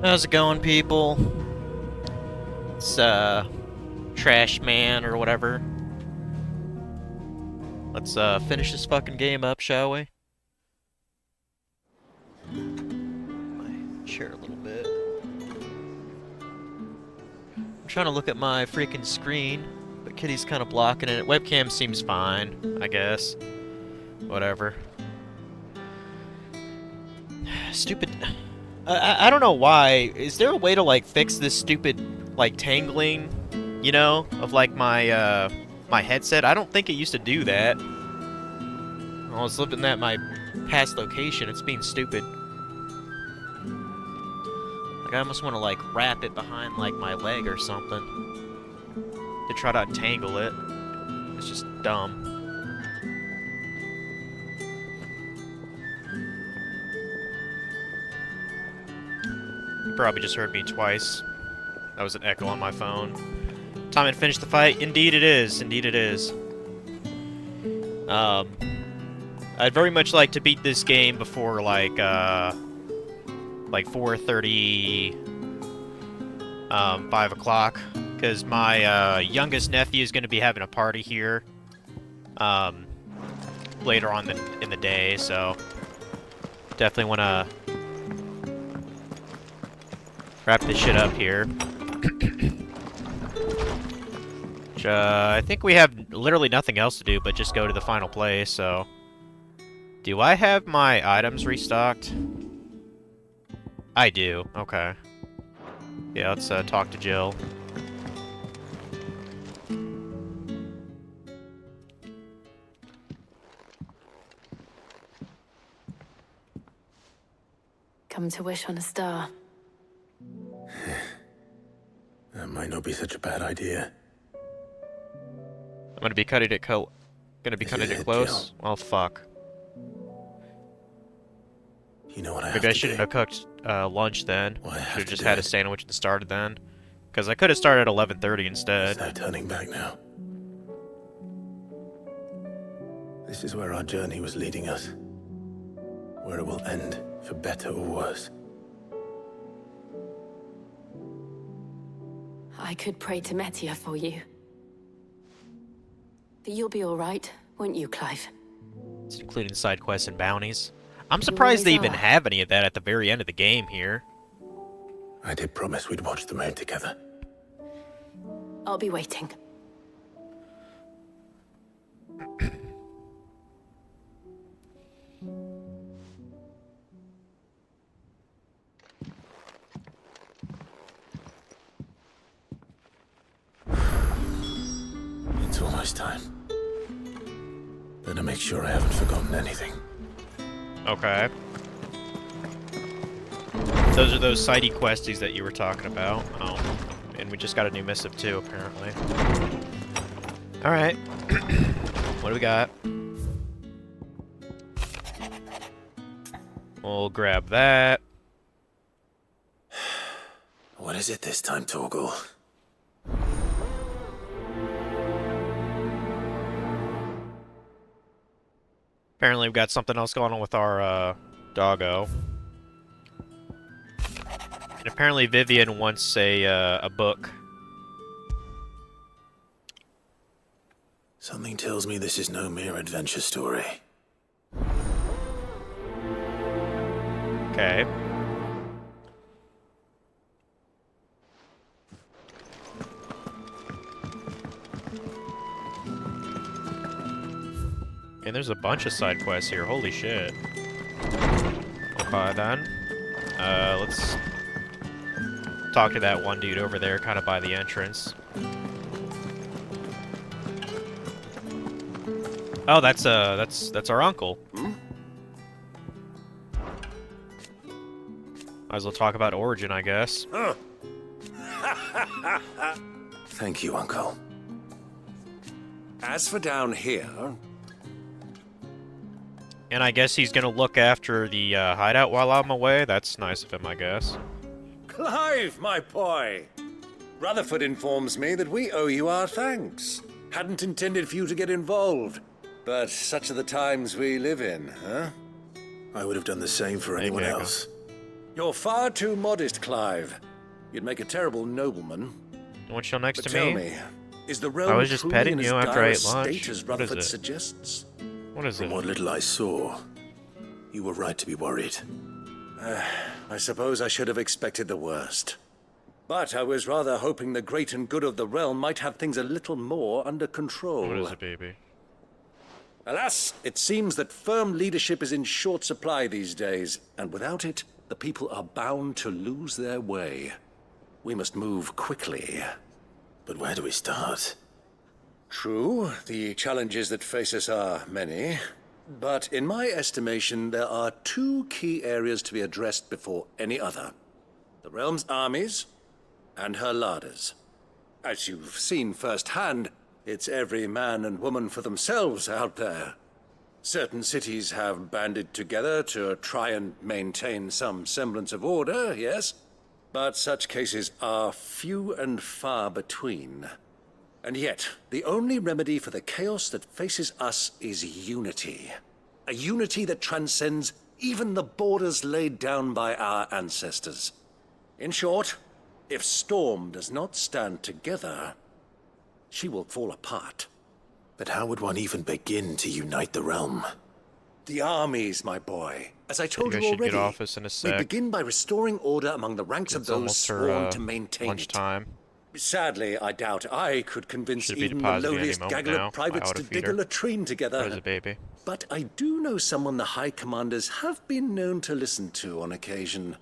How's it going, people? It's, Trash Man or whatever. Let's, finish this fucking game up, shall we? My chair a little bit. I'm trying to look at my freaking screen, but Kitty's kind of blocking it. Webcam seems fine, I guess. Whatever. Stupid... I don't know why. Is there a way to, like, fix this stupid, like, tangling, you know, of, like, my, my headset? I don't think it used to do that. I was looking at my past location. It's being stupid. Like, I almost want to, like, wrap it behind, like, my leg or something to try to untangle it. It's just dumb. You probably just heard me twice. That was an echo on my phone. Time and finish the fight? Indeed it is. Indeed it is. I'd very much like to beat this game before, like 4:30, 5 o'clock, because my, youngest nephew is going to be having a party here, later on in the day, so definitely want to wrap this shit up here. Which, I think we have literally nothing else to do but just go to the final place, so... Do I have my items restocked? I do, okay. Yeah, let's, talk to Jill. Come to wish on a star. That might not be such a bad idea. I'm gonna be cutting it close. Well, fuck. You know what I have Maybe I to shouldn't do? have cooked lunch then. Well, I have Should have to just do had a it. sandwich and started then. Because I could have started at 11:30 There's instead. no turning back now. This is where our journey was leading us. Where it will end, for better or worse. I could pray to Metia for you. But you'll be all right, won't you, Clive? It's including side quests and bounties. I'm surprised they even have any of that at the very end of the game here. I did promise we'd watch the moon together. I'll be waiting. It's almost time. Better make sure I haven't forgotten anything. Okay. Those are those sidey questies that you were talking about. Oh. And we just got a new missive too, apparently. Alright. What do we got? We'll grab that. What is it this time, Torgal? Apparently we've got something else going on with our, doggo. And apparently Vivian wants a book. Something tells me this is no mere adventure story. Okay. And there's a bunch of side quests here, holy shit. Okay then. Let's talk to that one dude over there, kind of by the entrance. Oh, that's our uncle. Might as well talk about Origin, I guess. Thank you, Uncle. As for down here, And I guess he's gonna look after the hideout while I'm away. That's nice of him, I guess. Clive, my boy! Rutherford informs me that we owe you our thanks. Hadn't intended for you to get involved, but such are the times we live in, huh? I would have done the same for anyone Exactly. else. You're far too modest, Clive. You'd make a terrible nobleman. You want to chill next But to tell me? me, is the realm was just truly petting in as you after I dire a ate lunch. state as What is Rutherford it? suggests? What is From it? what little I saw, you were right to be worried. I suppose I should have expected the worst. But I was rather hoping the great and good of the realm might have things a little more under control. What is it, baby? Alas, it seems that firm leadership is in short supply these days, and without it, the people are bound to lose their way. We must move quickly. But where do we start? True, the challenges that face us are many, but in my estimation, there are two key areas to be addressed before any other. The realm's armies and her larders. As you've seen firsthand, it's every man and woman for themselves out there. Certain cities have banded together to try and maintain some semblance of order, yes, but such cases are few and far between. And yet, the only remedy for the chaos that faces us is unity. A unity that transcends even the borders laid down by our ancestors. In short, if Storm does not stand together, she will fall apart. But how would one even begin to unite the realm? The armies, my boy. As I told you Maybe I should already, get off this in a we sec. begin by restoring order among the ranks of It's those almost sworn her to maintain lunchtime. it. Sadly, I doubt I could convince Should be even the depositing any lowliest moment gaggle now. of privates I ought to to dig feed a her. latrine What is together. it, baby? But I do know someone the High Commanders have been known to listen to on occasion.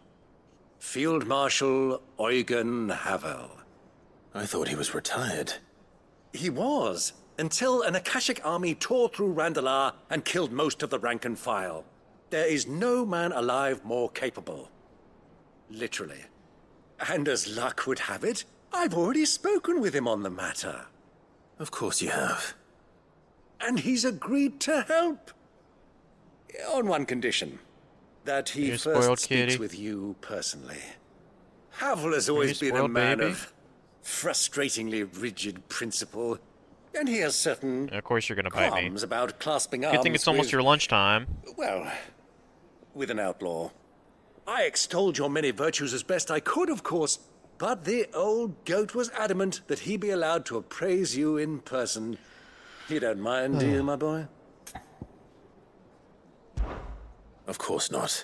Field Marshal Eugen Havel. I thought he was retired. He was, until an Akashic army tore through Randalar and killed most of the rank and file. There is no man alive more capable. Literally. And as luck would have it, I've already spoken with him on the matter. Of course you have. And he's agreed to help. On one condition. That he You first spoiled speaks kitty. with you personally. Havel has always You been a spoiled man baby. of frustratingly rigid principle. And he has certain And of course you're gonna bite me. qualms about clasping arms Good thing it's almost with, your lunchtime. well, with an outlaw. I extolled your many virtues as best I could, of course, but the old goat was adamant that he be allowed to appraise you in person. You don't mind, do you, my boy? Of course not.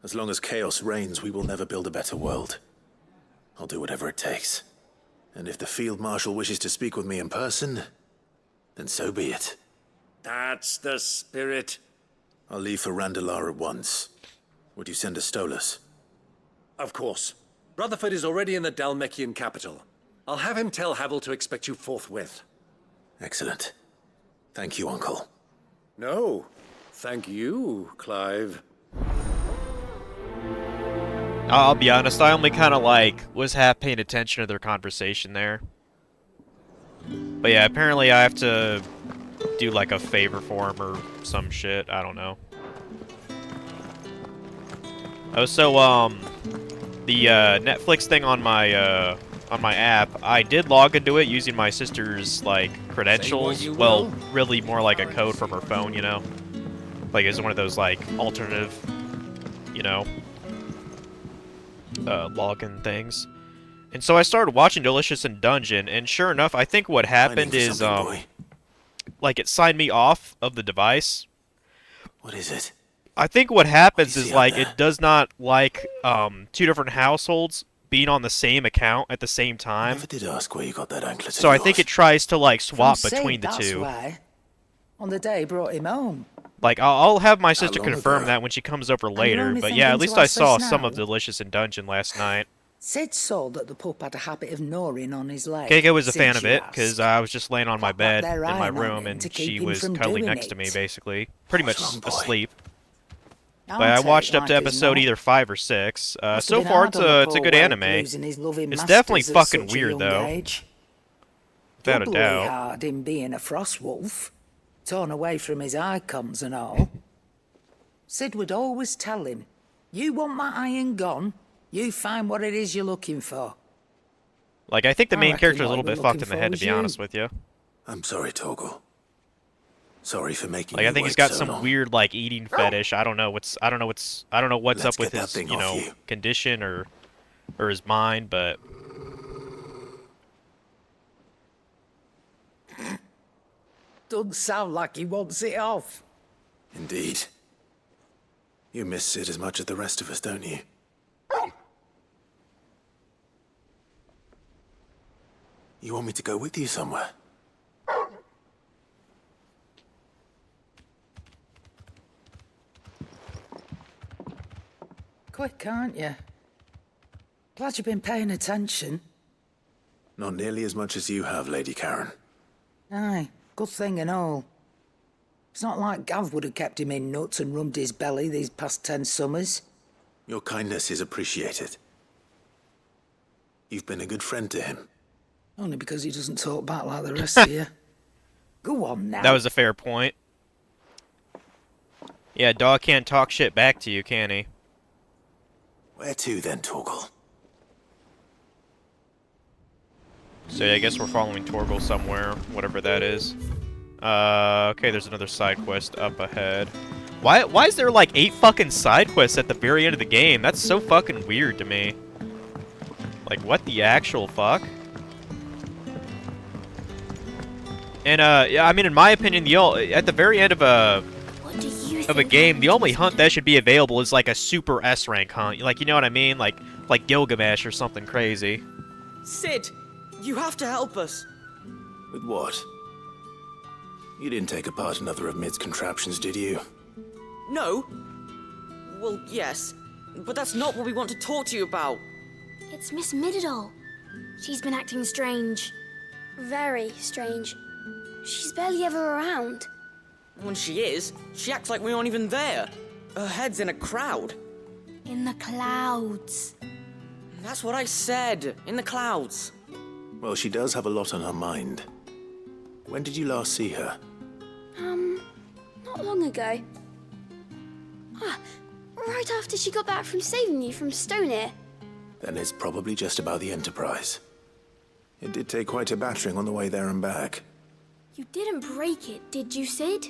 As long as chaos reigns, we will never build a better world. I'll do whatever it takes. And if the Field Marshal wishes to speak with me in person, then so be it. That's the spirit. I'll leave for Randalar at once. Would you send a Stolas? Of course. Rutherford is already in the Dalmekian capital. I'll have him tell Havel to expect you forthwith. Excellent. Thank you, Uncle. No, thank you, Clive. I'll be honest, I only kind of was half paying attention to their conversation there. But yeah, apparently I have to do like a favor for him or some shit. I don't know. Oh, so the Netflix thing on my app, I did log into it using my sister's credentials. Well, really more like a code from her phone, you know. Like it's one of those alternative, you know, login things. And so I started watching Delicious in Dungeon, and sure enough, I think what happened is it signed me off of the device. What is it? I think what happens is What do you see on it does not like two different households being on the same account at the same I time. never did ask where you got that anklet. So I think it tries to swap From between Sid, the that's two. why. On the day he brought him home. I'll have my sister long confirm ago? that when she comes over you're later. only But yeah, at thinking least to I ask saw this some now? of Delicious in Dungeon last night. Sid saw that the pup had a habit of gnawing on his leg. Keke was a fan since of you it asked. because I was just laying on my Pop that bed there in my iron on room him and to she keep him was from cuddling doing next to me, it. basically. Pretty much What's wrong, boy? asleep. I'll But I take watched it up to like as episode not. either 5 or 6. Must have So been far, hard it's on the a poor good whelp anime. losing his loving It's masters definitely at fucking such a weird, young though. age. Without a Doubly doubt. hard in being a frost wolf, torn away from his icons and all. Sid would always tell him, "You want that iron gone? You find what it is you're looking for." I think the I main reckon character's a what little he bit was fucked looking in the for head, to was be you. honest with you. I'm sorry, Torgal. Sorry for making Like you I think wait he's got so some long. weird like eating fetish. I don't know what's Let's up with get that his, thing you off know, you. condition or his mind, but Doesn't sound like he wants it off. Indeed. You miss Sid as much as the rest of us, don't you? You want me to go with you somewhere? Quick, aren't you? Glad you've been paying attention. Not nearly as much as you have, Lady Karen. Aye, good thing and all. It's not like Gav would have kept him in nuts and rubbed his belly these past 10 summers. Your kindness is appreciated. You've been a good friend to him. Only because he doesn't talk back like the rest of you. Go on now. that was a fair point. Yeah, dog can't talk shit back to you, can he? Where to then, Torgal? So yeah, I guess we're following Torgal somewhere, whatever that is. Okay, there's another side quest up ahead. Why is there like 8 fucking side quests at the very end of the game? That's so fucking weird to me. Like, what the actual fuck? And yeah, I mean, in my opinion, at the very end of a What do you of a think game, the happened only to hunt Sid? that should be available is like a super S rank hunt. Like, you know what I mean? Like Gilgamesh or something crazy. Sid, you have to help us. With what? You didn't take apart another of Mid's contraptions, did you? No? Well, yes. But that's not what we want to talk to you about. It's Miss Middledore. She's been acting strange. Very strange. She's barely ever around. When she is, she acts like we aren't even there. Her head's in a crowd. In the clouds. That's what I said. In the clouds. Well, she does have a lot on her mind. When did you last see her? Not long ago. Right after she got back from saving you from Stonehenge. Then it's probably just about the Enterprise. It did take quite a battering on the way there and back. You didn't break it, did you, Sid?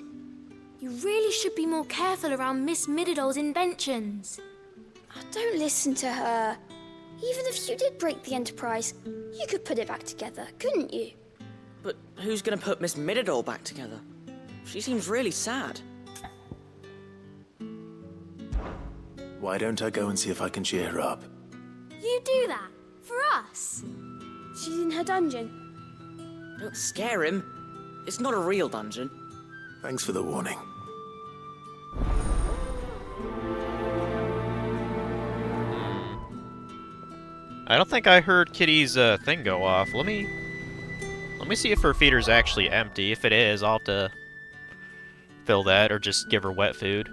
You really should be more careful around Miss Middeldore's inventions. Oh, don't listen to her. Even if you did break the Enterprise, you could put it back together, couldn't you? But who's gonna put Miss Middledore back together? She seems really sad. Why don't I go and see if I can cheer her up? You do that? For us? She's in her dungeon. Don't scare him. It's not a real dungeon. Thanks for the warning. I don't think I heard Kitty's thing go off. Let me see if her feeder's actually empty. If it is, I'll have to fill that or just give her wet food.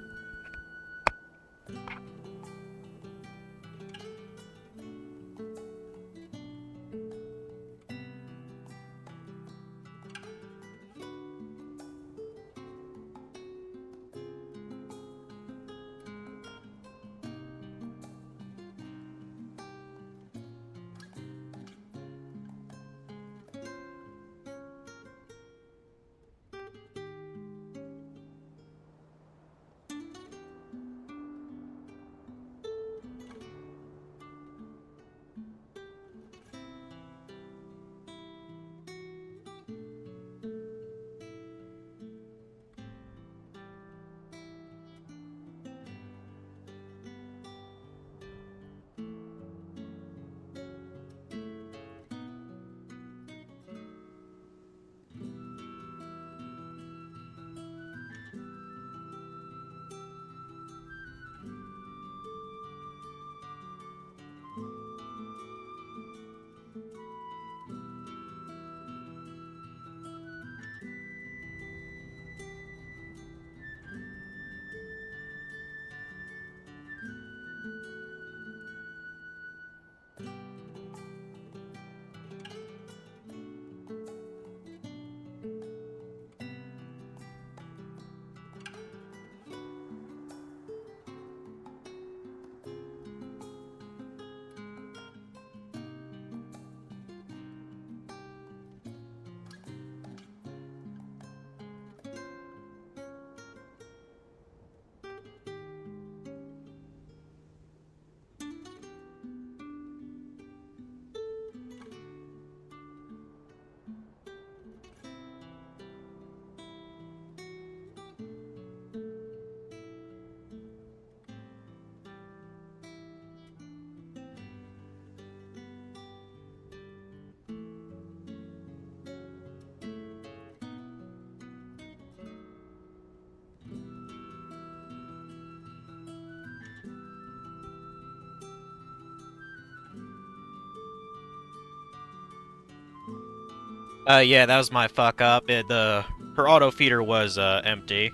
Yeah, that was my fuck up. Her auto feeder was empty.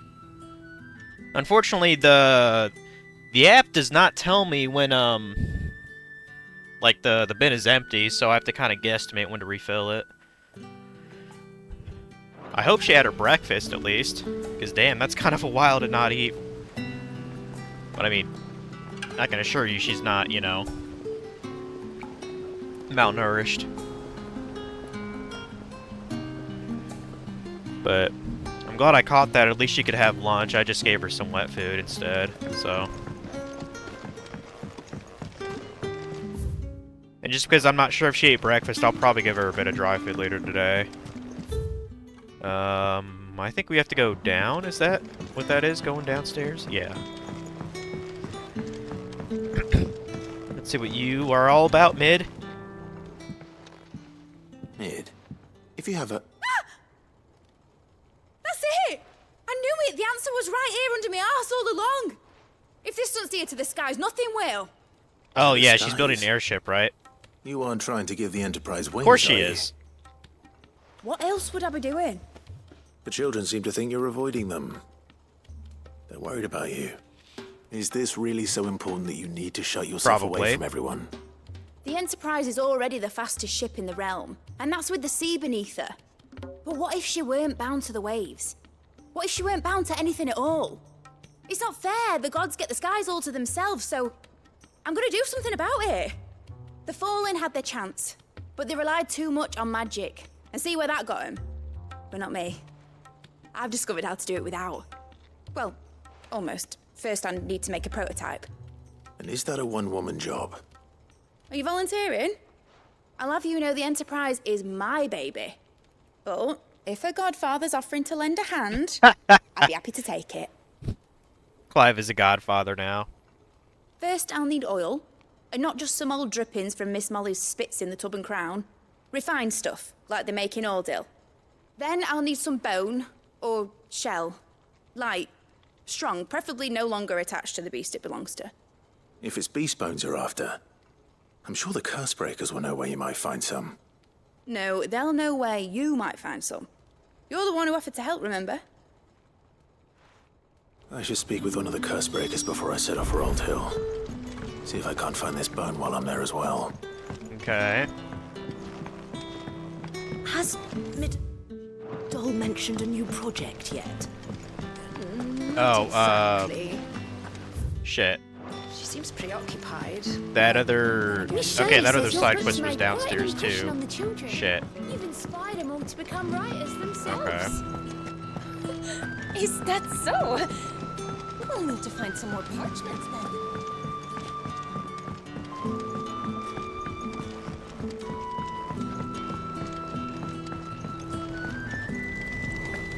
Unfortunately, the app does not tell me when like the bin is empty, so I have to kind of guesstimate when to refill it. I hope she had her breakfast at least, because damn, that's kind of a while to not eat. But I mean, I can assure you she's not, you know, malnourished. But I'm glad I caught that. At least she could have lunch. I just gave her some wet food instead, so. And just because I'm not sure if she ate breakfast, I'll probably give her a bit of dry food later today. I think we have to go down. Is that what that is? Going downstairs? Yeah. Let's see what you are all about, Mid. Mid, if you have a... That's it! I knew it! The answer was right here under my arse all along! If this doesn't steer to the skies, nothing will! Oh The yeah, she's building an skies. airship, right? You aren't trying to give the Enterprise wings, Of course she are you? is. What else would I be doing? The children seem to think you're avoiding them. They're worried about you. Is this really so important that you need to shut yourself Probably. away from everyone? The Enterprise is already the fastest ship in the realm, and that's with the sea beneath her. But what if she weren't bound to the waves? What if she weren't bound to anything at all? It's not fair. The gods get the skies all to themselves, so I'm gonna do something about it. The Fallen had their chance, but they relied too much on magic. And see where that got them? But not me. I've discovered how to do it without. Well, almost. First, I need to make a prototype. And is that a one-woman job? Are you volunteering? I'll have you know the Enterprise is my baby. But if her godfather's offering to lend a hand, I'd be happy to take it. Clive is a godfather now. First, I'll need oil, and not just some old drippings from Miss Molly's spits in the Tub and Crown. Refined stuff, like they make in Ordill. Then I'll need some bone, or shell. Light, strong, preferably no longer attached to the beast it belongs to. If it's beast bones you're after, I'm sure the curse breakers will know where you might find some. No, they'll know where you might find some. You're the one who offered to help, remember? I should speak with one of the curse breakers before I set off for Old Hill. See if I can't find this bone while I'm there as well. Okay. Has Mid-Dole mentioned a new project yet? Oh, Exactly. shit. She seems preoccupied. That other... Michelle Okay, that other says your side books quest was made quite an downstairs impression on too. the children. Shit. You've inspired them all to become writers themselves. Is that so? We'll need to find some more parchment then.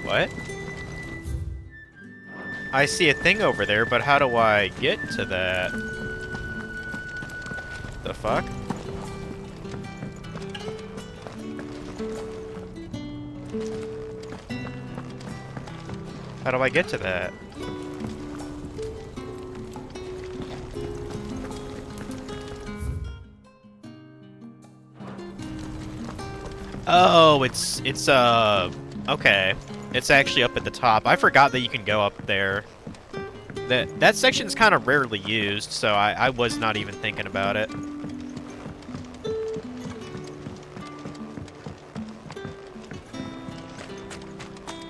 What? I see a thing over there, but how do I get to that? The fuck? How do I get to that? Oh, it's okay. It's actually up at the top. I forgot that you can go up there. That section's kind of rarely used, so I was not even thinking about it.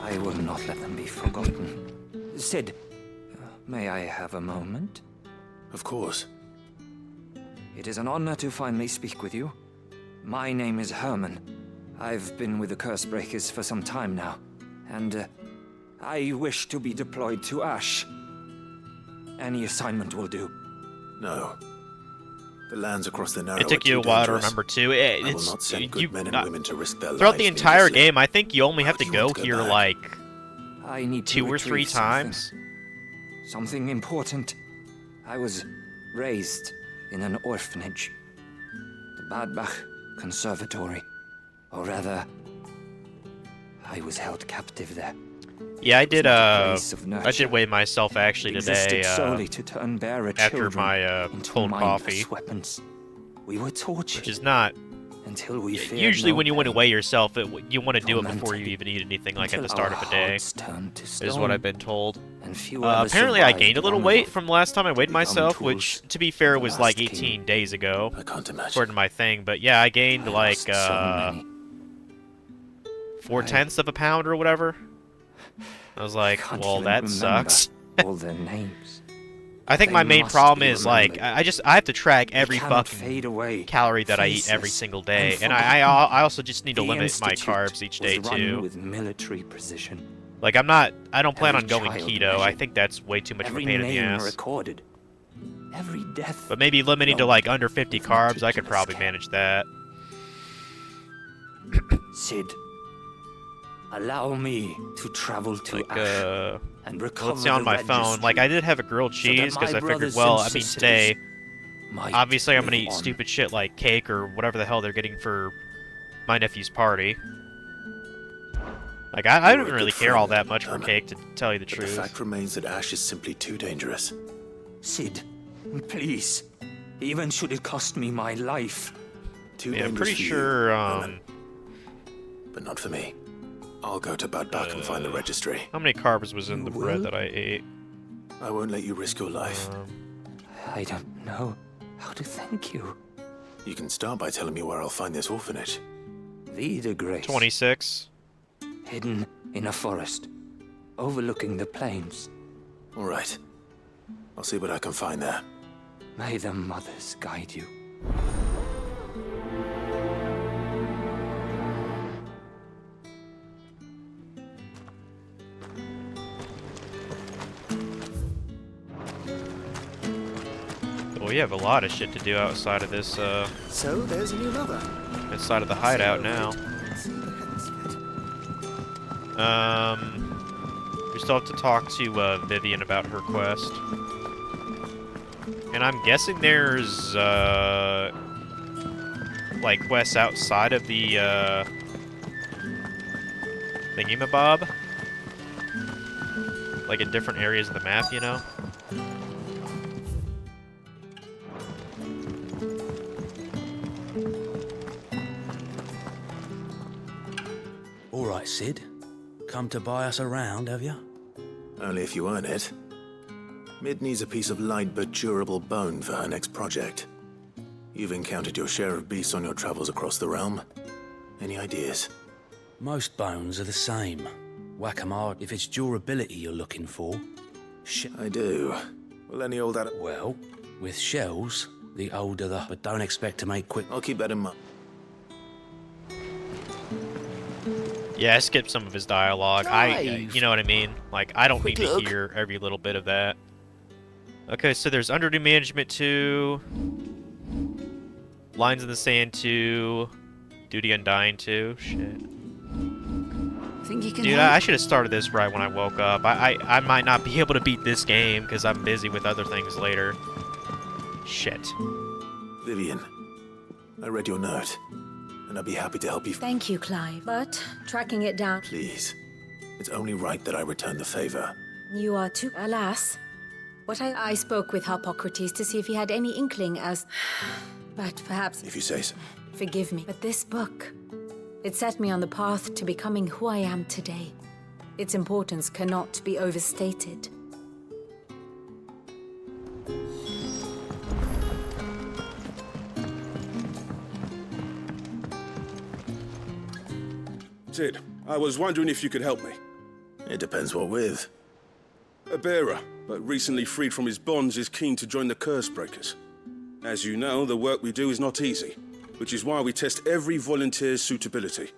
I will not let them be forgotten. Sid, may I have a moment? Of course. It is an honor to finally speak with you. My name is Herman. I've been with the Cursebreakers for some time now, and I wish to be deployed to Ash. Any assignment will do. No. The lands across the Narrow It took are you a too while to dangerous. remember too. I will It's not send good men and women to risk their throughout lives the entire needlessly. game. I think you only have Why to do you want go to go here back? like I need to 2 or 3 retrieve something. times. Something important. I was raised in an orphanage. The Badbach Conservatory. Or rather, I was held captive there. Yeah, I did. It's not a place of I nurture. did weigh myself actually It existed today. solely to turn bearer after children my into cold mindless coffee, weapons. We were tortured, which is not until we feared Usually no when you want to pain. weigh yourself, you want to do it before Tormented you even eat anything, like at the until start our of a day, hearts turned to is what stone, I've been told. and few ever Apparently I survived gained a little long weight enough from the last time I weighed become myself, tools which, to be fair, of the was like last 18 king. days ago, I can't imagine. according to my thing. But yeah, I gained I like, lost so many. 4/10 of a pound or whatever. I was like, Can't well, even that remember sucks. all their names. I think They my main must problem be is, like, remembered. I have to track every They cannot fucking fade away. calorie that I eat every Faceless single day, and and forgotten. I also just need to The limit my Institute carbs each day was run too. with military precision. Like I don't plan Every on going child keto. I measured. think that's way too much of a Every pain in the name ass. recorded. Every death. But maybe limiting to known. like under 50 If carbs, noted I to could the probably scale. manage that. Sid, allow me to travel to Like Ash and recover let's see on the my phone. registry Like I did have a grilled so that cheese because my I figured, brothers well, and I mean sisters today, might obviously I'm gonna live eat on. stupid shit like cake or whatever the hell they're getting for my nephew's party. Like I You're don't a really good care all friend, that much for Herman. cake, to tell you the But the truth. fact remains that Ash is simply too dangerous. Sid, please. Even should it cost me my life. Too Yeah, I'm dangerous pretty for you, sure. Herman, but not for me. I'll go to Bad and find the registry. How many carbs was in You the bread will? that I ate? I won't let you risk your life. I don't know how to thank you. You can start by telling me where I'll find this orphanage. Vida Grace. 26. Hidden in a forest, overlooking the plains. All right. I'll see what I can find there. May the mothers guide you. Well, we have a lot of shit to do outside of this, So there's a new lover. inside of the hideout now. We still have to talk to, Vivian about her quest. And I'm guessing there's, like, quests outside of the, thingamabob? Like, in different areas of the map, you know? All right, Sid. Come to buy us around, have you? Only if you earn it. Mid needs a piece of light but durable bone for her next project. You've encountered your share of beasts on your travels across the realm. Any ideas? Most bones are the same. Whack 'em hard if it's durability you're looking for. I do. Well, any old Well, with shells, the older the... But don't expect to make quick... I'll keep that in mind. Yeah, I skipped some of his dialogue. Clive! You know what I mean? Like, I don't need Quick to look. hear every little bit of that. Okay, so there's Underdo Management 2, Lines in the Sand 2, Duty Undying 2. Shit. Think you can Dude, help? I should have started this right when I woke up. I might not be able to beat this game because I'm busy with other things later. Shit. Vivian, I read your note, and I'd be happy to help you. Thank you, Clive. But tracking it down, Please. It's only right that I return the favor. you are too. Alas. What I spoke with Harpocrates to see if he had any inkling as. But perhaps. If you say so. Forgive me. But this book. It set me on the path to becoming who I am today. Its importance cannot be overstated. Sid, I was wondering if you could help me. It depends what with. A bearer, but recently freed from his bonds, is keen to join the Curse Breakers. As you know, the work we do is not easy, which is why we test every volunteer's suitability.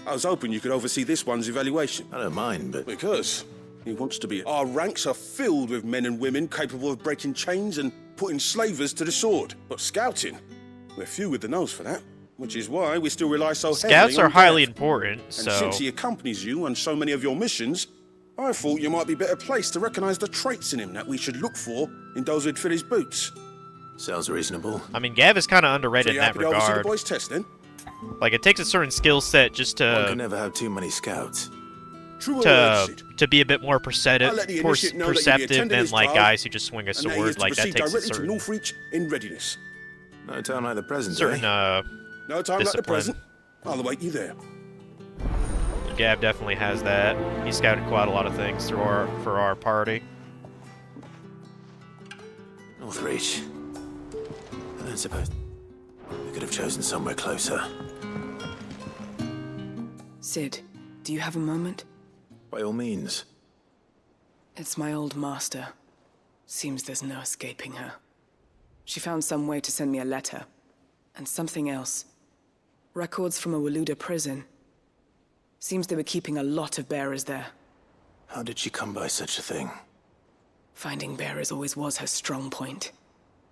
I was hoping you could oversee this one's evaluation. I don't mind, but... Because he wants to be... Our ranks are filled with men and women capable of breaking chains and putting slavers to the sword. But scouting, we're few with the nose for that, which is why we still rely so heavily Scouts are on highly Gav. important, And so... since he accompanies you on so many of your missions, I thought you might be better placed to recognize the traits in him that we should look for in those who'd fill his boots. Sounds reasonable. I mean, Gav is kind of underrated So in you that happy to oversee the regard. boys' test then? Like, it takes a certain skill set just One can to never have too many scouts. True or word, Sid? to be a bit more I'll perceptive, let the initiate know that you'll be perceptive attending than his like trial, guys who just swing a and that he is sword. to Like that proceed takes a directly to certain Northreach in readiness. No time like the present, certain eh? No time like the discipline. present. I'll await you there. Gab definitely has that. He scouted quite a lot of things for our party. Northreach. I don't suppose we could have chosen somewhere closer. Sid, do you have a moment? By all means. It's my old master. Seems there's no escaping her. She found some way to send me a letter. And something else. Records from a Waluda prison. Seems they were keeping a lot of bearers there. How did she come by such a thing? Finding bearers always was her strong point.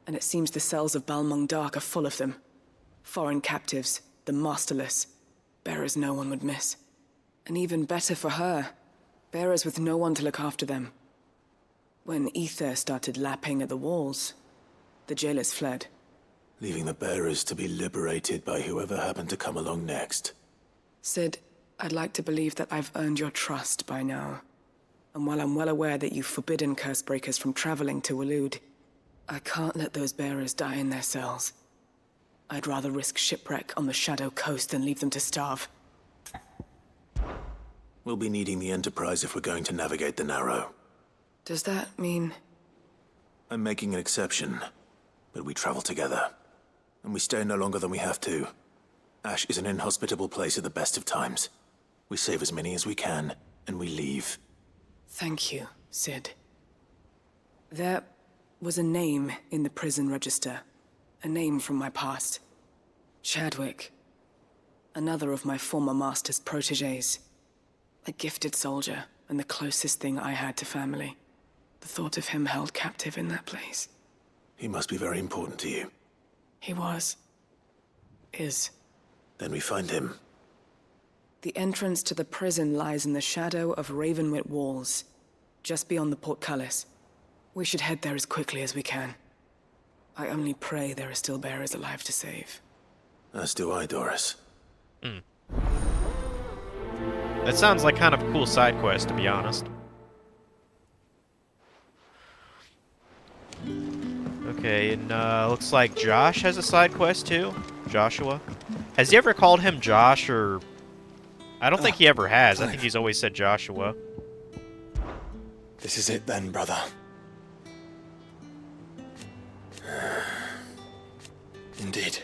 And it seems the cells of Balmung Dark are full of them. Foreign captives, the masterless. Bearers no one would miss. And even better for her, bearers with no one to look after them. When ether started lapping at the walls, the jailers fled. Leaving the bearers to be liberated by whoever happened to come along next. Sid, I'd like to believe that I've earned your trust by now. And while I'm well aware that you've forbidden Cursebreakers from traveling to Waloed, I can't let those bearers die in their cells. I'd rather risk shipwreck on the Shadow Coast than leave them to starve. We'll be needing the Enterprise if we're going to navigate the Narrow. Does that mean... I'm making an exception, but we travel together. And we stay no longer than we have to. Ash is an inhospitable place at the best of times. We save as many as we can, and we leave. Thank you, Sid. There was a name in the prison register. A name from my past. Chadwick. Another of my former master's protégés. A gifted soldier, and the closest thing I had to family. The thought of him held captive in that place. He must be very important to you. He was. Is. Then we find him. The entrance to the prison lies in the shadow of Ravenwit Walls, just beyond the portcullis. We should head there as quickly as we can. I only pray there are still bearers alive to save. As do I, Doris. That sounds like kind of a cool side quest, to be honest. Okay, and looks like Josh has a side quest too. Joshua. Has he ever called him Josh, or... I don't think he ever has. Clive. I think he's always said Joshua. This is it then, brother. Indeed.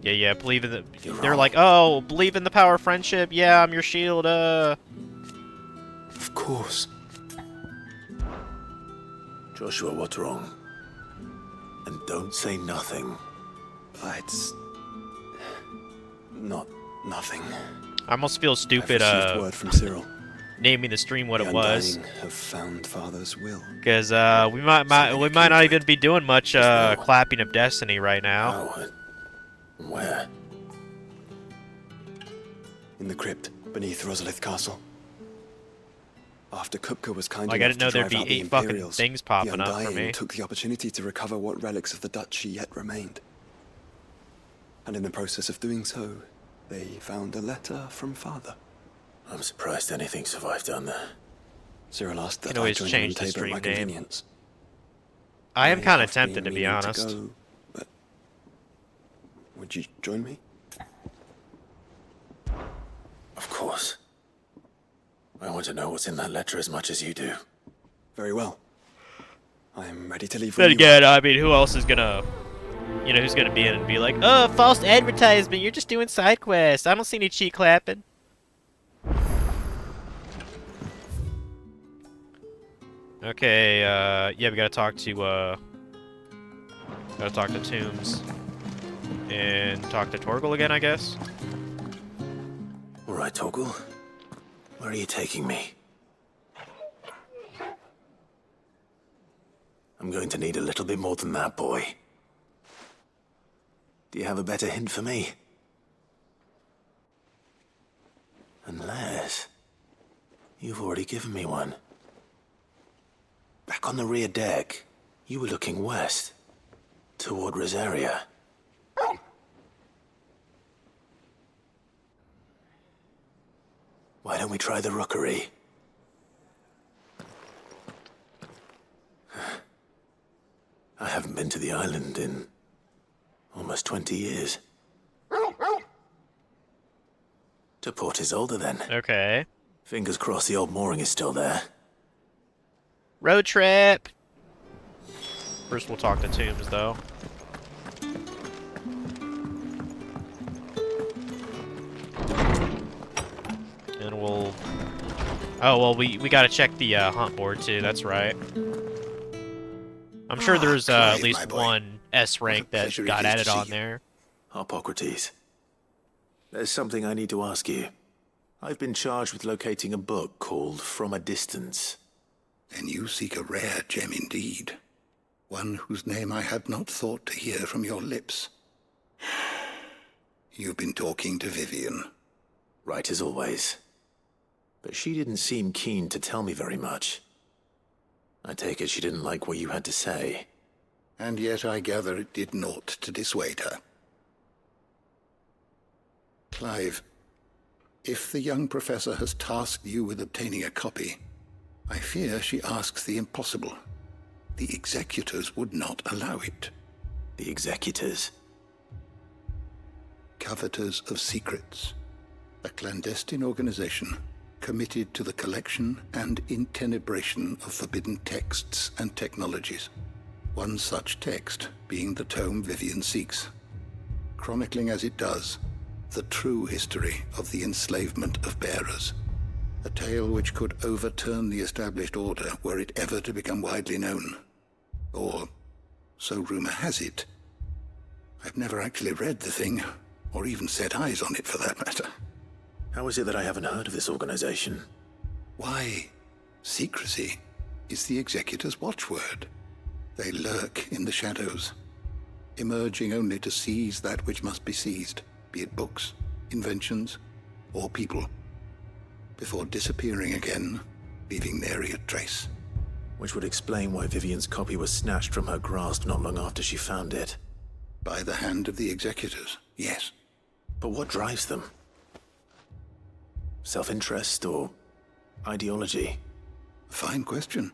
Yeah, believe in the... They're like, oh, believe in the power of friendship. Yeah, I'm your shield, Of course. Joshua, what's wrong? And don't say nothing. It's... nothing. I almost feel stupid, I've received word from Cyril. naming the stream what The it was. Undying have found Father's will. Because we might not even be doing much clapping of Destiny right now. Oh, where? In the crypt beneath Rosalith Castle. After Kupka was kind Like, enough I didn't know to there'd drive be out the 8 fucking Imperials, things popping the up for Undying me. took the opportunity to recover what relics of the Duchy yet remained. And in the process of doing so, they found a letter from Father. I'm surprised anything survived down there. Cyril asked that Can I always join change him the at my stream name. convenience. I am I kind of have tempted, been to be meaning honest. go, but would you join me? Of course. I want to know what's in that letter as much as you do. Very well. I am ready to leave. Then again, I mean, who else is gonna... You know, who's gonna be in and be like, oh, false advertisement, you're just doing side quests. I don't see any cheek clapping. Okay, yeah, we gotta talk to Tombs. And talk to Torgal again, I guess? Alright, Torgal. Where are you taking me? I'm going to need a little bit more than that, boy. Do you have a better hint for me? Unless... you've already given me one. Back on the rear deck, you were looking west. Toward Rosaria. Why don't we try the rookery? I haven't been to the island in almost 20 years. To Port Isolde, then. Okay. Fingers crossed the old mooring is still there. Road trip! First we'll talk to Tombs, though. And we'll... Oh, well, we gotta check the hunt board, too. That's right. I'm sure there's Clive, at least one S rank that got added on there. Hippocrates. There's something I need to ask you. I've been charged with locating a book called From a Distance. Then you seek a rare gem indeed. One whose name I had not thought to hear from your lips. You've been talking to Vivian. Right as always. But she didn't seem keen to tell me very much. I take it she didn't like what you had to say. And yet I gather it did naught to dissuade her. Clive, if the young professor has tasked you with obtaining a copy, I fear she asks the impossible. The executors would not allow it. The executors? Coveters of Secrets. A clandestine organization committed to the collection and intenebration of forbidden texts and technologies. One such text being the tome Vivian seeks, chronicling as it does the true history of the enslavement of bearers. A tale which could overturn the established order were it ever to become widely known. Or, so rumor has it. I've never actually read the thing, or even set eyes on it for that matter. How is it that I haven't heard of this organization? Why, secrecy is the executor's watchword. They lurk in the shadows, emerging only to seize that which must be seized, be it books, inventions, or people, before disappearing again, leaving nary a trace. Which would explain why Vivian's copy was snatched from her grasp not long after she found it. By the hand of the executors, yes. But what drives them? Self-interest or ideology? Fine question.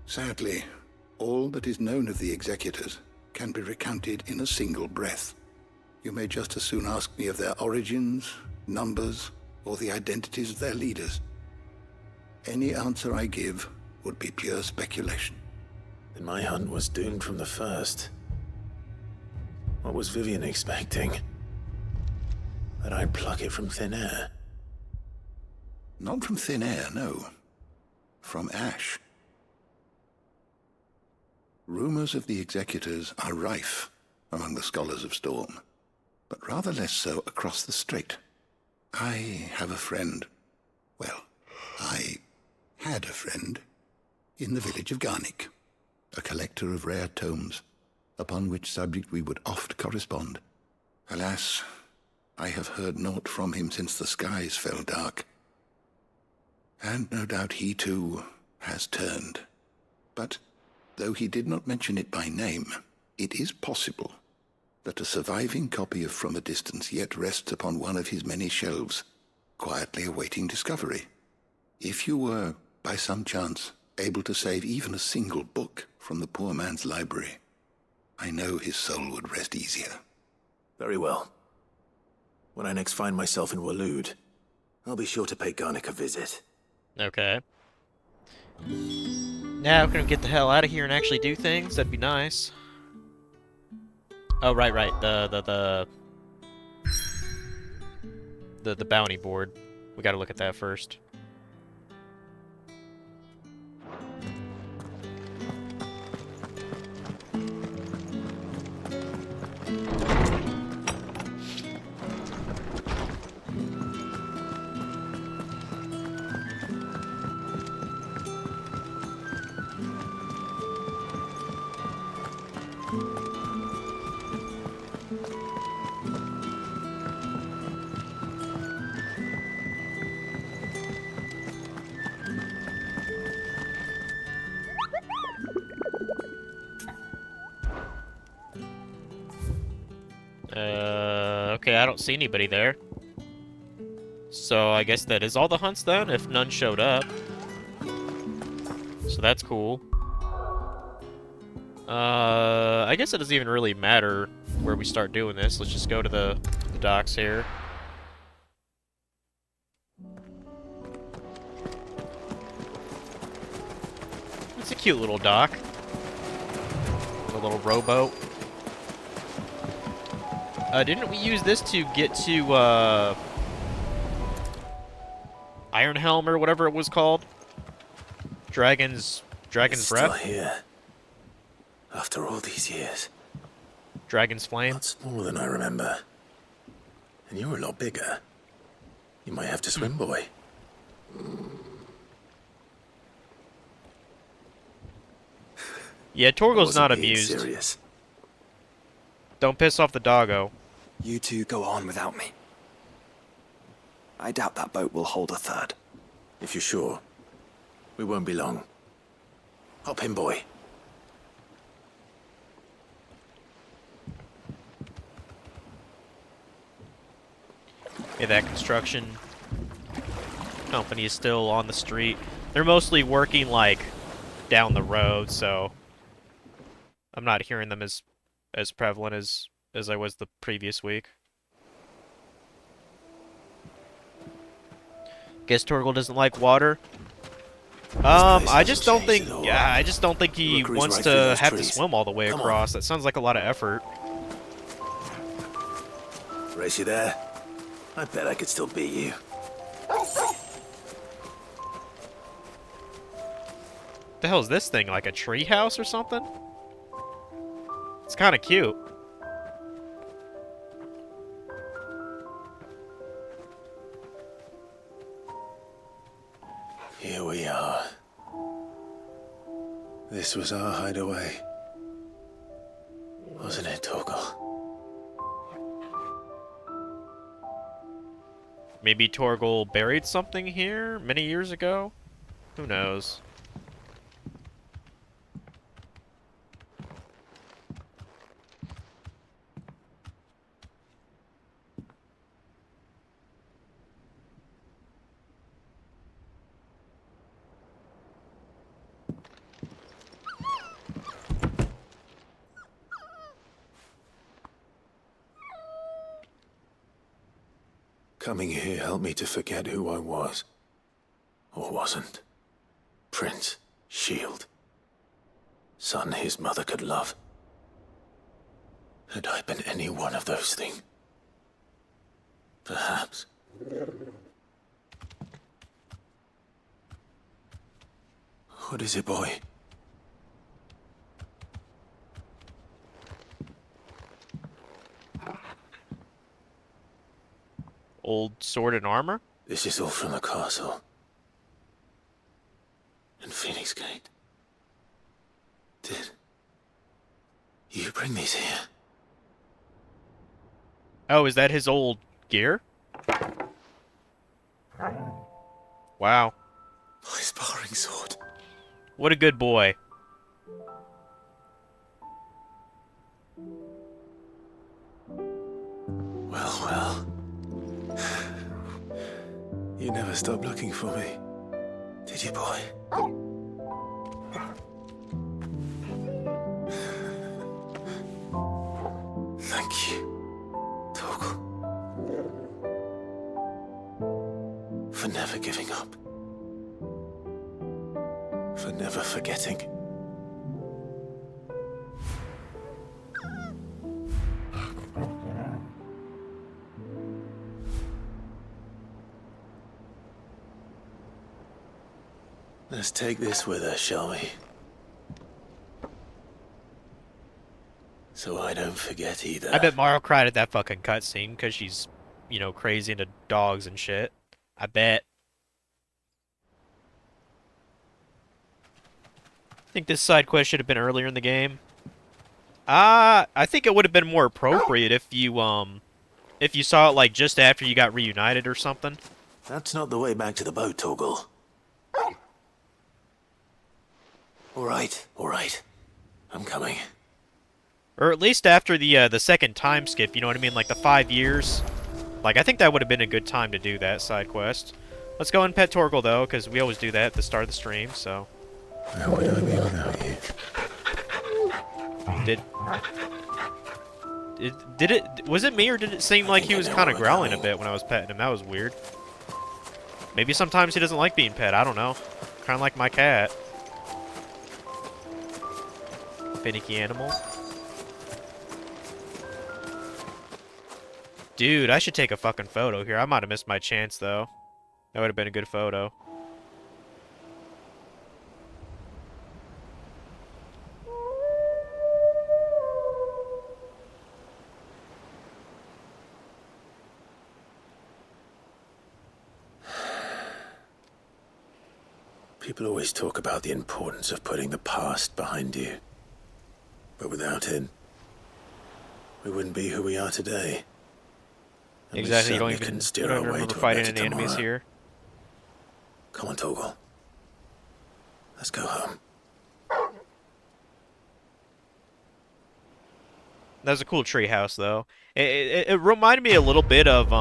Sadly, all that is known of the executors can be recounted in a single breath. You may just as soon ask me of their origins, numbers, or the identities of their leaders. Any answer I give would be pure speculation. Then my hunt was doomed from the first. What was Vivian expecting? That I'd pluck it from thin air? Not from thin air, no. From ash. Rumors of the executors are rife among the scholars of Storm, but rather less so across the strait. I have a friend. Well, I had a friend in the village of Garnick, a collector of rare tomes, upon which subject we would oft correspond. Alas, I have heard naught from him since the skies fell dark. And no doubt he too has turned. But though he did not mention it by name, it is possible that a surviving copy of From a Distance yet rests upon one of his many shelves, quietly awaiting discovery. If you were, by some chance, able to save even a single book from the poor man's library, I know his soul would rest easier. Very well. When I next find myself in Waloed, I'll be sure to pay Garnick a visit. Okay. Now we're gonna get the hell out of here and actually do things. That'd be nice. Oh, right. The bounty board. We gotta look at that first. Okay, I don't see anybody there. So I guess that is all the hunts then, if none showed up. So that's cool. I guess it doesn't even really matter where we start doing this. Let's just go to the docks here. It's a cute little dock. A little rowboat. Didn't we use this to get to, Iron Helm or whatever it was called? Dragon's It's Breath? still here. After all these years. Dragon's Flame? Not smaller than I remember. And you're a lot bigger. You might have to swim, boy. Yeah, Torgal's not Wasn't being amused. serious. Don't piss off the doggo. You two go on without me. I doubt that boat will hold a third. If you're sure, we won't be long. Hop in, boy. Yeah, that construction company is still on the street. They're mostly working, like, down the road, so I'm not hearing them as prevalent as I was the previous week. Guess Torgal doesn't like water. I just don't think. Yeah, I just don't think he wants right through to those have to trees. swim all the way Come on. across. That sounds like a lot of effort. Race you there? I bet I could still beat you. The hell is this thing? Like a tree house or something? It's kind of cute. Here we are. This was our hideaway. Wasn't it, Torgal? Maybe Torgal buried something here many years ago? Who knows? Coming here helped me to forget who I was. Or wasn't. Prince, shield. Son his mother could love. Had I been any one of those things? Perhaps. What is it, boy? Old sword and armor? This is all from the castle. In Phoenix Gate. Did you bring these here? Oh, is that his old gear? Wow. My sparring sword. What a good boy. Well, well. You never stopped looking for me, did you, boy? Thank you, Torgal. For never giving up. For never forgetting. Let's take this with us, shall we? So I don't forget either. I bet Mario cried at that fucking cutscene because she's, you know, crazy into dogs and shit. I bet. I think this side quest should have been earlier in the game. I think it would have been more appropriate if you saw it like just after you got reunited or something. That's not the way back to the boat, Torgal. All right. I'm coming. Or at least after the second time skip, you know what I mean? Like the 5 years. Like, I think that would have been a good time to do that side quest. Let's go and pet Torgal, though, because we always do that at the start of the stream, so... Where would I be without you? Was it me, or did it seem like he was kind of growling a bit when I was petting him? That was weird. Maybe sometimes he doesn't like being pet, I don't know. Kind of like my cat. Finicky animal. Dude, I should take a fucking photo here. I might have missed my chance, though. That would have been a good photo. People always talk about the importance of putting the past behind you. But without it, we wouldn't be who we are today. And Exactly, you don't couldn't even steer our way remember to a fighting better any enemies tomorrow. here. Come on, Toggle. Let's go home. That was a cool treehouse, though. It reminded me a little bit of,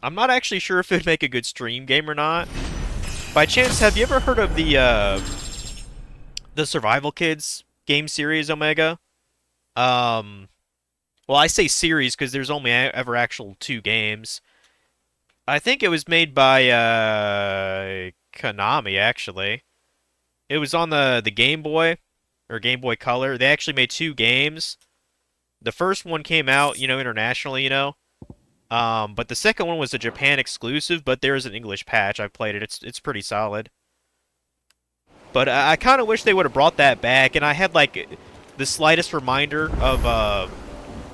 I'm not actually sure if it'd make a good stream game or not. By chance, have you ever heard of the Survival Kids game series, Omega? Well, I say series because there's only ever actual 2 games. I think it was made by, Konami, actually. It was on the Game Boy, or Game Boy Color. They actually made 2 games. The first one came out, internationally, but the second one was a Japan exclusive, but there is an English patch. I've played it. It's pretty solid. But I kind of wish they would have brought that back, and I had, like, the slightest reminder of,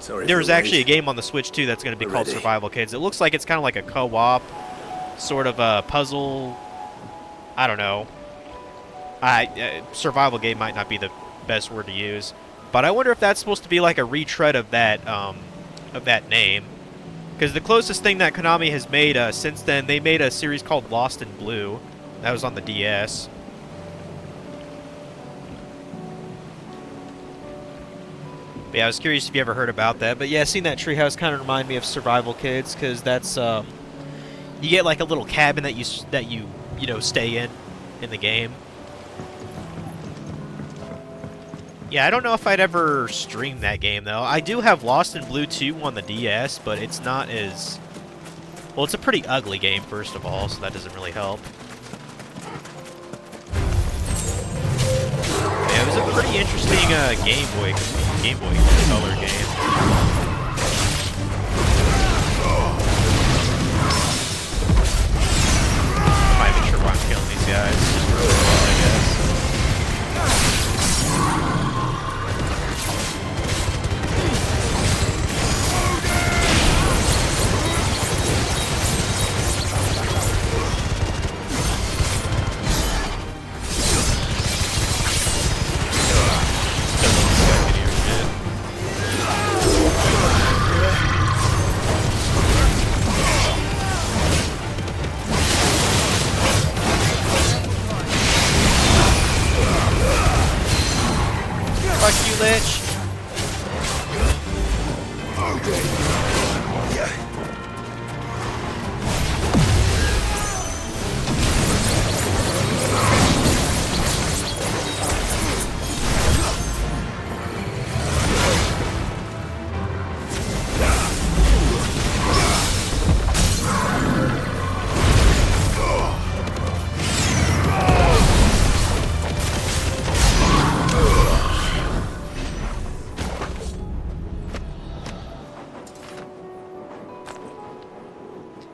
there's actually a game on the Switch, too, that's going to be called Survival Kids. It looks like it's kind of like a co-op, sort of a puzzle, I don't know. Survival game might not be the best word to use. But I wonder if that's supposed to be like a retread of that name. Because the closest thing that Konami has made since then, they made a series called Lost in Blue. That was on the DS. But yeah, I was curious if you ever heard about that. But yeah, seeing that treehouse kind of reminded me of Survival Kids, because that's you get like a little cabin that you stay in the game. Yeah, I don't know if I'd ever stream that game though. I do have Lost in Blue 2 on the DS, but it's not as well. It's a pretty ugly game, first of all, so that doesn't really help. Yeah, it was a pretty interesting Game Boy Color game. I'm not even sure why I'm killing these guys. Just for a while, I guess. Fuck you, Lich.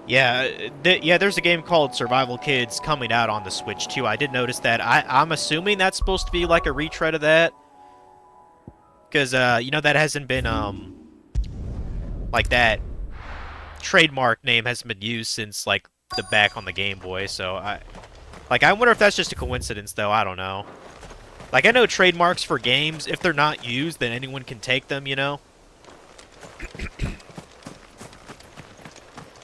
Yeah, there's a game called Survival Kids coming out on the Switch too. I did notice that. I'm assuming that's supposed to be like a retread of that, because that hasn't been like that trademark name hasn't been used since like the back on the Game Boy. So I wonder if that's just a coincidence though. I don't know. Like I know trademarks for games, if they're not used, then anyone can take them.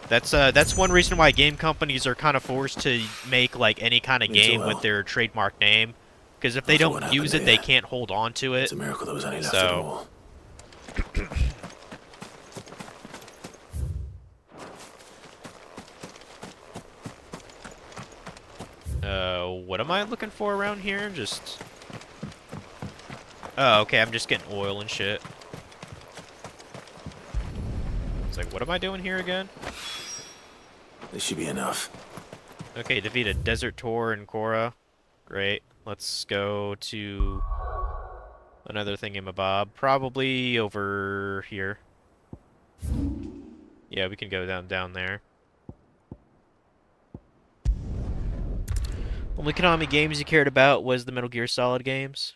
That's one reason why game companies are kind of forced to make like any kind of game with their trademark name, because if they don't use it, they can't hold on to it. It's a miracle there was any left at all. What am I looking for around here? Oh, okay, I'm just getting oil and shit. It's like, what am I doing here again? This should be enough. Okay, defeated Desert Tor and Korra. Great. Let's go to another thingamabob. Probably over here. Yeah, we can go down there. Only Konami games you cared about was the Metal Gear Solid games.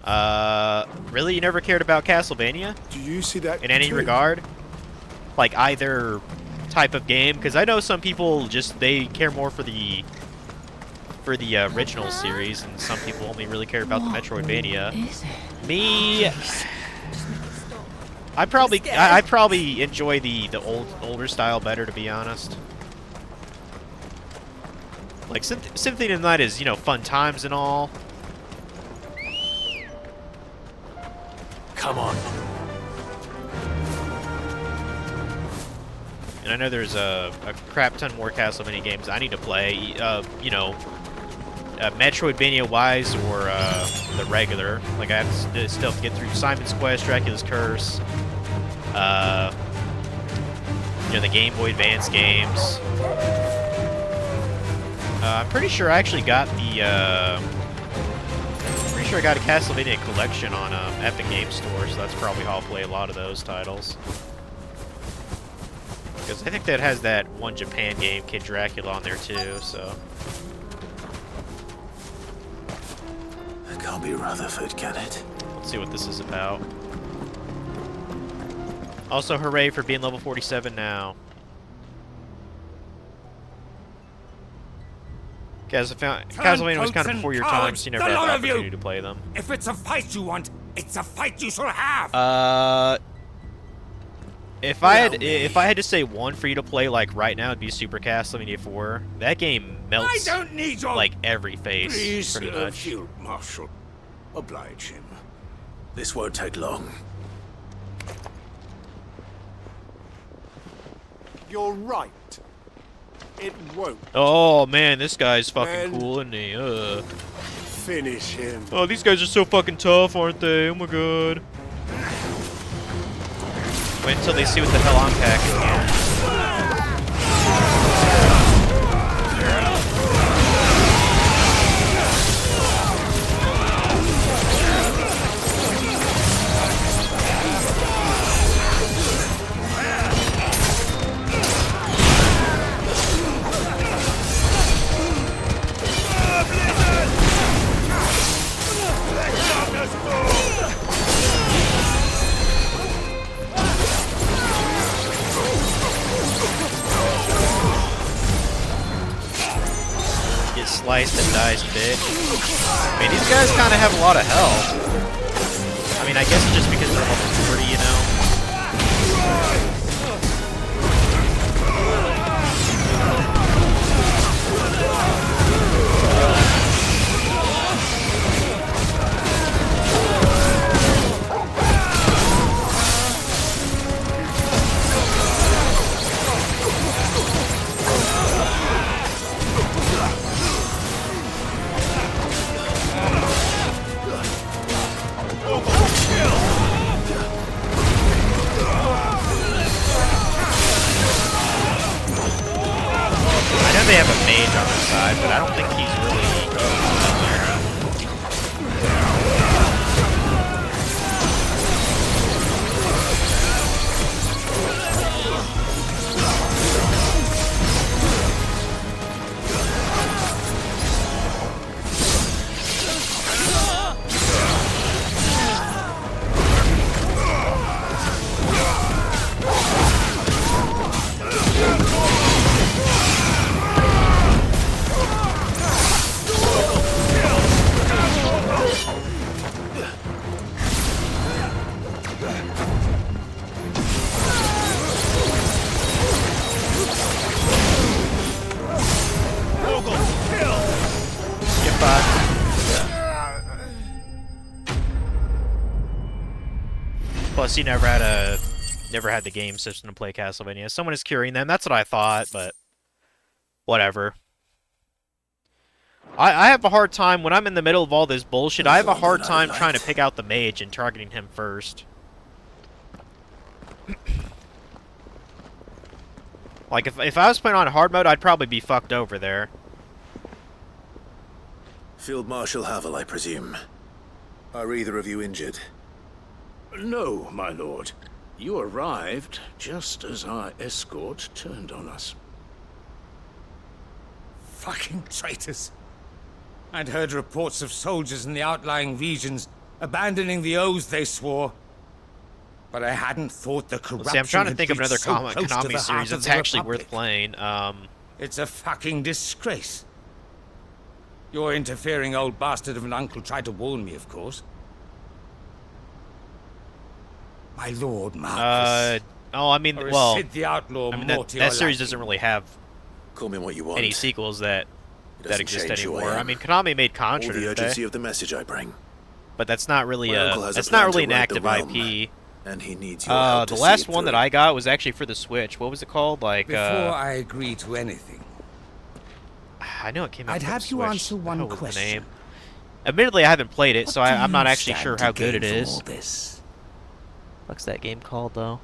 Really? You never cared about Castlevania? Do you see that? In any regard? Like either type of game? Because I know some people they care more for the original series, and some people only really care about the Metroidvania. Me, I probably enjoy the older style better, to be honest. Like Symphony of the Night is, you know, fun times and all. Come on. And I know there's a crap ton more Castlevania games I need to play. You know, Metroidvania-wise or the regular. Like I have to still get through Simon's Quest, Dracula's Curse. You know, the Game Boy Advance games. I'm pretty sure I actually got the. Pretty sure I got a Castlevania collection on Epic Game Store, so that's probably how I'll play a lot of those titles. Because I think that has that one Japan game, Kid Dracula, on there too. So. It can't be Rutherford, can it? Let's see what this is about. Also, hooray for being level 47 now. Castlevania was kind of before your time, so you never had the opportunity to play them. If it's a fight you want, it's a fight you shall have. If I had to say one for you to play like right now, it'd be Super Castlevania 4. That game melts I don't need your like every face, Please, pretty much. Field Marshal, oblige him. This won't take long. You're right. It won't. Oh man, this guy's fucking Man. cool, isn't he? Finish him. Oh, these guys are so fucking tough, aren't they? Oh my god. Wait until they see what the hell I'm packing here. Get sliced and diced, bitch. I mean, these guys kind of have a lot of health. I mean, I guess just because they're level 40, you know? I know they have a mage on their side, but I don't think he's really... Plus, he never had the game system to play Castlevania. Someone is curing them. That's what I thought, but whatever. I have a hard time when I'm in the middle of all this bullshit. I have a hard time trying to pick out the mage and targeting him first. Like if I was playing on hard mode, I'd probably be fucked over there. Field Marshal Havel, I presume. Are either of you injured? No, my lord. You arrived just as our escort turned on us. Fucking traitors. I'd heard reports of soldiers in the outlying regions abandoning the oaths they swore. But I hadn't thought the corruption See, I'm trying to had think of reached another so close to Konami the series heart of that's the actually Republic. worth playing. It's a fucking disgrace. Your interfering old bastard of an uncle tried to warn me, of course. My lord Marcus. Oh, I mean, Or is well, Sid the Outlaw I mean more that, to your that series liking? doesn't really have Call me what you want. any sequels that doesn't exist change who I anymore. I am. mean, Konami made All Contra, the didn't urgency they? of the message I bring. But that's not really My uncle has a that's plan not to really an right the active realm, IP. and he needs your help to The see last it one that through. I got was actually for the Switch. What was it called? Like, Before I agree to anything, I know it came out. I'd for the have you Switch. answer The one hell was the question. name? Admittedly, I haven't played it, so What do I'm not you actually stand sure to how good it gain from is. all this? What's that game called, though?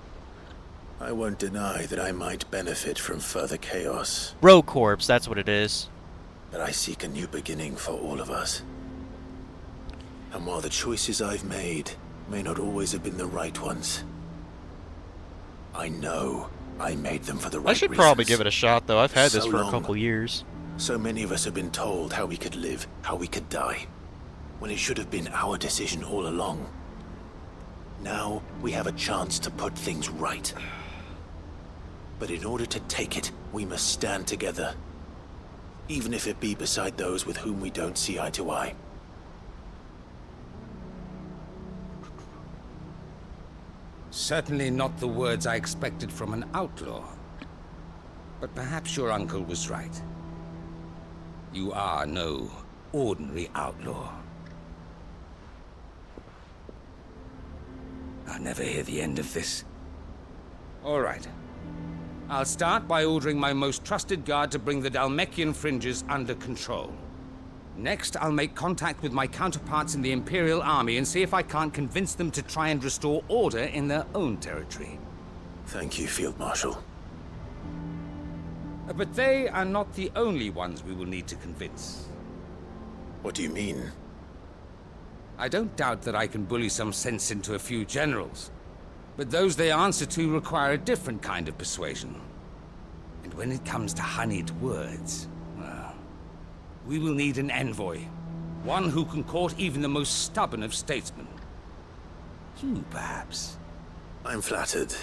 I won't deny that I might benefit from further chaos, Rogue Corps, that's what it is. but I seek a new beginning for all of us. And while the choices I've made may not always have been the right ones, I know I made them for the right I should probably reasons. give it a shot, though. I've had this So for a long. couple years. So many of us have been told how we could live, how we could die, when it should have been our decision all along. Now we have a chance to put things right. But in order to take it, we must stand together, even if it be beside those with whom we don't see eye to eye. Certainly not the words I expected from an outlaw. But perhaps your uncle was right. You are no ordinary outlaw. I'll never hear the end of this. All right. I'll start by ordering my most trusted guard to bring the Dalmekian fringes under control. Next, I'll make contact with my counterparts in the Imperial Army and see if I can't convince them to try and restore order in their own territory. Thank you, Field Marshal. But they are not the only ones we will need to convince. What do you mean? I don't doubt that I can bully some sense into a few generals, but those they answer to require a different kind of persuasion. And when it comes to honeyed words, well, we will need an envoy. One who can court even the most stubborn of statesmen. You, perhaps. I'm flattered.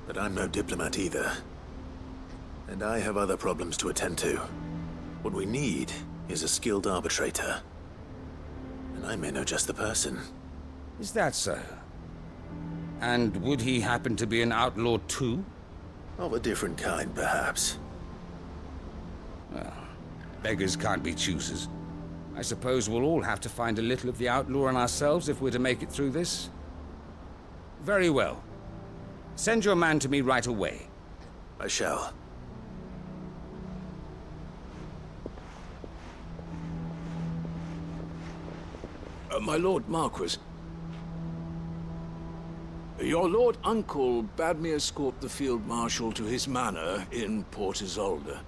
But I'm no diplomat either. And I have other problems to attend to. What we need is a skilled arbitrator. And I may know just the person. Is that so? And would he happen to be an outlaw too? Of a different kind, perhaps. Well, beggars can't be choosers. I suppose we'll all have to find a little of the outlaw in ourselves if we're to make it through this. Very well. Send your man to me right away. I shall. My Lord Marquis. Your Lord Uncle bade me escort the Field Marshal to his manor in Port Isolde.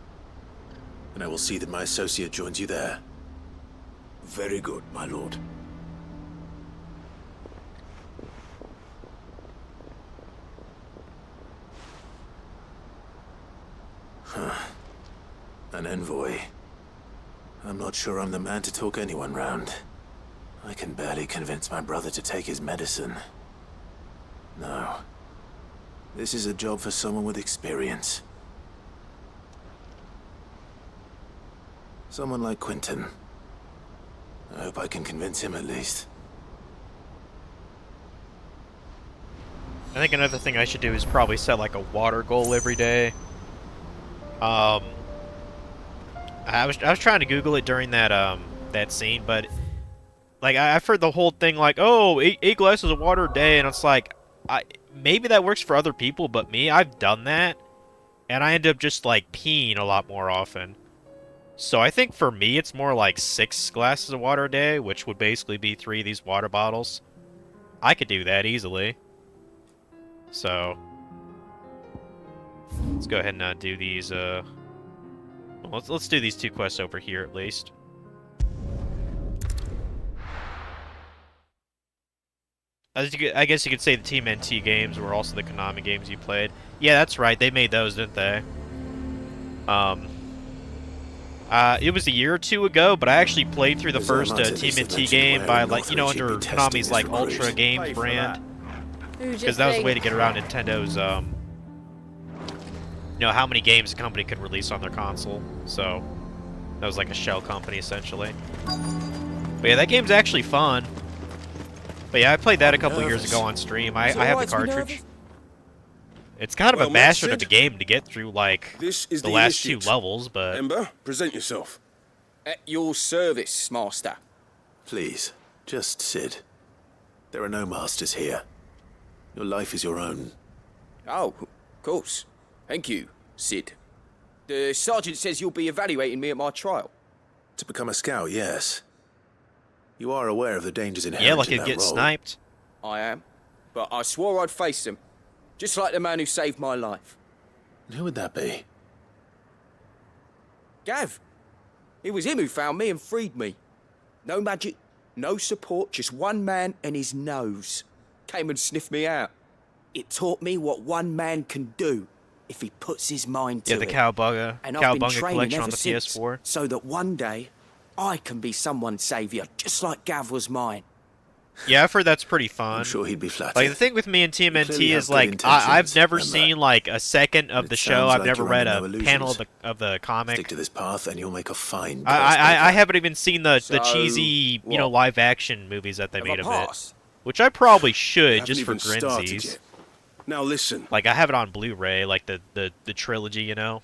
And I will see that my associate joins you there. Very good, my lord. An envoy. I'm not sure I'm the man to talk anyone round. I can barely convince my brother to take his medicine. No. This is a job for someone with experience. Someone like Quentin. I hope I can convince him at least. I think another thing I should do is probably set like a water goal every day. I was trying to Google it during that that scene, but like I've heard the whole thing like, oh, eight glasses of water a day, and it's like, maybe that works for other people, but me, I've done that, and I end up just like peeing a lot more often. So I think for me, it's more like 6 glasses of water a day, which would basically be 3 of these water bottles. I could do that easily. So let's go ahead and do these. Let's do these 2 quests over here at least. I guess you could say the TMNT games were also the Konami games you played. Yeah, that's right. They made those, didn't they? It was a year or two ago, but I actually played through the first TMNT game by, like, you know, under Konami's, like, Ultra Games brand. Because that was a way to get around Nintendo's, you know, how many games a company could release on their console. So, that was like a shell company, essentially. But yeah, that game's actually fun. But yeah, I played that a couple years ago on stream. I have the cartridge. It's kind of a bastard of a game to get through, like, the last two levels, but... Ember, present yourself. At your service, Master. Please, just Sid. There are no masters here. Your life is your own. Oh, of course. Thank you, Sid. The sergeant says you'll be evaluating me at my trial. To become a scout, yes. You are aware of the dangers inherent yeah, like in it that gets role. sniped. I am. But I swore I'd face them. Just like the man who saved my life. Who would that be? Gav. It was him who found me and freed me. No magic, no support, just one man and his nose. Came and sniffed me out. It taught me what one man can do if he puts his mind to it. Yeah, the Cowbunga collection on the since, PS4. So that one day, I can be someone's saviour, just like Gav was mine. Yeah, I've heard that's pretty fun. I'm sure he'd be flattered. Like, the thing with me and TMNT is, like, I've never seen, like, a second of the show. I've never read a panel of the comic. Stick to this path and you'll make a fine... I haven't even seen the cheesy, you know, live-action movies that they made of it. Which I probably should, just for grinsies. Now listen. Like, I have it on Blu-ray, like the trilogy, you know?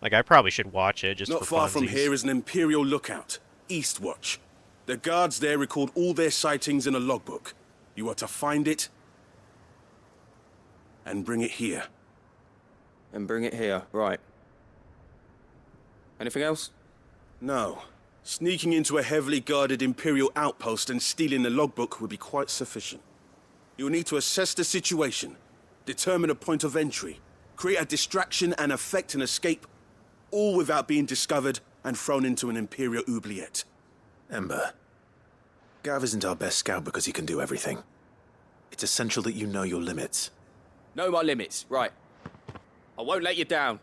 Like, I probably should watch it, just for funsies. Not far from here is an Imperial lookout, Eastwatch. The guards there record all their sightings in a logbook. You are to find it and bring it here. And bring it here, right. Anything else? No. Sneaking into a heavily guarded Imperial outpost and stealing the logbook would be quite sufficient. You'll need to assess the situation, determine a point of entry, create a distraction and effect an escape, all without being discovered and thrown into an Imperial oubliette. Ember, Gav isn't our best scout because he can do everything. It's essential that you know your limits. Know my limits, right. I won't let you down.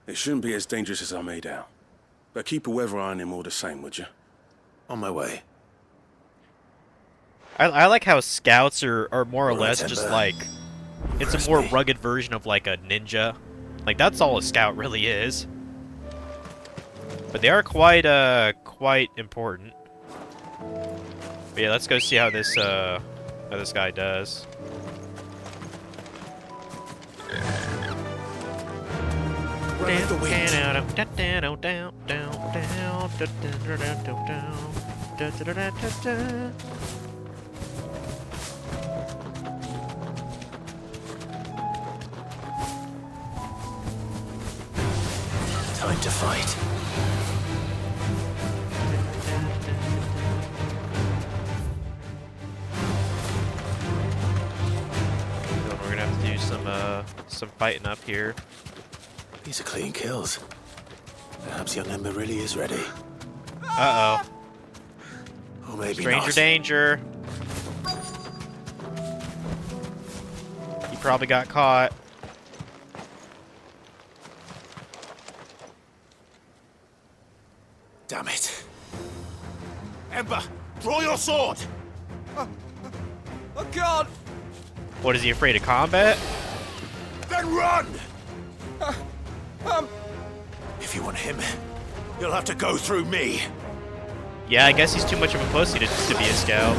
It shouldn't be as dangerous as I made out. But keep a weather eye on him all the same, would you? On my way. I like how scouts are more or less just like... It's a more rugged version of, like, a ninja. Like, that's all a scout really is. But they are quite important. But yeah, let's go see how this guy does. Time to fight. We're gonna have to do some fighting up here. These are clean kills. Perhaps young Ember really is ready. Uh-oh. Or maybe Stranger not. danger. He probably got caught. Damn it. Ember, draw your sword! I can't! What, is he afraid of combat? Then run! If you want him, you'll have to go through me. Yeah, I guess he's too much of a pussy to be a scout.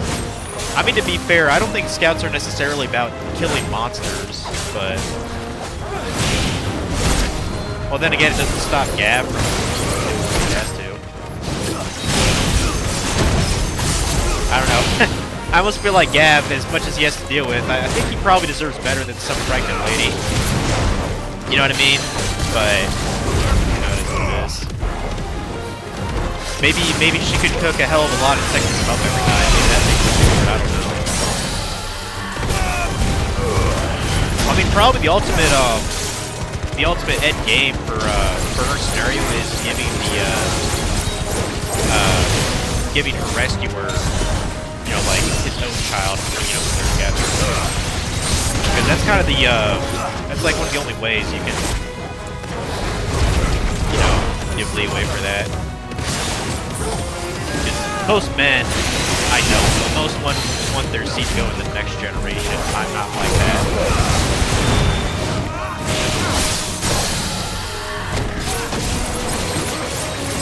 I mean, to be fair, I don't think scouts are necessarily about killing monsters, but... Well, then again, it doesn't stop Gav from... He has to. I don't know. I almost feel like Gav, as much as he has to deal with, I think he probably deserves better than some pregnant lady. You know what I mean? But, you know, it is what it is. Maybe she could cook a hell of a lot and sex him up every night. Maybe that makes it weird, I don't know. I mean, probably the ultimate the ultimate end game for her scenario is giving giving her rescuer, you know, like his own child, you know, when they're together. Because that's kind of the that's like one of the only ways you can, you know, give leeway for that. Most men, I know, most want their seed to go in the next generation. I'm not like that.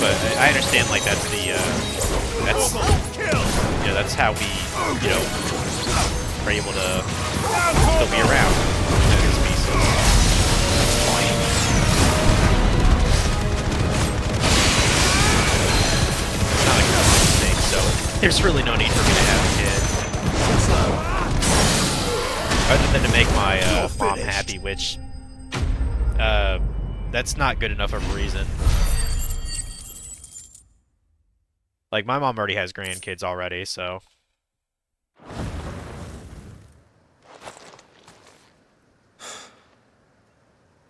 But I understand, like, that's the, that's, you know, that's how we, you know, are able to still be around as a species. It's not like a thing, so there's really no need for me to have a kid. Other than to make my mom happy, which, that's not good enough of a reason. Like, my mom already has grandkids already, so...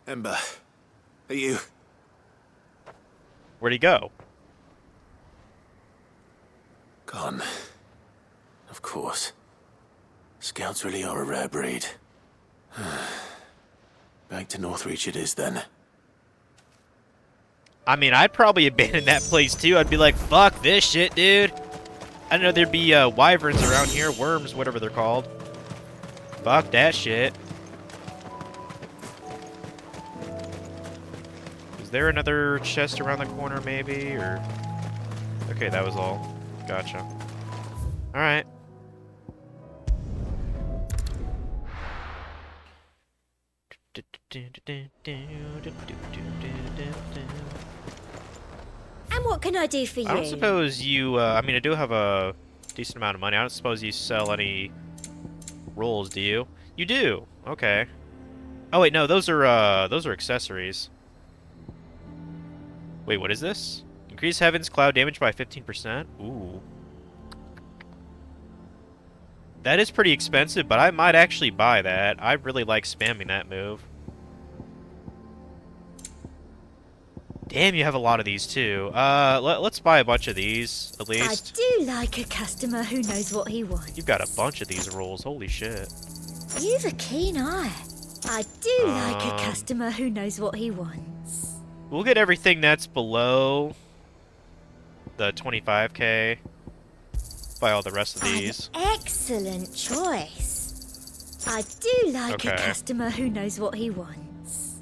Ember, are you... Where'd he go? Gone. Of course. Scouts really are a rare breed. Back to Northreach it is, then. I mean, I'd probably abandon that place, too. I'd be like, fuck this shit, dude. I know there'd be wyverns around here, worms, whatever they're called. Fuck that shit. Is there another chest around the corner, maybe, or... Okay, that was all. Gotcha. Alright. And what can I do for you? I don't suppose you, I mean, I do have a decent amount of money. I don't suppose you sell any rolls, do you? You do! Okay. Oh, wait, no, those are accessories. Wait, what is this? Increase Heaven's Cloud damage by 15%? Ooh. That is pretty expensive, but I might actually buy that. I really like spamming that move. Damn, you have a lot of these, too. Let's buy a bunch of these, at least. I do like a customer who knows what he wants. You've got a bunch of these rolls. Holy shit. You've a keen eye. I do like a customer who knows what he wants. We'll get everything that's below the 25k. Buy all the rest of these. Excellent choice. I do like a customer who knows what he wants.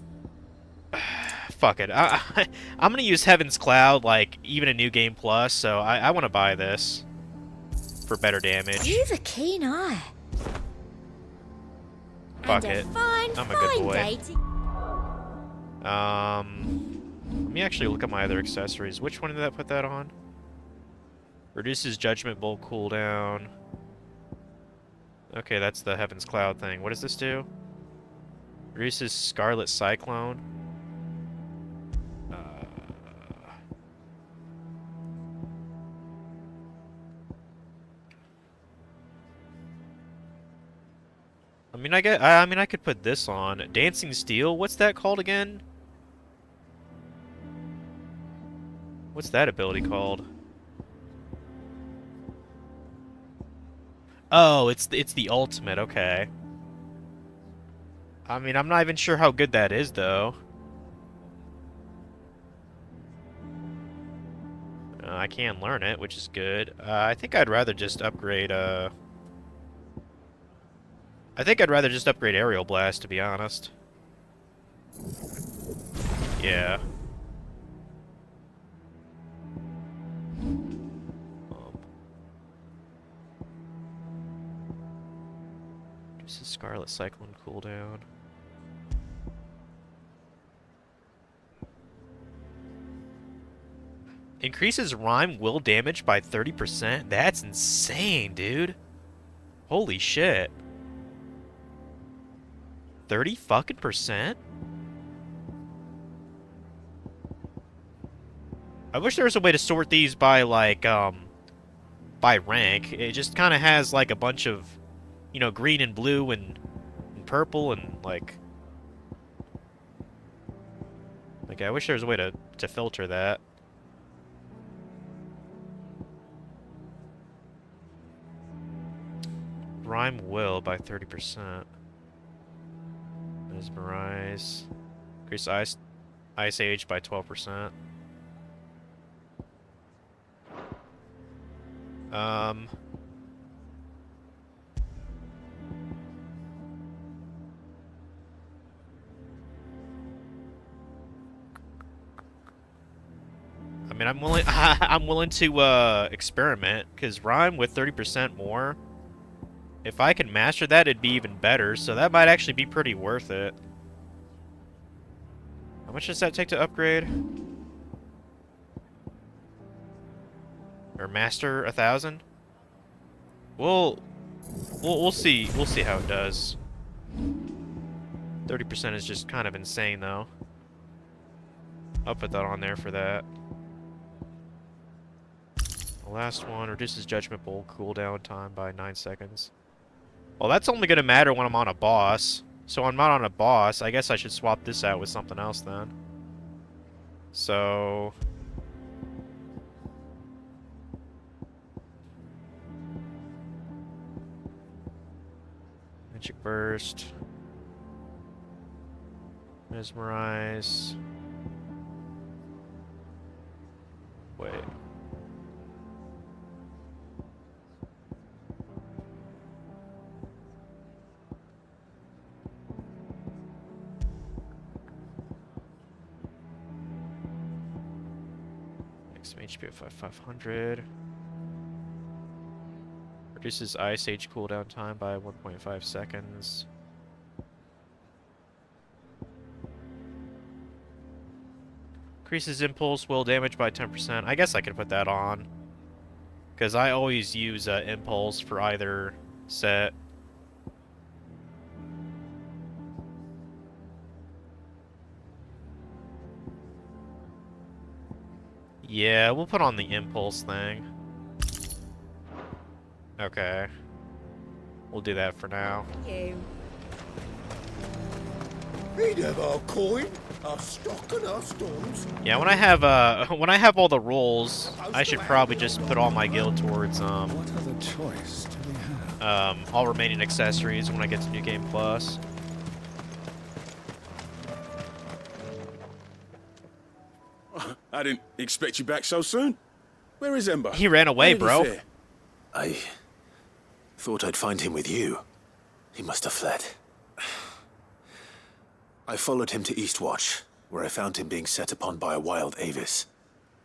Fuck it. I'm gonna use Heaven's Cloud, like, even a New Game Plus, so I want to buy this for better damage. You've a keen eye. Fuck it. I'm a good boy. Let me actually look at my other accessories. Which one did I put that on? Reduces Judgment Bolt cooldown. Okay, that's the Heaven's Cloud thing. What does this do? Reduces Scarlet Cyclone. I mean, I could put this on. Dancing Steel. What's that called again? What's that ability called? Oh, it's the ultimate. Okay. I mean, I'm not even sure how good that is, though. I can learn it, which is good. I think I'd rather just upgrade. I think I'd rather just upgrade Aerial Blast, to be honest. Yeah. This is Scarlet Cyclone cooldown. Increases Rhyme will damage by 30%? That's insane, dude. Holy shit. 30 fucking percent? I wish there was a way to sort these by, like, by rank. It just kind of has, like, a bunch of, you know, green and blue and purple and, like... Okay, I wish there was a way to filter that. Rhyme will by 30%. Mesmerize. Increase ice age by 12%. I mean, I'm willing. I'm willing to experiment because rhyme with 30% more. If I can master that, it'd be even better. So that might actually be pretty worth it. How much does that take to upgrade? Or master 1,000? We'll see. We'll see how it does. 30% is just kind of insane, though. I'll put that on there for that. The last one reduces Judgment Bolt cooldown time by 9 seconds. Well, that's only going to matter when I'm on a boss. So I'm not on a boss. I guess I should swap this out with something else then. So... Magic Burst. Mesmerize. Wait. Maximum HP of 500. Reduces Ice Age cooldown time by 1.5 seconds. Increases impulse will damage by 10%. I guess I could put that on. Because I always use impulse for either set. Yeah, we'll put on the impulse thing. Okay. We'll do that for now. You. He'd have our coin, our stock and our stones. Yeah, when I have all the rolls, I should probably just put all my guild towards What other choice do we have? all remaining accessories when I get to New Game Plus. I didn't expect you back so soon. Where is Ember? He ran away, bro. I thought I'd find him with you. He must have fled. I followed him to Eastwatch, where I found him being set upon by a wild Avis.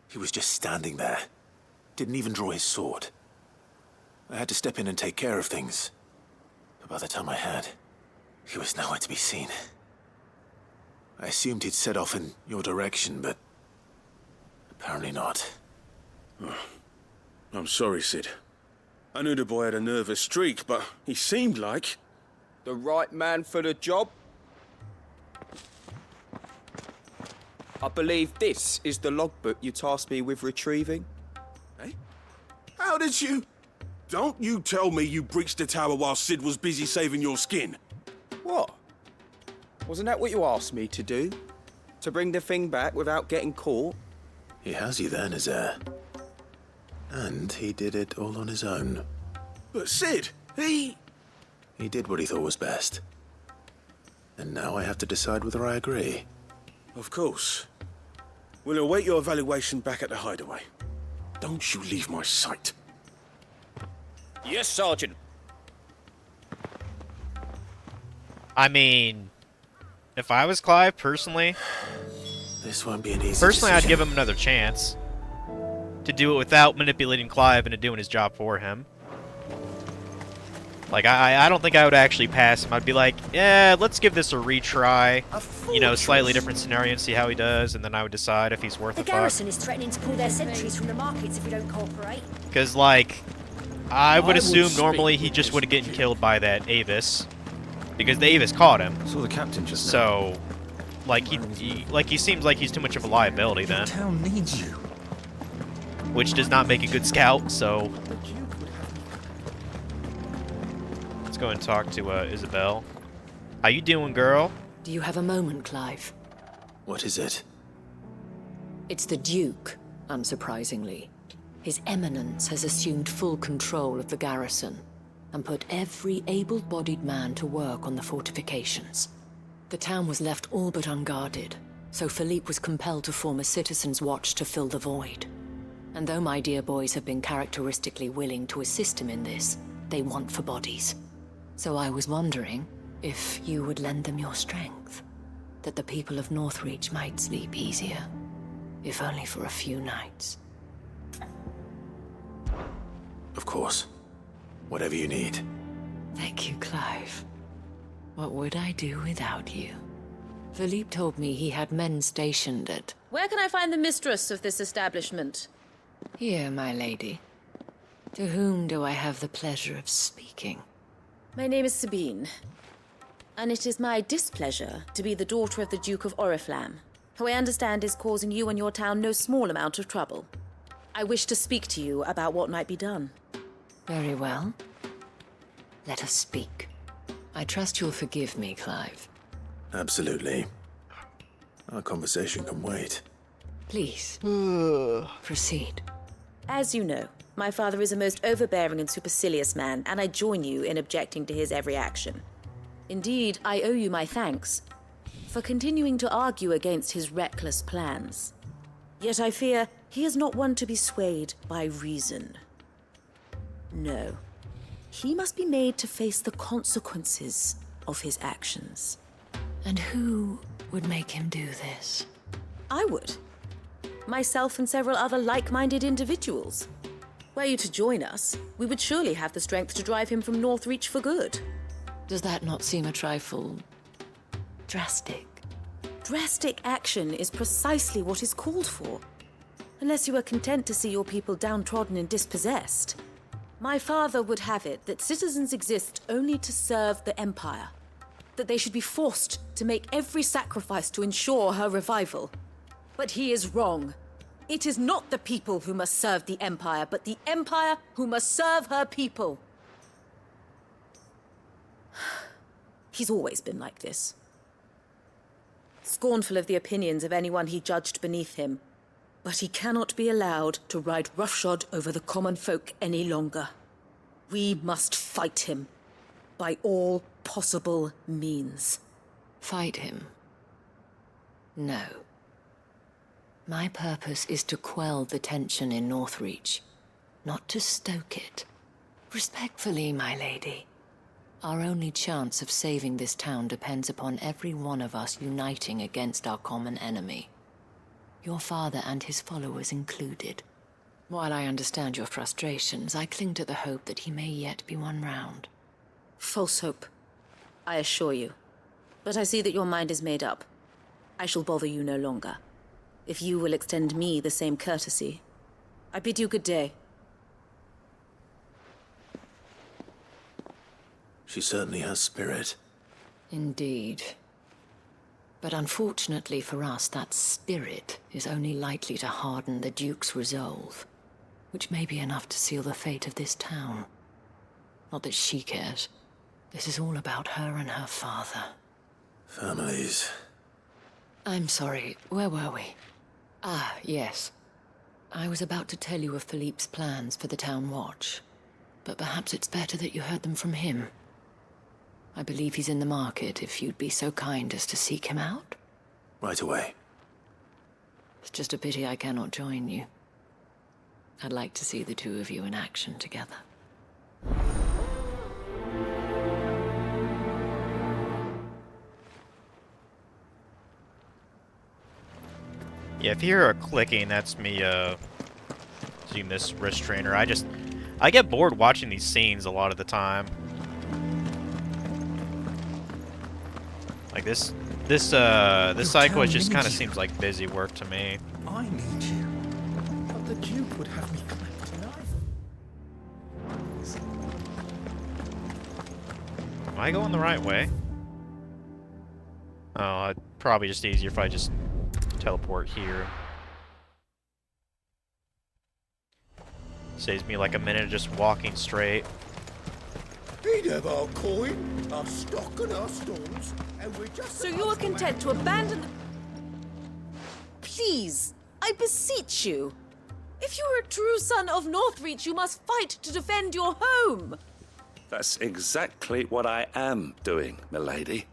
He was just standing there. Didn't even draw his sword. I had to step in and take care of things. But by the time I had, he was nowhere to be seen. I assumed he'd set off in your direction, but apparently not. I'm sorry, Sid. I knew the boy had a nervous streak, but he seemed like... The right man for the job? I believe this is the logbook you tasked me with retrieving. Eh? How did you... Don't you tell me you breached the tower while Sid was busy saving your skin. What? Wasn't that what you asked me to do? To bring the thing back without getting caught? He has you there, Nazaire. And he did it all on his own. But Sid, he did what he thought was best. And now I have to decide whether I agree. Of course. We'll await your evaluation back at the hideaway. Don't you leave my sight. Yes, Sergeant. I mean, if I was Clive, personally... This won't be an easy Personally, decision. I'd give him another chance. To do it without manipulating Clive into doing his job for him. Like, I don't think I would actually pass him. I'd be like, yeah, let's give this a retry. You know, slightly different scenario and see how he does, and then I would decide if he's worth The a fuck. garrison is threatening to pull their sentries from the markets if we don't cooperate. Because, like, I would I assume would normally he just would have gotten killed by that Avis. Because the Avis caught him. I saw the captain just now. So, like, he seems like he's too much of a liability then. The town needs you. Which does not make a good scout, so... Let's go and talk to Isabel. How you doing, girl? Do you have a moment, Clive? What is it? It's the Duke, unsurprisingly. His Eminence has assumed full control of the garrison and put every able-bodied man to work on the fortifications. The town was left all but unguarded, so Philippe was compelled to form a citizens' watch to fill the void. And though my dear boys have been characteristically willing to assist him in this, they want for bodies. So I was wondering if you would lend them your strength, that the people of Northreach might sleep easier, if only for a few nights. Of course. Whatever you need. Thank you, Clive. What would I do without you? Philippe told me he had men stationed at... Where can I find the mistress of this establishment? Here, my lady. To whom do I have the pleasure of speaking? My name is Sabine, and it is my displeasure to be the daughter of the Duke of Oriflamme, who I understand is causing you and your town no small amount of trouble. I wish to speak to you about what might be done. Very well. Let us speak. I trust you'll forgive me, Clive. Absolutely. Our conversation can wait. Please, proceed. As you know, my father is a most overbearing and supercilious man, and I join you in objecting to his every action. Indeed, I owe you my thanks for continuing to argue against his reckless plans. Yet I fear he is not one to be swayed by reason. No. He must be made to face the consequences of his actions. And who would make him do this? I would. Myself and several other like-minded individuals. Were you to join us, we would surely have the strength to drive him from Northreach for good. Does that not seem a trifle... drastic? Drastic action is precisely what is called for. Unless you are content to see your people downtrodden and dispossessed. My father would have it that citizens exist only to serve the Empire. That they should be forced to make every sacrifice to ensure her revival. But he is wrong. It is not the people who must serve the Empire, but the Empire who must serve her people. He's always been like this. Scornful of the opinions of anyone he judged beneath him. But he cannot be allowed to ride roughshod over the common folk any longer. We must fight him. By all possible means. Fight him? No. My purpose is to quell the tension in Northreach, not to stoke it. Respectfully, my lady. Our only chance of saving this town depends upon every one of us uniting against our common enemy. Your father and his followers included. While I understand your frustrations, I cling to the hope that he may yet be won round. False hope, I assure you. But I see that your mind is made up. I shall bother you no longer. If you will extend me the same courtesy, I bid you good day. She certainly has spirit. Indeed. But unfortunately for us, that spirit is only likely to harden the Duke's resolve, which may be enough to seal the fate of this town. Not that she cares. This is all about her and her father. Families. I'm sorry, where were we? Ah, yes. I was about to tell you of Philippe's plans for the town watch, but perhaps it's better that you heard them from him. I believe he's in the market, if you'd be so kind as to seek him out. Right away. It's just a pity I cannot join you. I'd like to see the two of you in action together. Yeah, if you hear a clicking, that's me, using this wrist trainer. I get bored watching these scenes a lot of the time. Like this cycle just kind of seems like busy work to me. I need you. But the Duke would have me collect tonight. Am I going the right way? Oh, it'd probably just easier if I just teleport here. Saves me like a minute of just walking straight. He'd have our coin, our stock and our storms, and we're just... So you are content to abandon the... Please, I beseech you. If you are a true son of Northreach, you must fight to defend your home. That's exactly what I am doing, milady.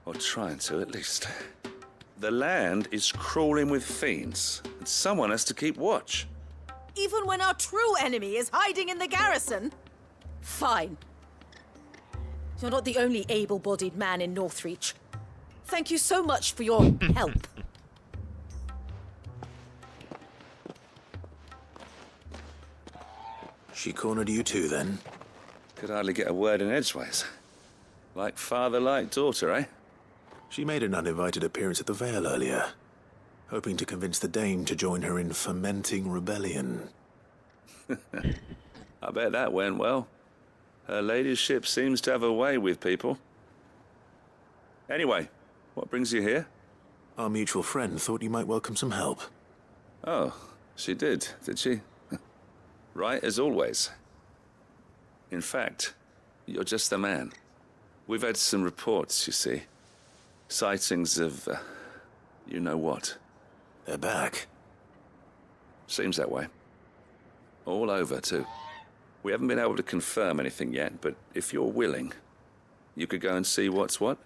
Or trying to, at least. The land is crawling with fiends, and someone has to keep watch. Even when our true enemy is hiding in the garrison? Fine. You're not the only able-bodied man in Northreach. Thank you so much for your help. She cornered you too, then? Could hardly get a word in edgeways. Like father, like daughter, eh? She made an uninvited appearance at the Vale earlier, hoping to convince the Dame to join her in fomenting rebellion. I bet that went well. Her ladyship seems to have a way with people. Anyway, what brings you here? Our mutual friend thought you might welcome some help. Oh, she did she? Right as always. In fact, you're just the man. We've had some reports, you see. Sightings of, you know what. They're back. Seems that way. All over, too. We haven't been able to confirm anything yet, but if you're willing, you could go and see what's what.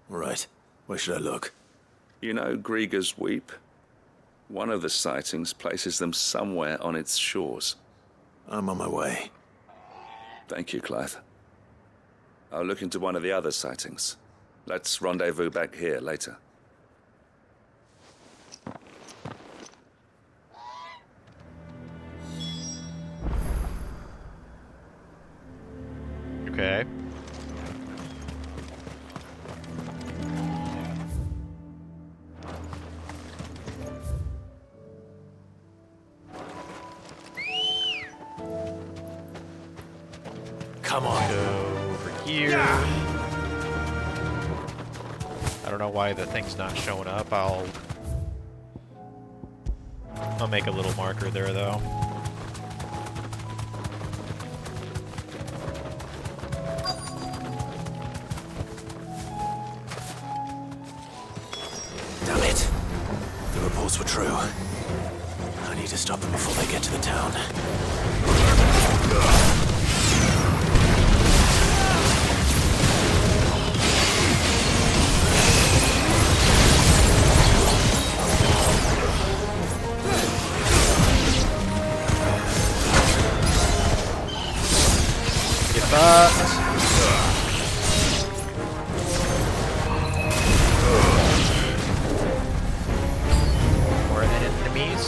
Right. Where should I look? You know Grieger's Weep? One of the sightings places them somewhere on its shores. I'm on my way. Thank you, Clive. I'll look into one of the other sightings. Let's rendezvous back here later. Okay. Come on. Go over here. I don't know why the thing's not showing up. I'll make a little marker there, though. Damn it. The reports were true. I need to stop them before they get to the town. Get fucked. More enemies.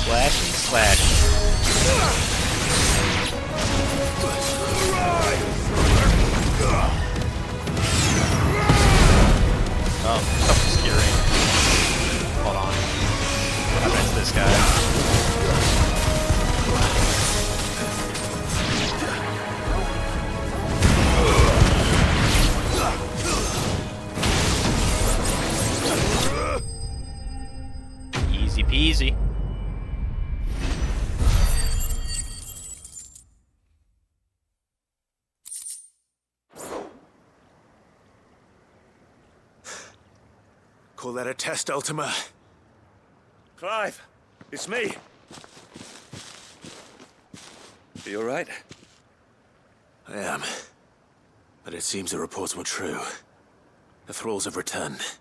Slash and slash. Oh, something's scary. Hold on. I bet it's this guy. Easy peasy. Call that a test, Ultima? Clive, it's me. You all right? I am. But it seems the reports were true. The thralls have returned.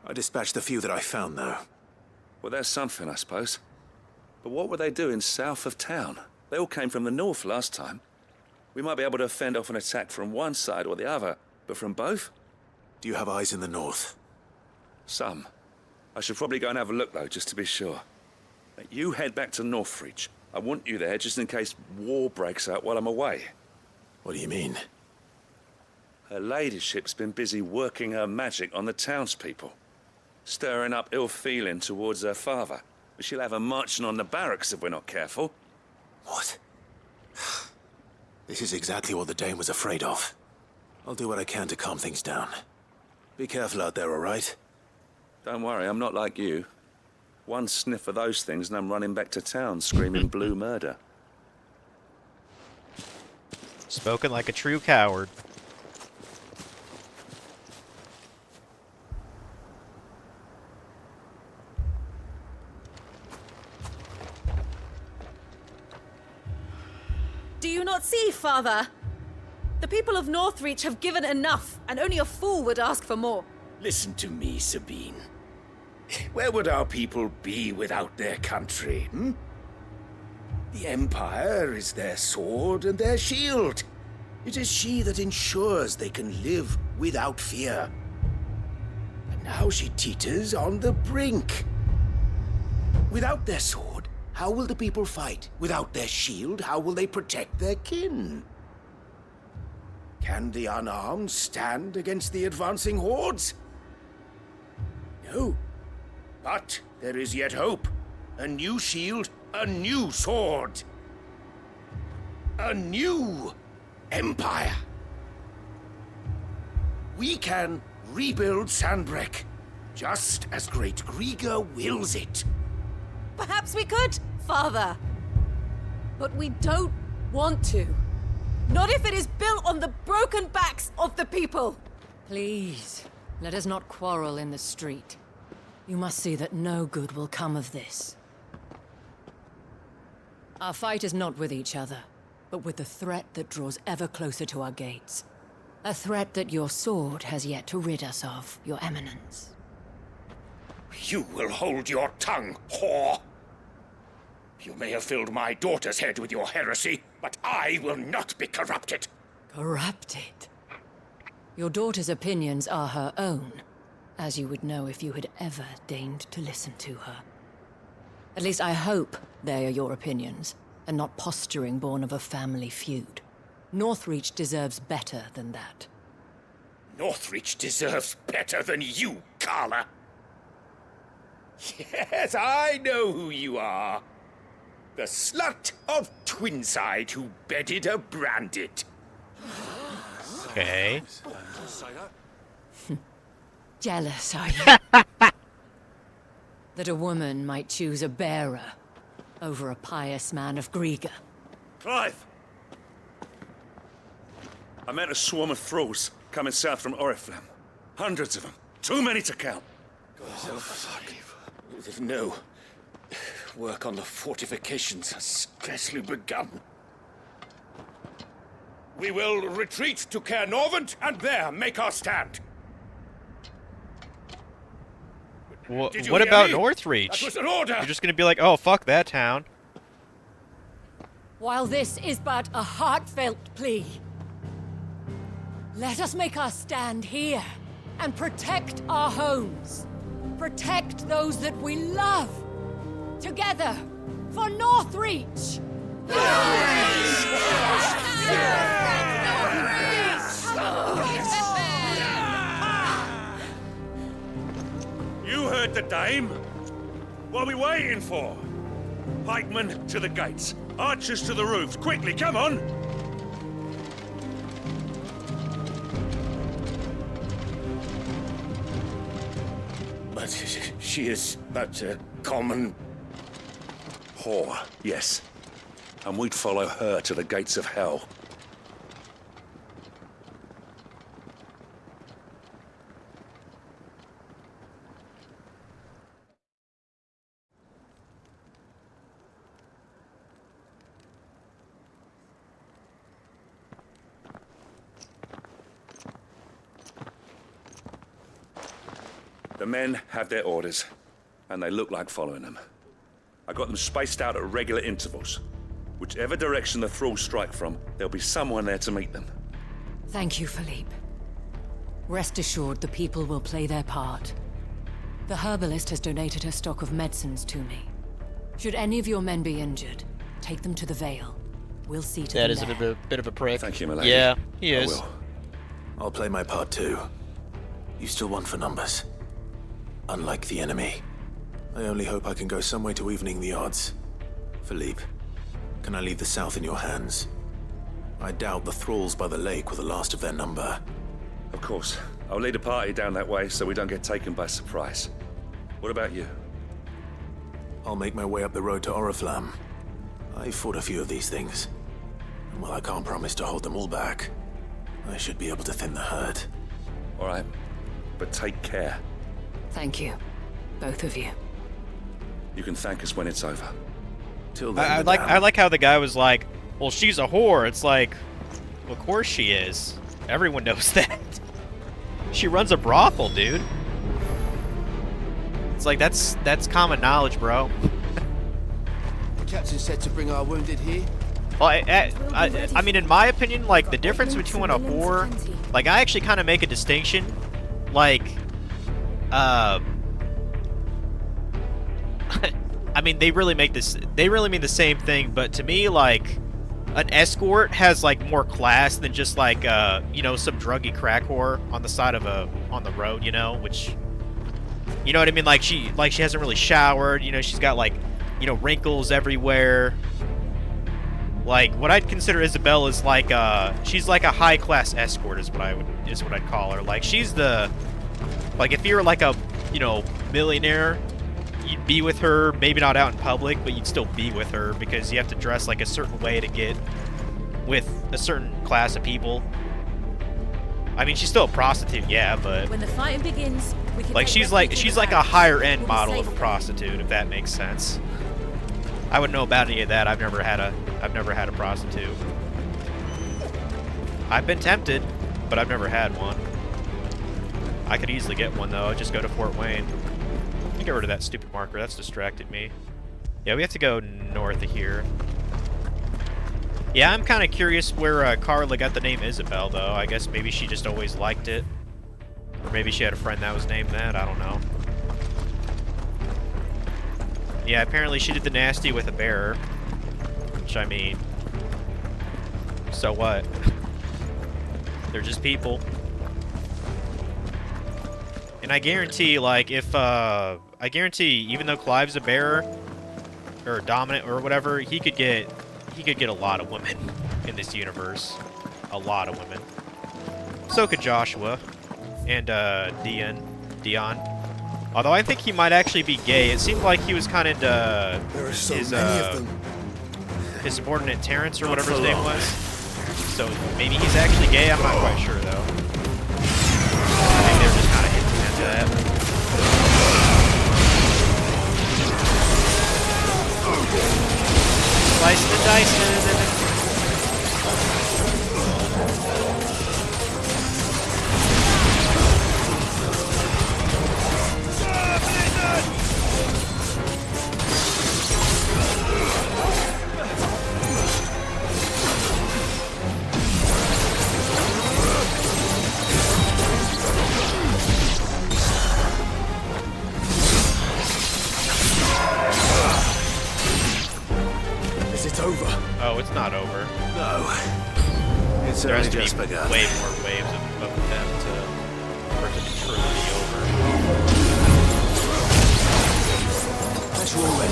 I dispatched the few that I found, though. Well, that's something, I suppose. But what were they doing south of town? They all came from the north last time. We might be able to fend off an attack from one side or the other. But from both? Do you have eyes in the north? Some. I should probably go and have a look, though, just to be sure. You head back to Northreach. I want you there just in case war breaks out while I'm away. What do you mean? Her ladyship's been busy working her magic on the townspeople, stirring up ill feeling towards her father. She'll have her marching on the barracks if we're not careful. What? This is exactly what the Dane was afraid of. I'll do what I can to calm things down. Be careful out there, all right? Don't worry, I'm not like you. One sniff of those things and I'm running back to town screaming blue murder. Spoken like a true coward. Do you not see, Father? The people of Northreach have given enough, and only a fool would ask for more. Listen to me, Sabine. Where would our people be without their country, hmm? The Empire is their sword and their shield. It is she that ensures they can live without fear. And now she teeters on the brink. Without their sword, how will the people fight? Without their shield, how will they protect their kin? Can the unarmed stand against the advancing hordes? No. But there is yet hope. A new shield, a new sword. A new empire. We can rebuild Sandbreck, just as Great Grieger wills it. Perhaps we could, Father. But we don't want to. Not if it is built on the broken backs of the people. Please, let us not quarrel in the street. You must see that no good will come of this. Our fight is not with each other, but with the threat that draws ever closer to our gates. A threat that your sword has yet to rid us of, Your Eminence. You will hold your tongue, whore! You may have filled my daughter's head with your heresy, but I will not be corrupted. Corrupted? Your daughter's opinions are her own, as you would know if you had ever deigned to listen to her. At least I hope they are your opinions, and not posturing born of a family feud. Northreach deserves better than that. Northreach deserves better than you, Carla. Yes, I know who you are. The slut of Twinside who bedded a branded. Okay. Jealous, are you? That a woman might choose a bearer over a pious man of Grieger. Clive! I met a swarm of thralls coming south from Oriflamme. Hundreds of them. Too many to count. No. Work on the fortifications has scarcely begun. We will retreat to Caer Norvent and there make our stand. What hear about me? Northreach? That was an order. You're just gonna be like, oh, fuck that town. While this is but a heartfelt plea, let us make our stand here and protect our homes. Protect those that we love. Together, for Northreach! You heard the dame. What are we waiting for? Pikemen to the gates. Archers to the roofs. Quickly, come on! But she is but a common... whore, yes. And we'd follow her to the gates of hell. The men have their orders, and they look like following them. I got them spaced out at regular intervals. Whichever direction the thralls strike from, there'll be someone there to meet them. Thank you, Philippe. Rest assured, the people will play their part. The herbalist has donated her stock of medicines to me. Should any of your men be injured, take them to the Vale. We'll see to That them is there. a bit of a prick. Thank you, my lady. Yeah, he I is. will. I'll play my part too. You still want for numbers. Unlike the enemy. I only hope I can go some way to evening the odds. Philippe, can I leave the South in your hands? I doubt the thralls by the lake were the last of their number. Of course. I'll lead a party down that way so we don't get taken by surprise. What about you? I'll make my way up the road to Oriflamme. I fought a few of these things. And while I can't promise to hold them all back, I should be able to thin the herd. All right. But take care. Thank you. Both of you. You can thank us when it's over. Till then, I like how the guy was like, well, she's a whore. It's like, well, of course she is. Everyone knows that. She runs a brothel, dude. It's like, that's common knowledge, bro. The captain said to bring our wounded here. Well, I mean, in my opinion, like, the difference between a whore, like, I actually kind of make a distinction, like, I mean, they really mean the same thing, but to me, like, an escort has, like, more class than just, like, you know, some druggy crack whore on the side of on the road, you know, which, you know what I mean? Like, she hasn't really showered, you know, she's got, like, you know, wrinkles everywhere. Like, what I'd consider Isabelle is like, she's like a high-class escort is what I'd call her. Like, she's the, like, if you're like a, you know, millionaire, you'd be with her, maybe not out in public, but you'd still be with her because you have to dress like a certain way to get with a certain class of people. I mean, she's still a prostitute, yeah, but When the fighting begins, we can like take she's refuge in the like a barracks. higher end We'll be model of safe a prostitute, if that makes sense. I wouldn't know about any of that. I've never had a prostitute. I've been tempted, but I've never had one. I could easily get one though. Just go to Fort Wayne. Get rid of that stupid marker. That's distracted me. Yeah, we have to go north of here. Yeah, I'm kind of curious where Carla got the name Isabelle, though. I guess maybe she just always liked it. Or maybe she had a friend that was named that. I don't know. Yeah, apparently she did the nasty with a bearer. Which, I mean... So what? They're just people. And I guarantee, like, if, I guarantee, even though Clive's a bearer, or dominant, or whatever, he could get a lot of women in this universe. A lot of women. So could Joshua. And, Dion. Although I think he might actually be gay. It seemed like he was kind of, There are so many of them. his subordinate Terrence, or whatever his name was. So maybe he's actually gay, I'm not quite sure, though. I think they're just kind of hinting at that. Slicing and dicing. Is it over? Oh, it's not over. No. It's There has only to just be begun. way more waves of them for it to be truly over. Let's roll it.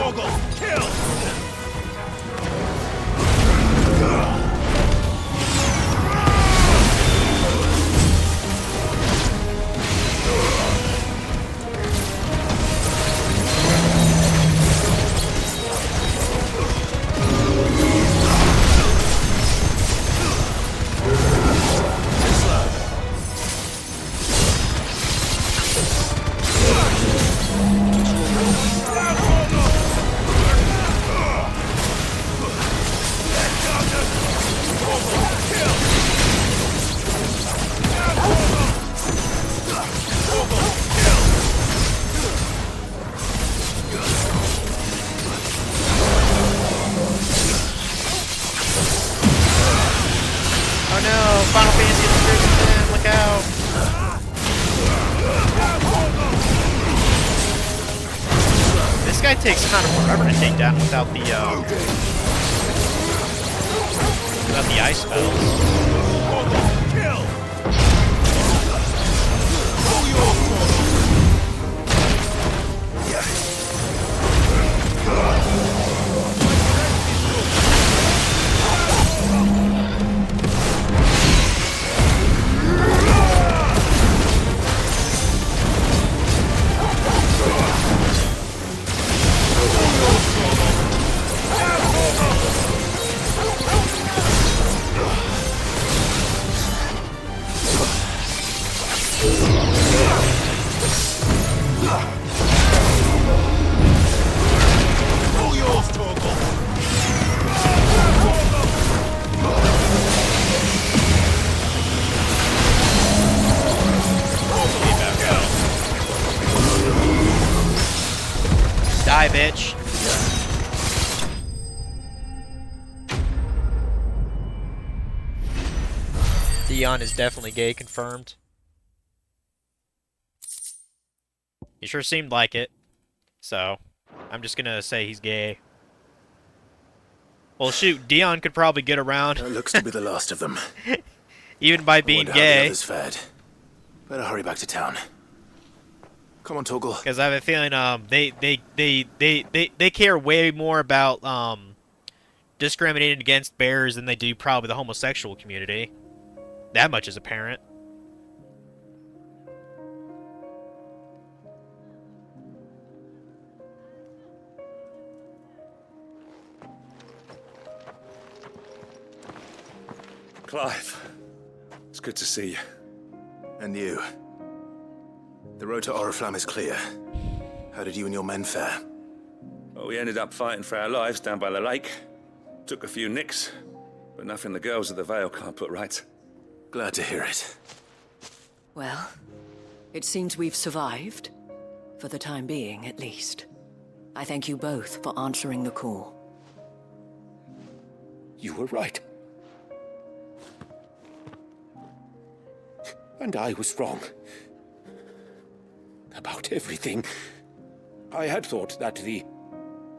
Ogle, kill! Final Fantasy description, man. Look out. This guy takes kind of forever to take down without the ice spells. Die, bitch. Dion is definitely gay, confirmed. He sure seemed like it. So, I'm just gonna say he's gay. Well, shoot, Dion could probably get around. That looks to be the last of them. Even by being How the gay. others fared. Better hurry back to town. Come on, Torgal. Because I have a feeling they care way more about discriminating against bears than they do probably the homosexual community. That much is apparent. Clive, it's good to see you. And you. The road to Oriflamme is clear. How did you and your men fare? Well, we ended up fighting for our lives down by the lake. Took a few nicks, but nothing the girls of the Vale can't put right. Glad to hear it. Well, it seems we've survived. For the time being, at least. I thank you both for answering the call. You were right. And I was wrong. About everything. I had thought that the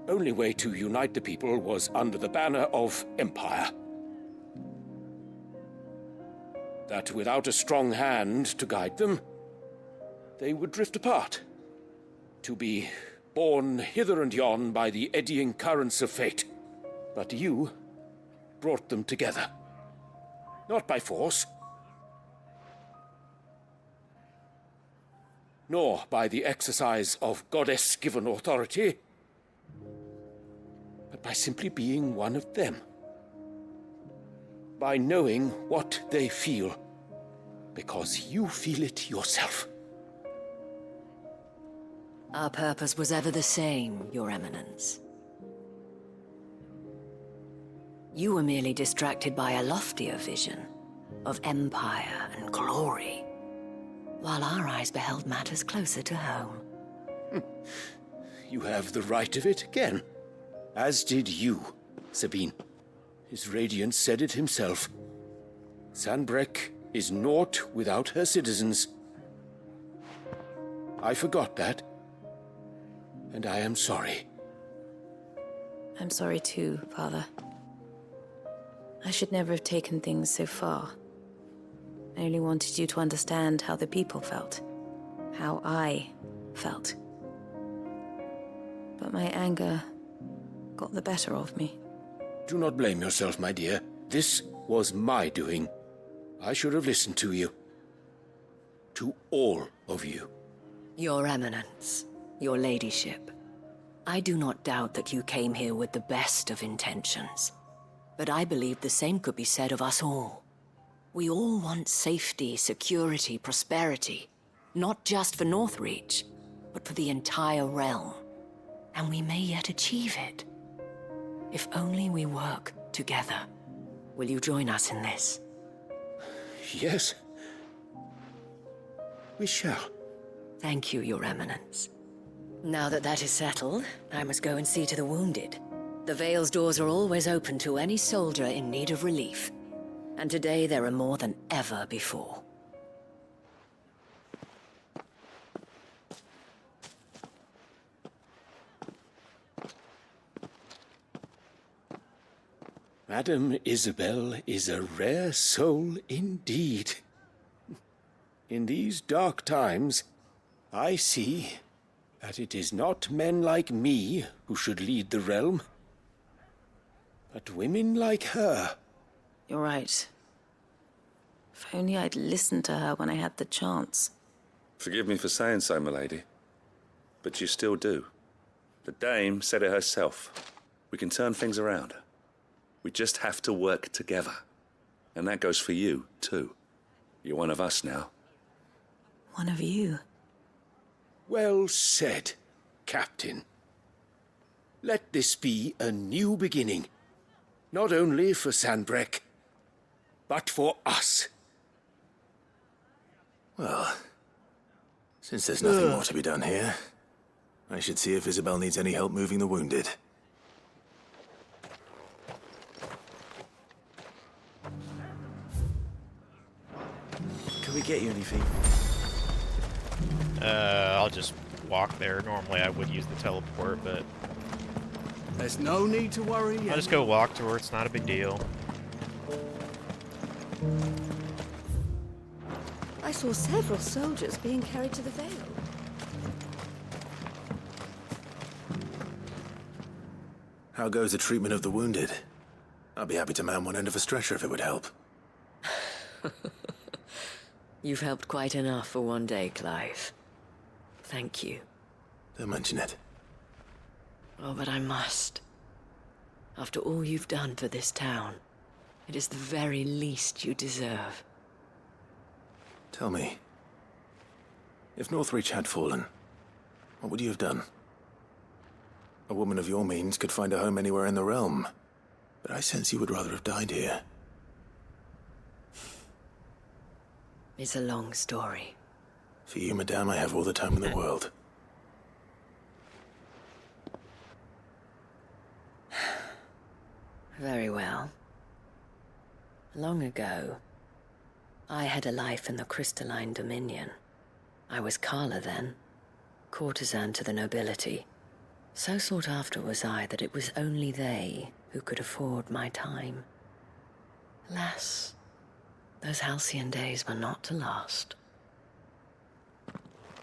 only way to unite the people was under the banner of Empire. That without a strong hand to guide them, they would drift apart. To be borne hither and yon by the eddying currents of fate. But you brought them together. Not by force, nor by the exercise of goddess-given authority, but by simply being one of them. By knowing what they feel, because you feel it yourself. Our purpose was ever the same, Your Eminence. You were merely distracted by a loftier vision of empire and glory, while our eyes beheld matters closer to home. You have the right of it again, as did you, Sabine. His Radiance said it himself. Sanbreque is naught without her citizens. I forgot that, and I am sorry. I'm sorry too, Father. I should never have taken things so far. I only wanted you to understand how the people felt. How I felt. But my anger got the better of me. Do not blame yourself, my dear. This was my doing. I should have listened to you. To all of you. Your Eminence, your Ladyship, I do not doubt that you came here with the best of intentions. But I believe the same could be said of us all. We all want safety, security, prosperity. Not just for Northreach, but for the entire realm. And we may yet achieve it. If only we work together. Will you join us in this? Yes. We shall. Thank you, Your Eminence. Now that that is settled, I must go and see to the wounded. The Vale's doors are always open to any soldier in need of relief. And today there are more than ever before. Madam Isabel is a rare soul indeed. In these dark times, I see that it is not men like me who should lead the realm, but women like her. You're right. If only I'd listened to her when I had the chance. Forgive me for saying so, milady, but you still do. The dame said it herself. We can turn things around. We just have to work together. And that goes for you, too. You're one of us now. One of you. Well said, Captain. Let this be a new beginning. Not only for Sanbreque, but for us. Well, since there's nothing more to be done here, I should see if Isabel needs any help moving the wounded. Can we get you anything? I'll just walk there. Normally I would use the teleport, but... There's no need to worry. I'll just go walk to her. It's not a big deal. I saw several soldiers being carried to the Vale. How goes the treatment of the wounded? I'd be happy to man one end of a stretcher if it would help. You've helped quite enough for one day, Clive. Thank you. Don't mention it. Oh, but I must. After all you've done for this town, it is the very least you deserve. Tell me, if Northreach had fallen, what would you have done? A woman of your means could find a home anywhere in the realm, but I sense you would rather have died here. It's a long story. For you, madame, I have all the time in the world. Very well. Long ago, I had a life in the Crystalline Dominion. I was Carla then, courtesan to the nobility. So sought after was I that it was only they who could afford my time. Alas, those halcyon days were not to last.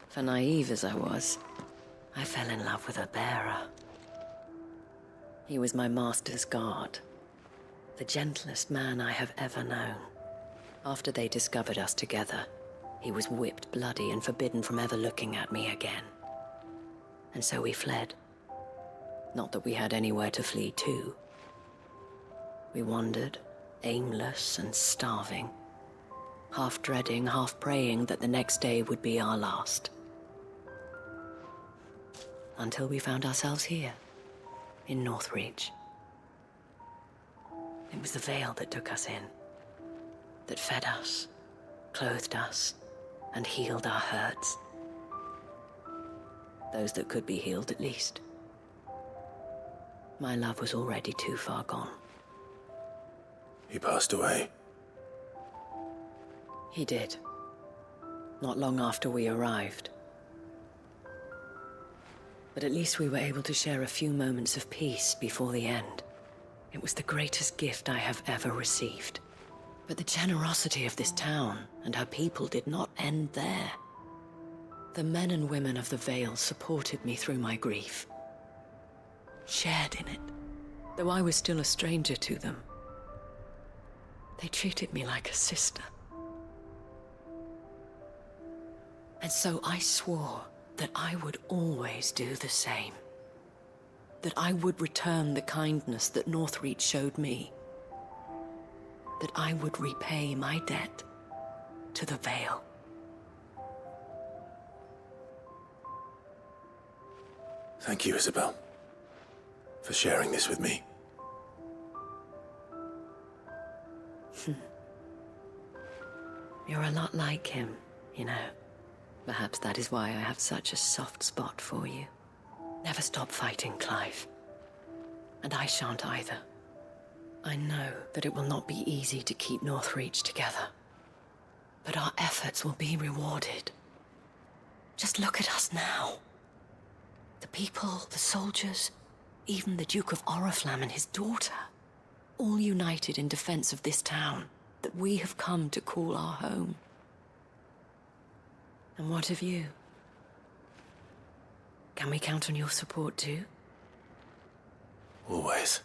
For naive as I was, I fell in love with a bearer. He was my master's guard, the gentlest man I have ever known. After they discovered us together, he was whipped bloody and forbidden from ever looking at me again. And so we fled. Not that we had anywhere to flee to. We wandered, aimless and starving, half dreading, half praying that the next day would be our last. Until we found ourselves here, in Northreach. It was the Vale that took us in, that fed us, clothed us, and healed our hurts. Those that could be healed, at least. My love was already too far gone. He passed away. He did. Not long after we arrived. But at least we were able to share a few moments of peace before the end. It was the greatest gift I have ever received. But the generosity of this town and her people did not end there. The men and women of the Vale supported me through my grief. Shared in it, though I was still a stranger to them. They treated me like a sister. And so I swore that I would always do the same. That I would return the kindness that Northreach showed me. That I would repay my debt to the Vale. Thank you, Isabel, for sharing this with me. You're a lot like him, you know. Perhaps that is why I have such a soft spot for you. Never stop fighting, Clive. And I shan't either. I know that it will not be easy to keep Northreach together. But our efforts will be rewarded. Just look at us now. The people, the soldiers, even the Duke of Oriflamme and his daughter, all united in defense of this town that we have come to call our home. And what of you? Can we count on your support too? Always.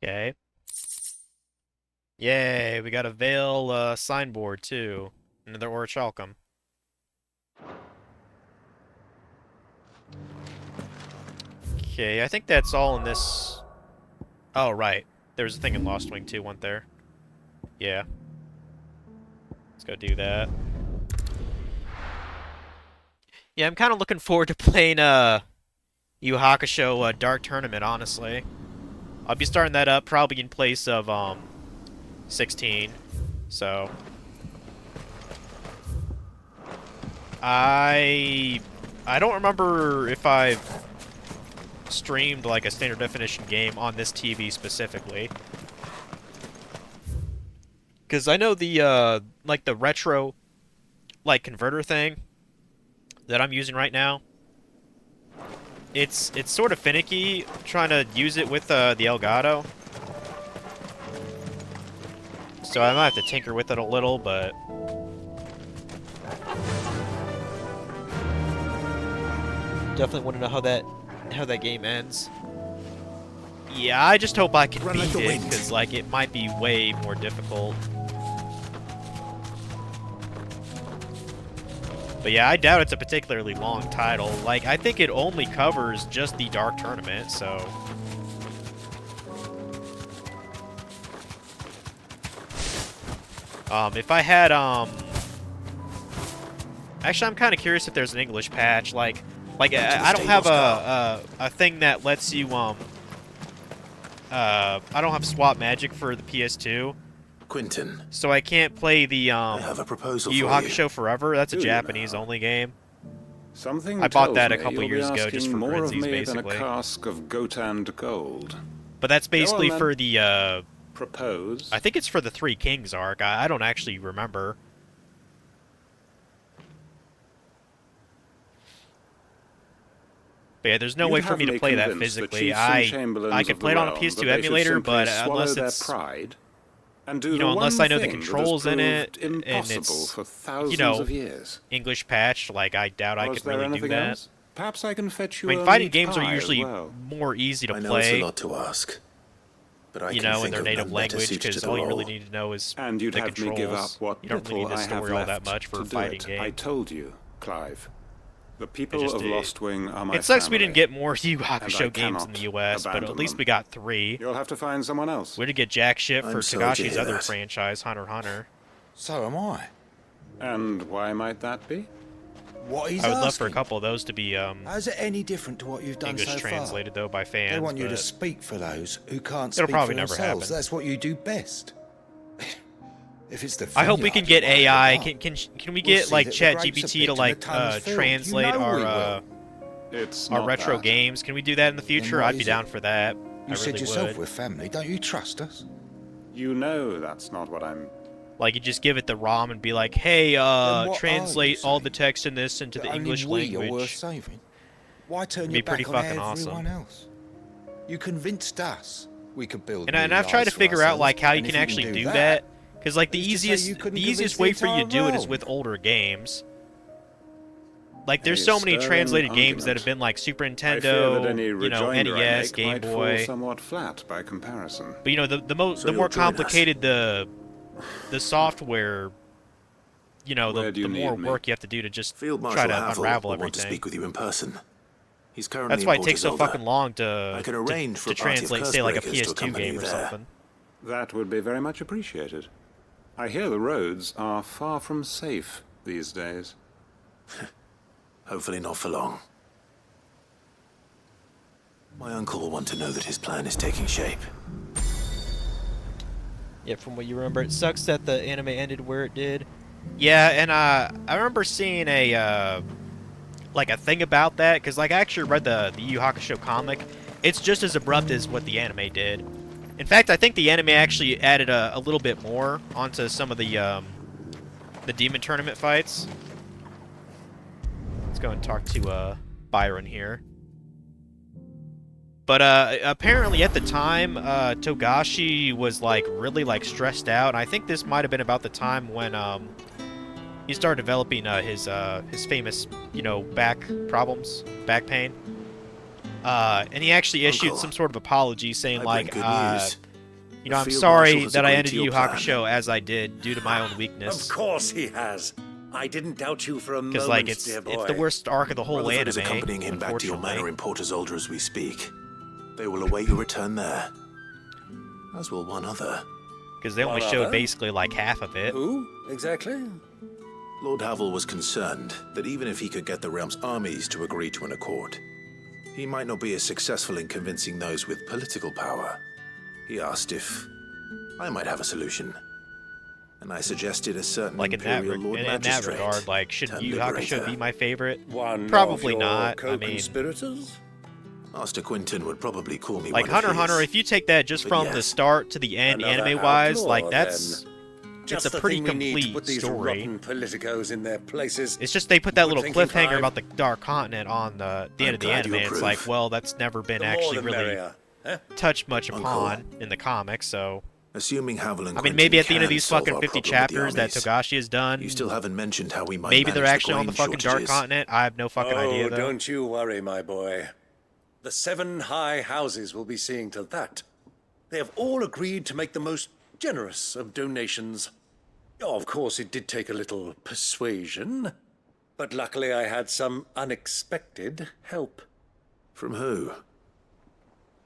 Okay. Yay, we got a Veil signboard too. Another Orichalcum. Okay, I think that's all in this. Oh, right. There's a thing in Lost Wing too, wasn't there? Yeah. Let's go do that. Yeah, I'm kind of looking forward to playing Yu Hakusho Dark Tournament, honestly. I'll be starting that up probably in place of 16. So I don't remember if I've streamed like a standard definition game on this TV specifically. Cuz I know the like the retro like converter thing that I'm using right now. It's sort of finicky trying to use it with the Elgato. So I might have to tinker with it a little, but definitely want to know how that game ends. Yeah, I just hope I can beat it, because like it might be way more difficult. But yeah, I doubt it's a particularly long title. Like, I think it only covers just the Dark Tournament, so if I had actually, I'm kind of curious if there's an English patch. Like I don't have a thing that lets you I don't have swap magic for the PS2. Quentin. So I can't play the I have a proposal Yu for Hakusho Forever. That's a Do you Japanese only game. Something I bought that a tells me couple you'll be years ago just asking for more of Brinzies, me basically. than a cask of Gotand gold. But that's basically Go on, for then. the Propose. I think it's for the Three Kings arc. I don't actually remember. But yeah, there's no You'd way for have me to play that convinced the physically. chiefs and I chamberlains could of play it the on a realm PS2 that they should emulator, simply but swallow unless their it's pride and do you know, the unless one I know the thing that has controls in it proved and impossible it's for thousands you know of years. English patched, like I doubt I Was could there really do anything that. else? Perhaps I can fetch you I mean, a fighting meat games are pie as usually well. more easy to I know play. it's a lot to ask, but I You can know, in think their of native none better language, suited to because the all you really role. need to know is And you'd the have controls. me give up what You don't really little need I the have story all that left much for to a do fighting it. game. I told you, Clive. The people just, of Lost Wing are my It sucks we family, didn't get more Yu and I Hakusho games in the cannot US, but at abandon least them. we got 3. You'll have to find someone else. We didn't get jack shit for I'm sorry to Tagashi's hear other that. franchise, Hunter x Hunter. So am I. And why might that be? What he's I would love asking. for a couple of those to be How's it any different to what you've done English so far? translated though by fans. They want you to but speak for those who can't it'll speak probably for never themselves. happen. That's what you do best. If it's the I hope we can vineyard get you AI. want, Can we we'll get see like that the Chat grapes are GPT picked to in the like tunnel's filled. translate You know we our will. It's our not retro that. games? Can we do that in the future? what I'd be is down it? for that. You I said really yourself would. we're family. Don't you trust us? You know that's not what I'm... Like, you just give it the ROM and be like, hey, Then what are translate you all the text in this into the That English only we are worth language. saving. Why turn It'd your be pretty back on fucking everyone awesome. else? You convinced us we could build. And new I've tried to lives for figure out ourselves, like how you and can if actually do that, that, because like the who's to say easiest you couldn't the convince easiest the way for you to entire do it is world? with older games. Like there's Hey, so many sterling translated games that argument. have been like Super I fear Nintendo, that any you know, rejoinder I NES, make Game might fall Boy. somewhat flat by comparison. But you know, the more So the more you'll join us? complicated the software, you know, Where do you the more need me? work you have to do to just Field try Marshal to Havel unravel will want to everything. speak with you in person. He's currently That's why in it takes so Port Isolde. fucking long to I can arrange for to a party of translate, say, like a Cursebreakers to PS2 accompany game you or there. something. That would be very much appreciated. I hear the roads are far from safe these days. Hopefully not for long. My uncle will want to know that his plan is taking shape. Yeah, from what you remember, it sucks that the anime ended where it did. Yeah, and I remember seeing a like a thing about that, because like I actually read the Yu Yu Hakusho comic. It's just as abrupt as what the anime did. In fact, I think the anime actually added a little bit more onto some of the demon tournament fights. Let's go and talk to Byron here. But apparently at the time, Togashi was like really like stressed out. And I think this might have been about the time when he started developing his famous, you know, back problems, back pain. And he actually issued some sort of apology saying like, you know, I'm sorry that I ended Yu Yu Hakusho as I did due to my own weakness. Of course he has. I didn't doubt you for a moment, Because like dear boy. it's the worst arc of the whole Rutherford anime. is accompanying him back to your manor in Port Isolde as we speak. They will await your return there. As will one other. Because they only showed basically like half of it. Who, exactly? Lord Havel was concerned that even if he could get the realm's armies to agree to an accord, he might not be as successful in convincing those with political power. He asked if I might have a solution. And I suggested a certain like Imperial Lord Magistrate. In that regard, like, should Yu Yu Hakusho be my favorite? One Probably of your not. I mean, co-conspirators? Master Quinton would probably call me like one Hunter of x Hunter, his. if you take that just But from yes, the start to the end, Another anime-wise, outlaw, like that's Just it's a the pretty thing we need to complete put these story. rotten politicos in their places. It's just they put that Good little thinking, cliffhanger Clive. about the Dark Continent on the end of the glad you anime. It's like, approve. well, that's never been The more actually the really merrier, eh? touched much Uncle. upon in the comics. So Assuming Havel and I mean, Quinton maybe at the end of can these solve fucking our 50 problem with the chapters that armies. Togashi has done, You still haven't mentioned how we might maybe they're manage actually on the grain fucking Dark shortages. Continent. I have no fucking idea, though. Don't you worry, my boy. The 7 high houses will be seeing to that. They have all agreed to make the most generous of donations. Oh, of course, it did take a little persuasion, but luckily I had some unexpected help. From who?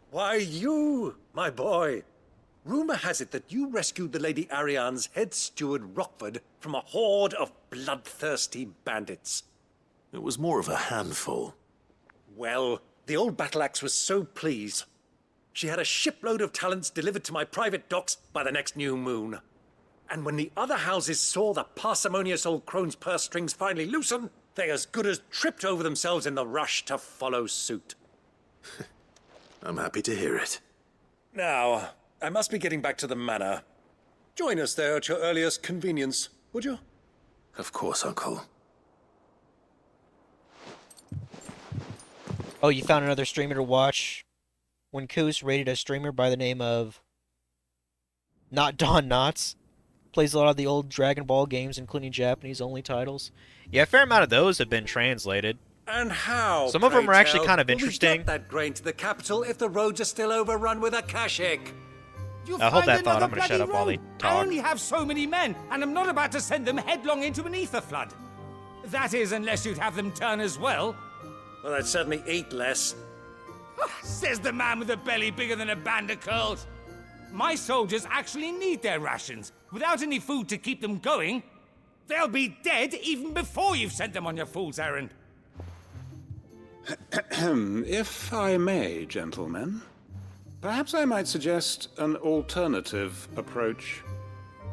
Why, you, my boy. Rumor has it that you rescued the Lady Ariane's head steward Rockford from a horde of bloodthirsty bandits. It was more of a handful. Well, the old battle axe was so pleased. She had a shipload of talents delivered to my private docks by the next new moon. And when the other houses saw the parsimonious old crone's purse strings finally loosen, they as good as tripped over themselves in the rush to follow suit. I'm happy to hear it. Now, I must be getting back to the manor. Join us there at your earliest convenience, would you? Of course, Uncle. Oh, you found another streamer to watch? When Coos rated a streamer by the name of Not Don Knotts. Plays a lot of the old Dragon Ball games, including Japanese-only titles. Yeah, a fair amount of those have been translated. And how? Some of them pray are actually tell, kind of will we interesting. get that grain to the capital if the roads are still overrun with Akashic? Hold that thought. I'm going to shut up while they I talk. only have so many men, and I'm not about to send them headlong into an ether flood. That is, unless you'd have them turn as well. Well, I'd certainly eat less. Says the man with a belly bigger than a band of curls. My soldiers actually need their rations. Without any food to keep them going, they'll be dead even before you've sent them on your fool's errand. If I may, gentlemen, perhaps I might suggest an alternative approach.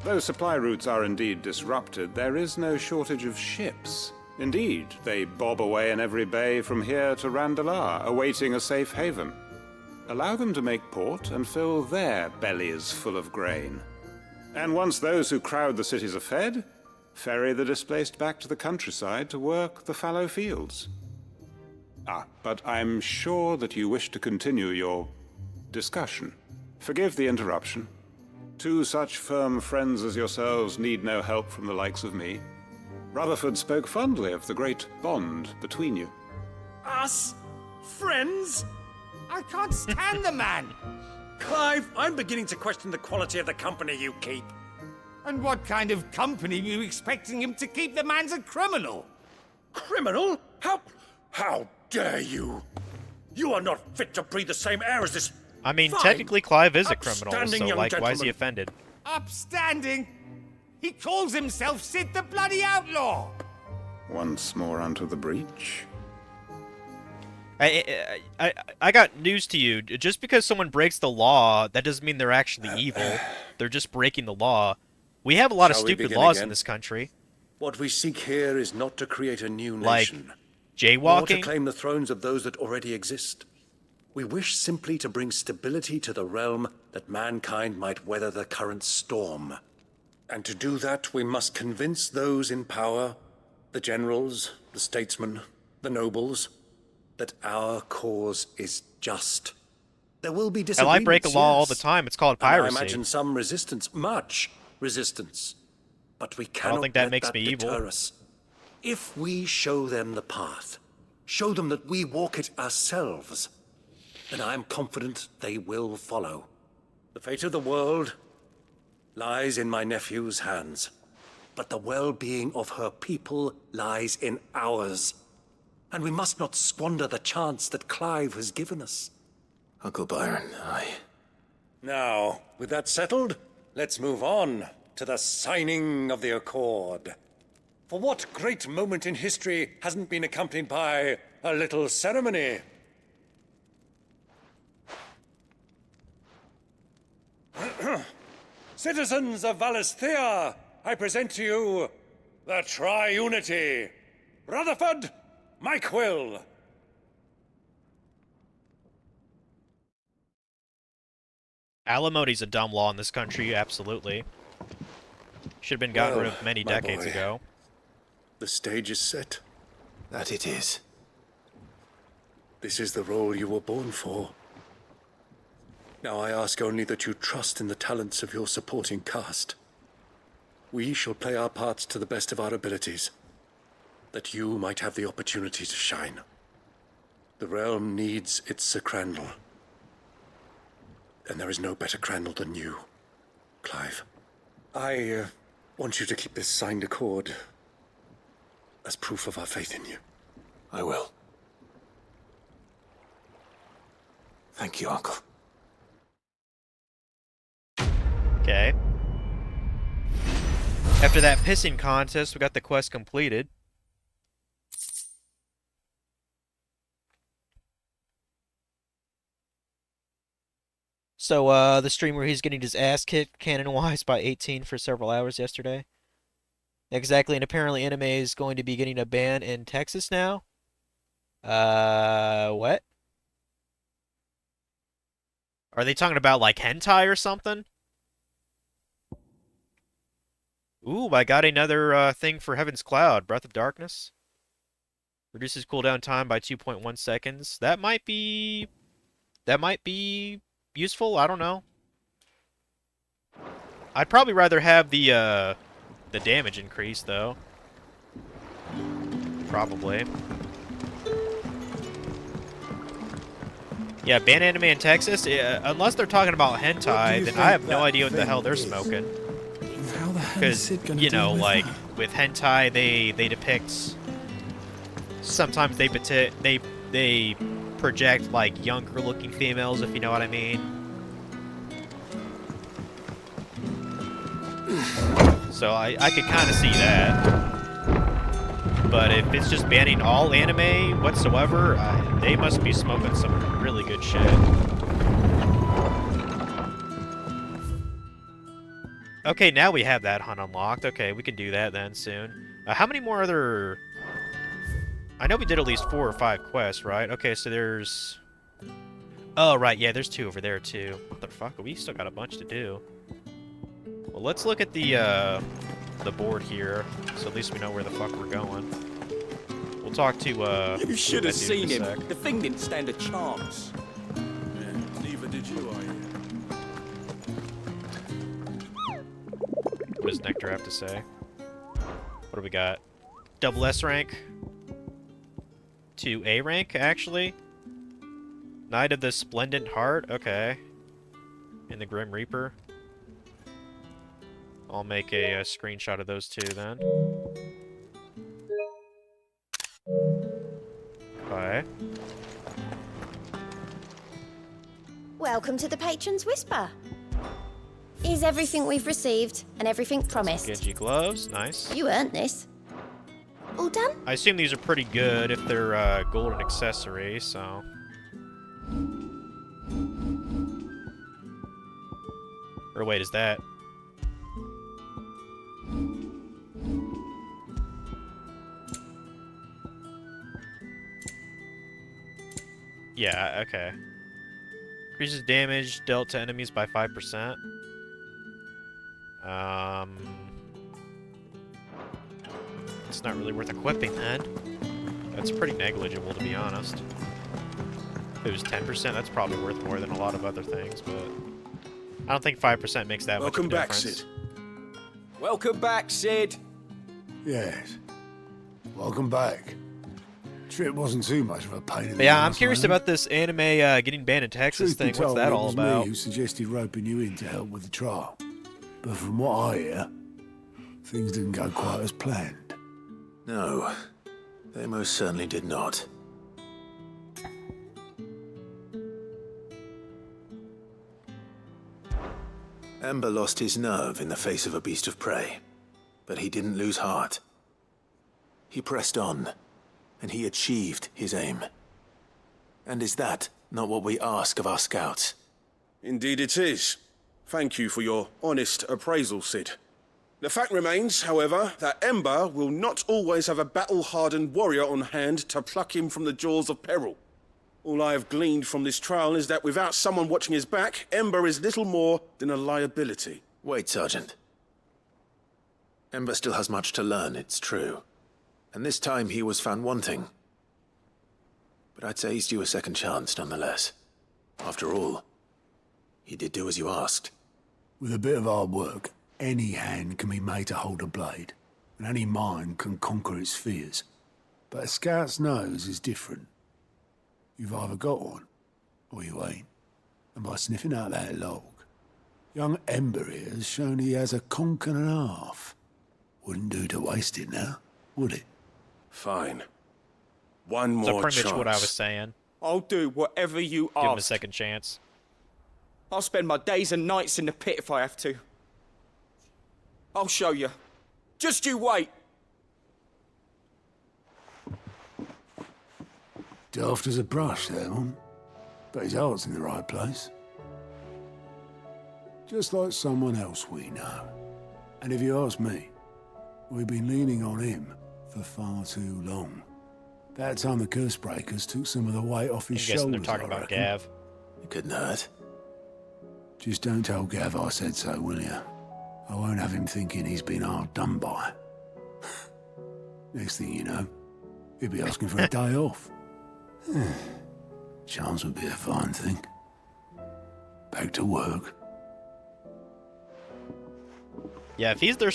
Though supply routes are indeed disrupted, there is no shortage of ships. Indeed, they bob away in every bay from here to Randalar, awaiting a safe haven. Allow them to make port and fill their bellies full of grain. And once those who crowd the cities are fed, ferry the displaced back to the countryside to work the fallow fields. But I'm sure that you wish to continue your discussion. Forgive the interruption. 2 such firm friends as yourselves need no help from the likes of me. Rutherford spoke fondly of the great bond between you. Us? Friends? I can't stand the man. Clive, I'm beginning to question the quality of the company you keep. And what kind of company are you expecting him to keep? The man's a criminal. Criminal? How dare you? You are not fit to breathe the same air as this. I mean, fine, technically Clive is a criminal, upstanding so young like, why is he gentleman. offended? Upstanding? He calls himself Sid the Bloody Outlaw. Once more onto the breach. I got news to you. Just because someone breaks the law, that doesn't mean they're actually evil. They're just breaking the law. We have a lot of Shall we stupid begin laws again? in this country. What we seek here is not to create a new Like nation, nor jaywalking? to claim the thrones of those that already exist. We wish simply to bring stability to the realm that mankind might weather the current storm. And to do that, we must convince those in power, the generals, the statesmen, the nobles, that our cause is just. There will be Hell, disagreements, I break a law all the yes. time. It's called And I piracy. imagine some resistance, much resistance. But we I cannot don't think that let makes that me evil. deter us. If we show them the path, show them that we walk it ourselves, then I am confident they will follow. The fate of the world lies in my nephew's hands, but the well-being of her people lies in ours. And we must not squander the chance that Clive has given us. Uncle Byron, Now, with that settled, let's move on to the signing of the Accord. For what great moment in history hasn't been accompanied by a little ceremony? Citizens of Valisthea, I present to you the Triunity. Rutherford, Mike Will. Alimony's a dumb law in this country, absolutely. Should have been gotten rid of many my decades boy, ago. The stage is set. that it is. This is the role you were born for. Now I ask only that you trust in the talents of your supporting cast. We shall play our parts to the best of our abilities, that you might have the opportunity to shine. The realm needs its Sir Crandall. And there is no better Crandall than you, Clive. I want you to keep this signed accord as proof of our faith in you. I will. Thank you, Uncle. Okay. After that pissing contest, we got the quest completed. So, the streamer, he's getting his ass kicked canon-wise by 18 for several hours yesterday. Exactly, and apparently anime is going to be getting a ban in Texas now. What? Are they talking about, like, hentai or something? Ooh, I got another, thing for Heaven's Cloud, Breath of Darkness. Reduces cooldown time by 2.1 seconds. That might be useful, I don't know. I'd probably rather have the damage increase, though. Probably. Yeah, ban anime in Texas? Unless they're talking about hentai, then I have no idea what the hell they're smoking. Because, you know, like, with hentai, they depict... Sometimes they project, like, younger-looking females, if you know what I mean. So I could kind of see that. But if it's just banning all anime whatsoever, they must be smoking some really good shit. Okay, now we have that hunt unlocked. Okay, we can do that then soon. How many more other... I know we did at least 4 or 5 quests, right? Okay, so there's... Oh, right, yeah, there's 2 over there, too. Motherfucker, we still got a bunch to do. Well, let's look at the board here, so at least we know where the fuck we're going. We'll talk to, You should have seen him. sec. The thing didn't stand a chance. Yeah, neither did you, I hear. What does Nectar have to say? What do we got? Double S rank? To A rank, actually? Knight of the Splendent Heart? Okay. And the Grim Reaper? I'll make a screenshot of those two then. Okay. Welcome to the Patron's Whisper. Is everything we've received and everything promised? Genji gloves, nice. You earned this. All done? I assume these are pretty good if they're golden accessory, so... Or wait, is that... Yeah, okay. Increases damage dealt to enemies by 5%. It's not really worth equipping then. That's pretty negligible, to be honest. If it was 10%, that's probably worth more than a lot of other things, but I don't think 5% makes that much of a difference. Welcome back, Sid. Welcome back, Sid. Yes. Welcome back. Trip wasn't too much of a pain in the But yeah, ass, I'm curious about this anime getting banned in Texas Truth be thing. What's told, that it all was about? me who suggested roping you in to help with the trial. But from what I hear, things didn't go quite as planned. No, they most certainly did not. Ember lost his nerve in the face of a beast of prey, but he didn't lose heart. He pressed on, and he achieved his aim. And is that not what we ask of our scouts? Indeed it is. Thank you for your honest appraisal, Sid. The fact remains, however, that Ember will not always have a battle-hardened warrior on hand to pluck him from the jaws of peril. All I have gleaned from this trial is that without someone watching his back, Ember is little more than a liability. Wait, Sergeant. Ember still has much to learn, it's true. And this time he was found wanting. But I'd say he's due a second chance, nonetheless. After all, he did do as you asked. With a bit of hard work, any hand can be made to hold a blade, and any mind can conquer its fears. But a scout's nose is different. You've either got one, or you ain't. And by sniffing out that log, young Ember here has shown he has a conch and a half. Wouldn't do to waste it now, would it? Fine. One more So chance. pretty much what I was saying. I'll do whatever you Give him a ask. second chance. I'll spend my days and nights in the pit if I have to. I'll show you. Just you wait. Daft as a brush, that one. But his heart's in the right place. Just like someone else we know. And if you ask me, we've been leaning on him for far too long. That time the curse breakers took some of the weight off his I'm guessing shoulders. they're talking I about reckon. Gav. It couldn't hurt. Just don't tell Gav I said so, will you? I won't have him thinking he's been hard done by. Next thing you know, he'll be asking for a day off. Chance would be a fine thing. Back to work. Yeah, if he's their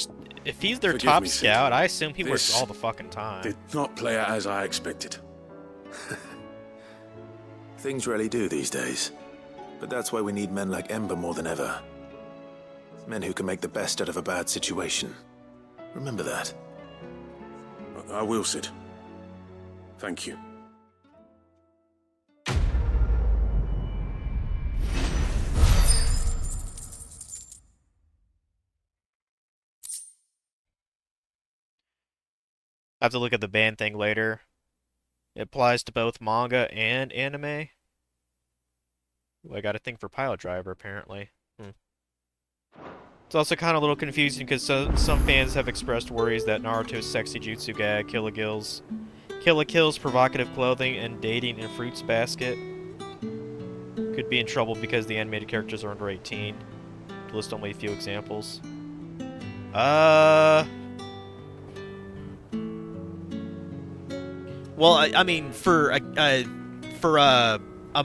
Forgive top me, Sid. scout, I assume he works This all the fucking time. Did not play out as I expected. Things rarely do these days. But that's why we need men like Ember more than ever. Men who can make the best out of a bad situation. Remember that. I will, Sid. Thank you. I have to look at the ban thing later. It applies to both manga and anime. Ooh, I got a thing for Pile Driver, apparently. It's also kind of a little confusing because some fans have expressed worries that Naruto's sexy jutsu gag, Kill la Kill's provocative clothing, and dating in Fruits Basket could be in trouble because the animated characters are under 18. To list only a few examples. Well, I mean, for a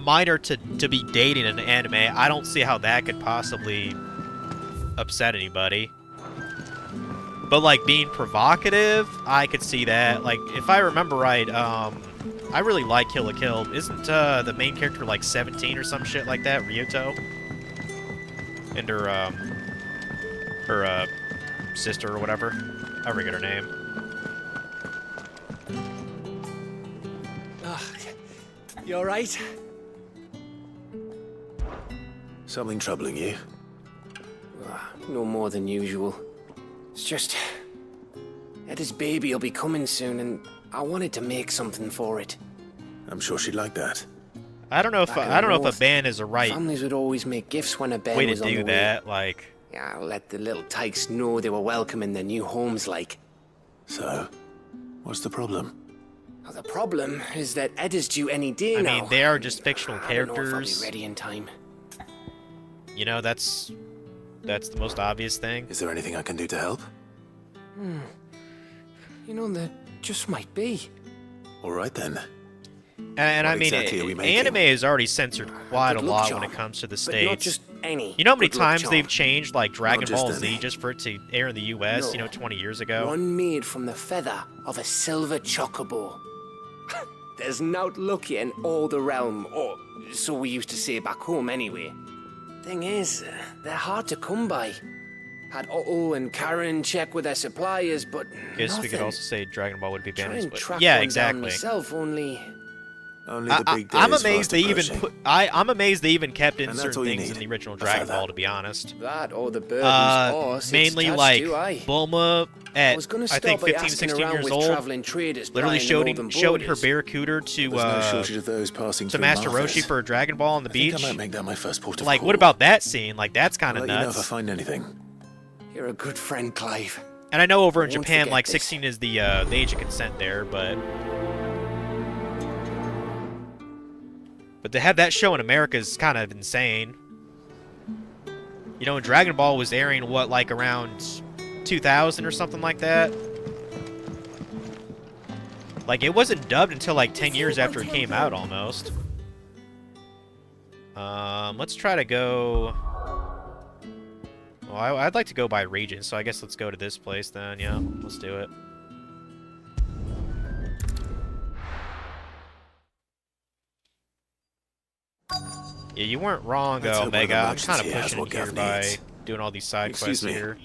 minor to be dating an anime, I don't see how that could possibly upset anybody. But like being provocative, I could see that. Like, if I remember right, I really like Kill la Kill. Isn't the main character like 17 or some shit like that, Ryuto? And her sister or whatever. I forget her name. You alright? Something troubling you? No more than usual. It's just... Eda's baby will be coming soon, and I wanted to make something for it. I'm sure she'd like that. I don't know if a ban is a right Families would always make gifts when a baby way to was on the do way. that. Like, Yeah, I'll let the little tykes know they were welcome in their new homes, like. So, what's the problem? The problem is that Ed is due any day I now. mean, they are just fictional I don't know if I'll characters. be ready in time. You know, that's the most obvious thing. Is there anything I can do to help? You know, there just might be. All right then. And I What mean, exactly are we making? anime is already censored quite a Good luck, lot John. when it comes to the But States. not just any. You know how many Good luck, times John. they've changed, like, Dragon Not just Ball Z any. just for it to air in the US, No. you know, 20 years ago? One made from the feather of a silver chocobo. There's not lucky in all the realm, or so we used to say back home anyway. Thing is, they're hard to come by. Had Otto and Karen check with their suppliers, but Guess we nothing. could also say Dragon Ball would be Try banned. and But track yeah, one down exactly. myself, only Only the big day I'm is amazed fast they even approaching. put. I'm amazed they even kept in And that's certain all you things in need. the original A Dragon feather. Ball. To be honest, that or the bird whose horse mainly it's like attached to, Bulma I was at gonna I stop think by 15, asking 16 around years with old. traveling traders Literally plying the northern showed her borders. Barracuda to There's no shortage of those passing to through Master Martha's. Roshi for a Dragon Ball on the I think beach. I might make that my first port of Like, call. what about that scene? Like, that's kind I'll of let you know if I nuts. find anything. You're a good friend, Clive. And I know over in Won't Japan, forget like this. 16 is the age of consent there, but to have that show in America is kind of insane. You know, when Dragon Ball was airing, what, like around 2000 or something like that? Like, it wasn't dubbed until like 10 years after it came out, almost. Let's try to go... Well, I'd like to go by region, so I guess let's go to this place then. Yeah, let's do it. Yeah, you weren't wrong, Let's hope one of the Omega. I'm merchants kind of here has pushing what it here Gav by needs. doing all these side Excuse quests me. here.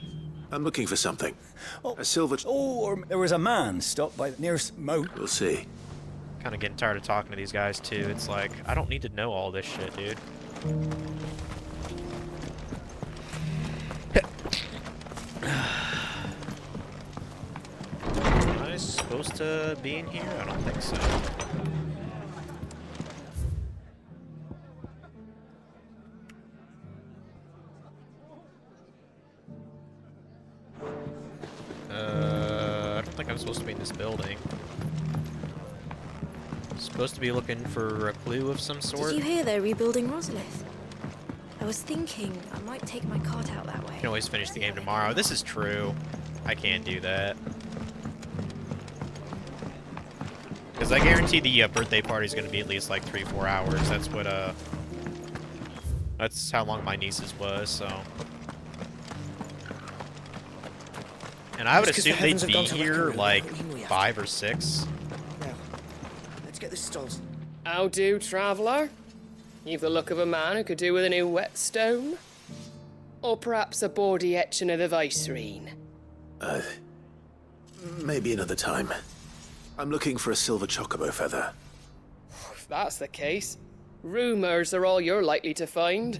I'm looking for something. A silver... Oh, or there was a man stopped by the nearest moat. We'll see. Kind of getting tired of talking to these guys, too. It's like, I don't need to know all this shit, dude. Am I supposed to be in here? I don't think so. I don't think I'm supposed to be in this building. Supposed to be looking for a clue of some sort. Did you hear they're rebuilding Rosalith? I was thinking I might take my cart out that way. I can always finish the game tomorrow. This is true. I can't do that. Because I guarantee the birthday party is going to be at least like 3-4 hours. That's what, that's how long my niece's was, so. And I would Just 'cause the assume they'd heavens have be gone to here reckon, like what do you mean we have 5 or 6. Now, let's get the stalls. How do, traveller? You've the look of a man who could do with a new whetstone. Or perhaps a bawdy etching of the Vicerine. Maybe another time. I'm looking for a silver chocobo feather. If that's the case, rumours are all you're likely to find.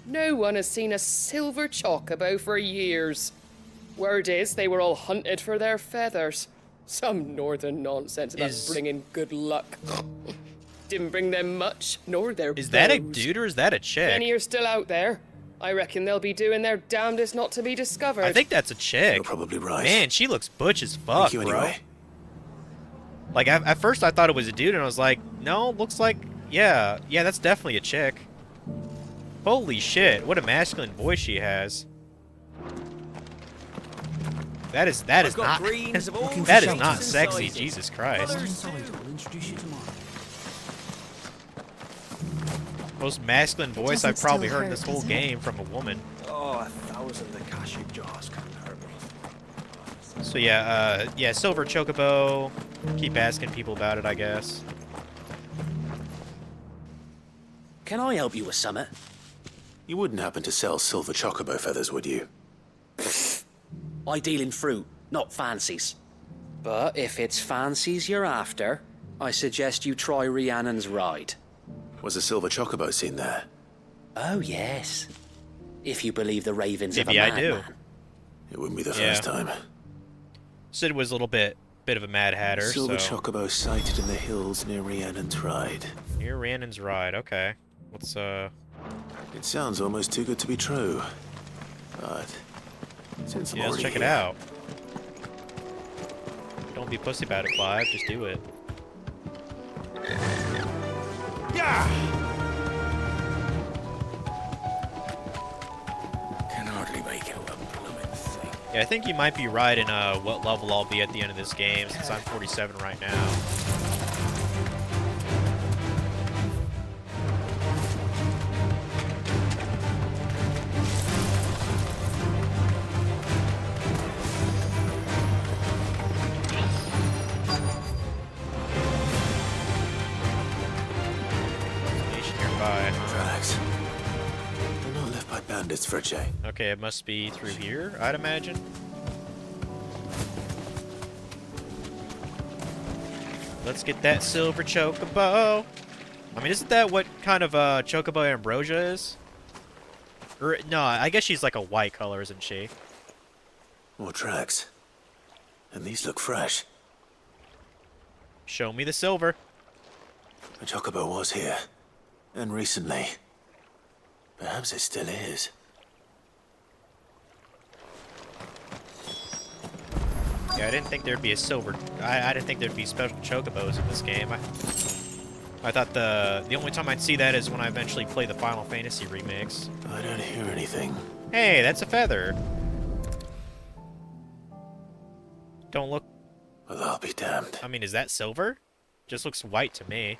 No one has seen a silver chocobo for years. Word is they were all hunted for their feathers. Some northern nonsense about bringing good luck. Didn't bring them much, nor their Is that a bows. dude or is that a If chick? any are still out there, I reckon they'll be doing their damnedest not to be discovered. I think that's a chick. You're probably right. Man, she looks butch as fuck, Thank you bro. anyway. Like, at first I thought it was a dude, and I was like, no, looks like, yeah, that's definitely a chick. Holy shit, what a masculine voice she has. That is not, greens of all that is shapes not and sexy, sizes. Jesus Christ. I'll introduce you tomorrow. Most masculine voice I've doesn't probably still heard in this hurt, whole does it? game from a woman. Oh, 1,000 Akashic jars couldn't hurt me. So yeah, Silver Chocobo. Keep asking people about it, I guess. Can I help you with summit? You wouldn't happen to sell silver chocobo feathers, would you? I deal in fruit, not fancies. But if it's fancies you're after, I suggest you try Rhiannon's ride. Was a silver chocobo seen there? Oh, yes. If you believe the ravings Maybe of a I madman. do. It wouldn't be the Yeah. first time. Sid was a little bit of a Mad Hatter, Silver so. chocobo sighted in the hills near Rhiannon's Ride. Near Rhiannon's Ride, okay. Let's, It sounds almost too good to be true. But since I'm yeah, let's already check it here- out. Don't be pussy about it, Clive, just do it. Yeah! Can hardly make it a blooming thing. Yeah, I think you might be right in what level I'll be at the end of this game, since I'm 47 right now. Tracks. They're not left by bandits, Fritche. Okay, it must be through here, I'd imagine. Let's get that silver chocobo. I mean, isn't that what kind of chocobo Ambrosia is? Or, no, I guess she's like a white color, isn't she? More tracks. And these look fresh. Show me the silver. A chocobo was here. And recently. Perhaps it still is. Yeah, I didn't think there'd be a silver... I didn't think there'd be special chocobos in this game. I thought the only time I'd see that is when I eventually play the Final Fantasy remix. I don't hear anything. Hey, that's a feather. Don't look... Well, I'll be damned. I mean, is that silver? Just looks white to me.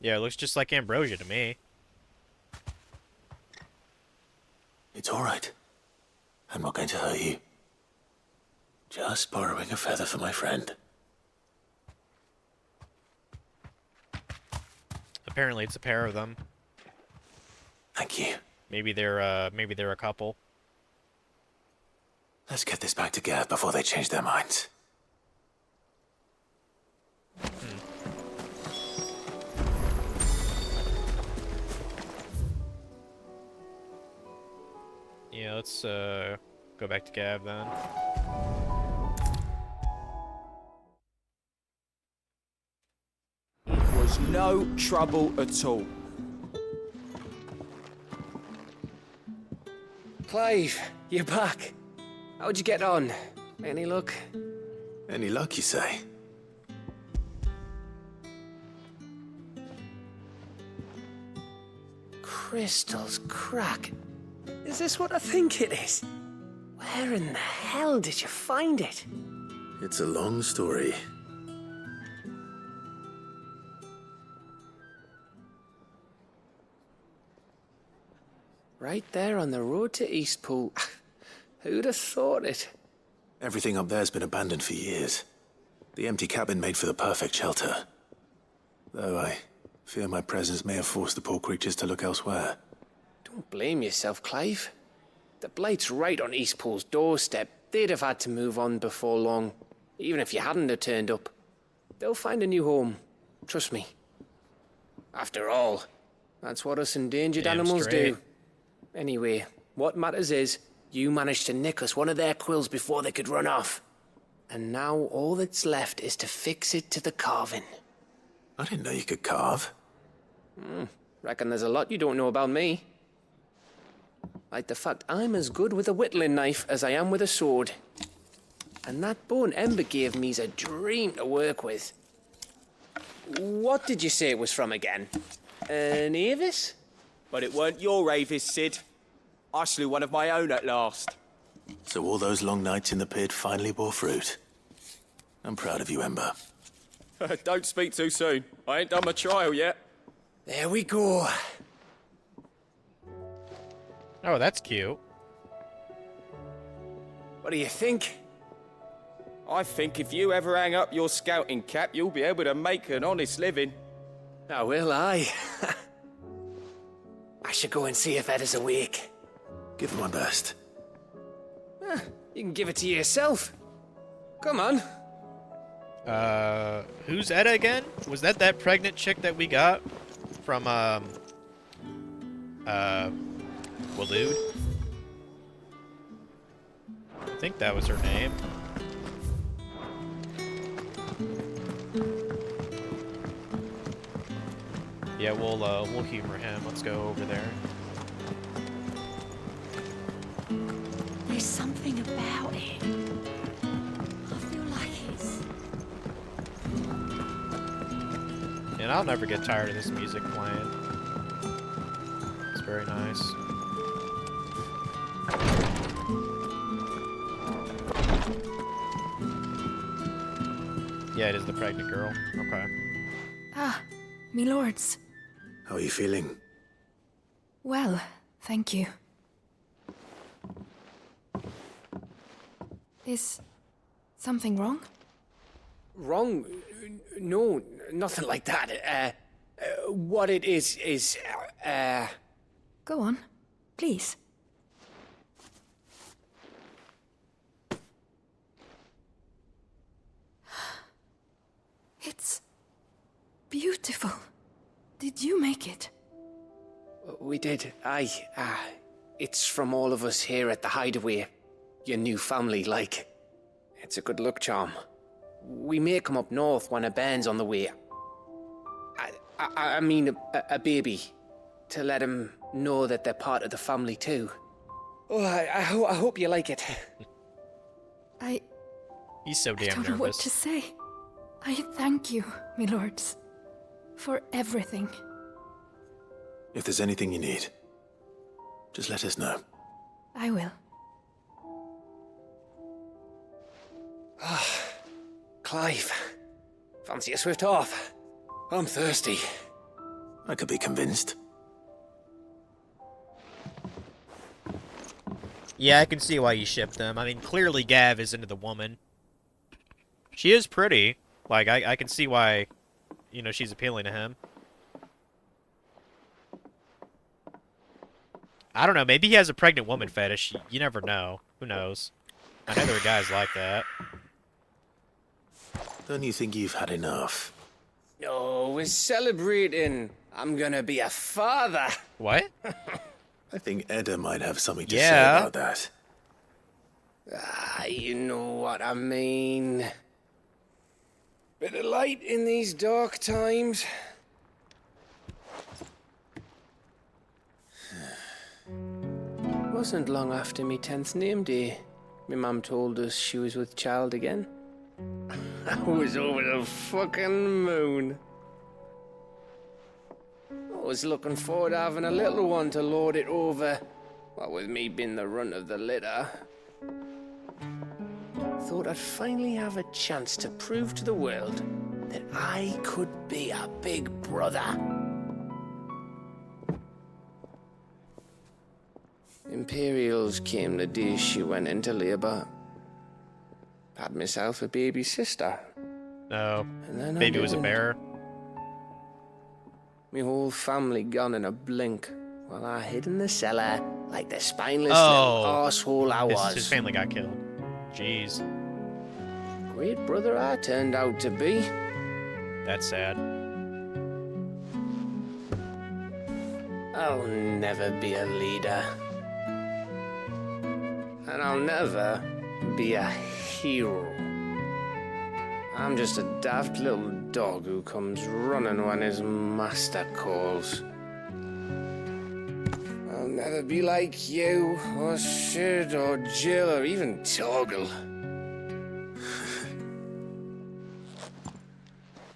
Yeah, it looks just like Ambrosia to me. It's all right. I'm not going to hurt you. Just borrowing a feather for my friend. Apparently, it's a pair of them. Thank you. Maybe they're a couple. Let's get this back to Gav before they change their minds. Yeah, let's go back to Gav then. It was no trouble at all. Clive, you're back. How'd you get on? Any luck? Any luck, you say? Crystal's crack. Is this what I think it is? Where in the hell did you find it? It's a long story. Right there on the road to Eastpool. Who'd have thought it? Everything up there's been abandoned for years. The empty cabin made for the perfect shelter. Though I fear my presence may have forced the poor creatures to look elsewhere. Don't blame yourself, Clive. The Blight's right on Eastpool's doorstep. They'd have had to move on before long, even if you hadn't have turned up. They'll find a new home. Trust me. After all, that's what us endangered animals do. Anyway, what matters is, you managed to nick us one of their quills before they could run off. And now all that's left is to fix it to the carving. I didn't know you could carve. Reckon there's a lot you don't know about me. Like the fact I'm as good with a whittling knife as I am with a sword. And that bone Ember gave me's a dream to work with. What did you say it was from again? An Avis? But it weren't your Avis, Sid. I slew one of my own at last. So all those long nights in the pit finally bore fruit. I'm proud of you, Ember. Don't speak too soon. I ain't done my trial yet. There we go. Oh, that's cute. What do you think? I think if you ever hang up your scouting cap, you'll be able to make an honest living. Oh, will I? I should go and see if Ed is awake. Give it my best. You can give it to yourself. Come on. Who's Edda again? Was that pregnant chick that we got from, Waloed? think that was her name. Yeah, we'll humor him. Let's go over there. There's something about it. I feel like it's... And I'll never get tired of this music playing. It's very nice. Yeah, it is the pregnant girl. Okay. Ah, me lords. How are you feeling? Well, thank you. Is something wrong? Wrong? No, nothing like that. What it is, Go on, please. It's beautiful. Did you make it? We did. Aye. It's from all of us here at the Hideaway. Your new family, like. It's a good luck charm. We may come up north when a band's on the way. I mean a baby. To let him know that they're part of the family too. Oh, I hope you like it. He's so damn I don't know nervous. what to say. I thank you, me lords, for everything. If there's anything you need, just let us know. I will. Clive, fancy a swift off? I'm thirsty. I could be convinced. Yeah, I can see why you shipped them. I mean, clearly Gav is into the woman. She is pretty. Like, I can see why, you know, she's appealing to him. I don't know, maybe he has a pregnant woman fetish. You never know. Who knows? I know there are guys like that. Don't you think you've had enough? No, we're celebrating. I'm gonna be a father. What? I think Edda might have something to say Yeah. about that. You know what I mean. Bit of light in these dark times. Wasn't long after me 10th name day. My mum told us she was with child again. I was over the fucking moon. I was looking forward to having a little one to lord it over. What with me being the runt of the litter. Thought I'd finally have a chance to prove to the world that I could be a big brother. Imperials came the day she went into labour. Had myself a baby sister. No. And then I Baby was a didn't. bear. Me whole family gone in a blink, while I hid in the cellar like the spineless Oh. little arsehole I was. His family got killed. Jeez. Great brother I turned out to be. That's sad. I'll never be a leader. And I'll never be a hero. I'm just a daft little dog who comes running when his master calls. I'll never be like you, or Sid, or Jill, or even Torgal.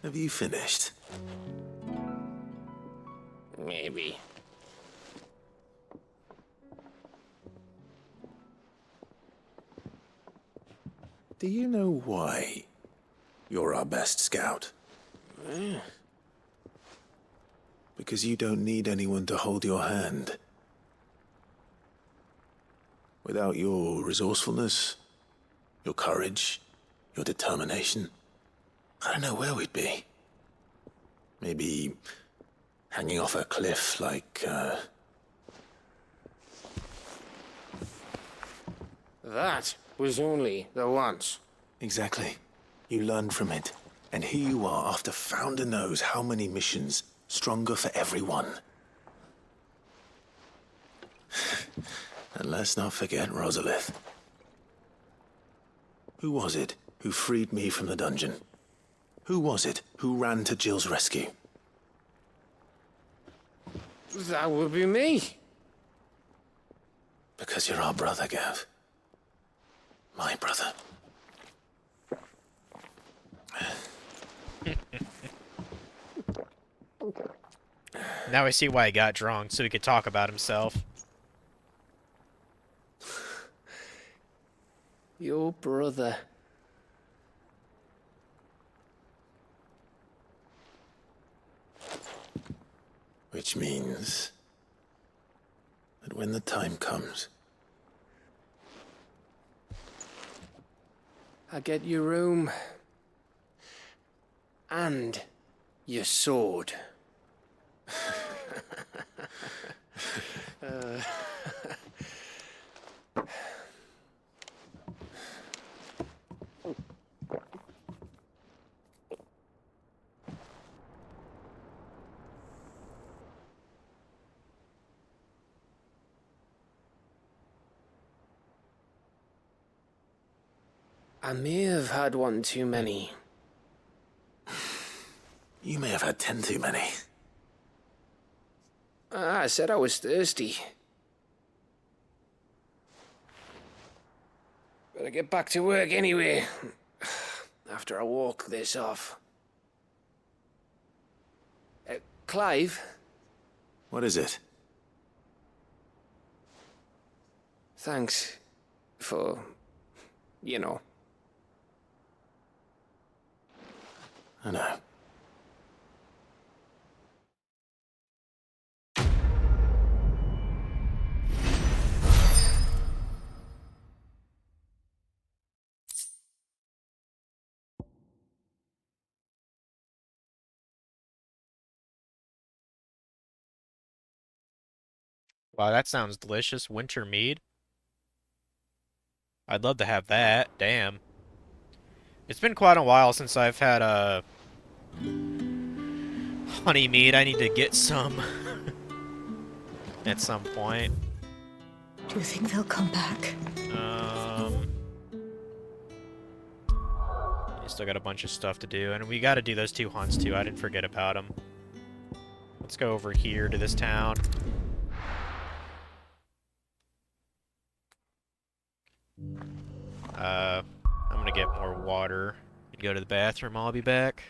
Have you finished? Maybe. Do you know why you're our best scout? Because you don't need anyone to hold your hand. Without your resourcefulness, your courage, your determination, I don't know where we'd be. Maybe hanging off a cliff like, That was only the once. Exactly. You learned from it. And here you are after Founder knows how many missions, stronger for everyone. And let's not forget Rosalith. Who was it who freed me from the dungeon? Who was it who ran to Jill's rescue? That would be me. Because you're our brother, Gav. My brother. Now I see why he got drunk, so he could talk about himself. Your brother. Which means that when the time comes, I get your room. And your sword. I may have had one too many. you may have had 10 too many. I said I was thirsty. Better get back to work anyway. After I walk this off. Clive? What is it? Thanks for, you know. I know. Wow, that sounds delicious. Winter mead. I'd love to have that. Damn. It's been quite a while since I've had a honey mead. I need to get some at some point. Do you think they'll come back? Still got a bunch of stuff to do, and we got to do those 2 hunts too. I didn't forget about them. Let's go over here to this town. I'm gonna get more water and go to the bathroom. I'll be back.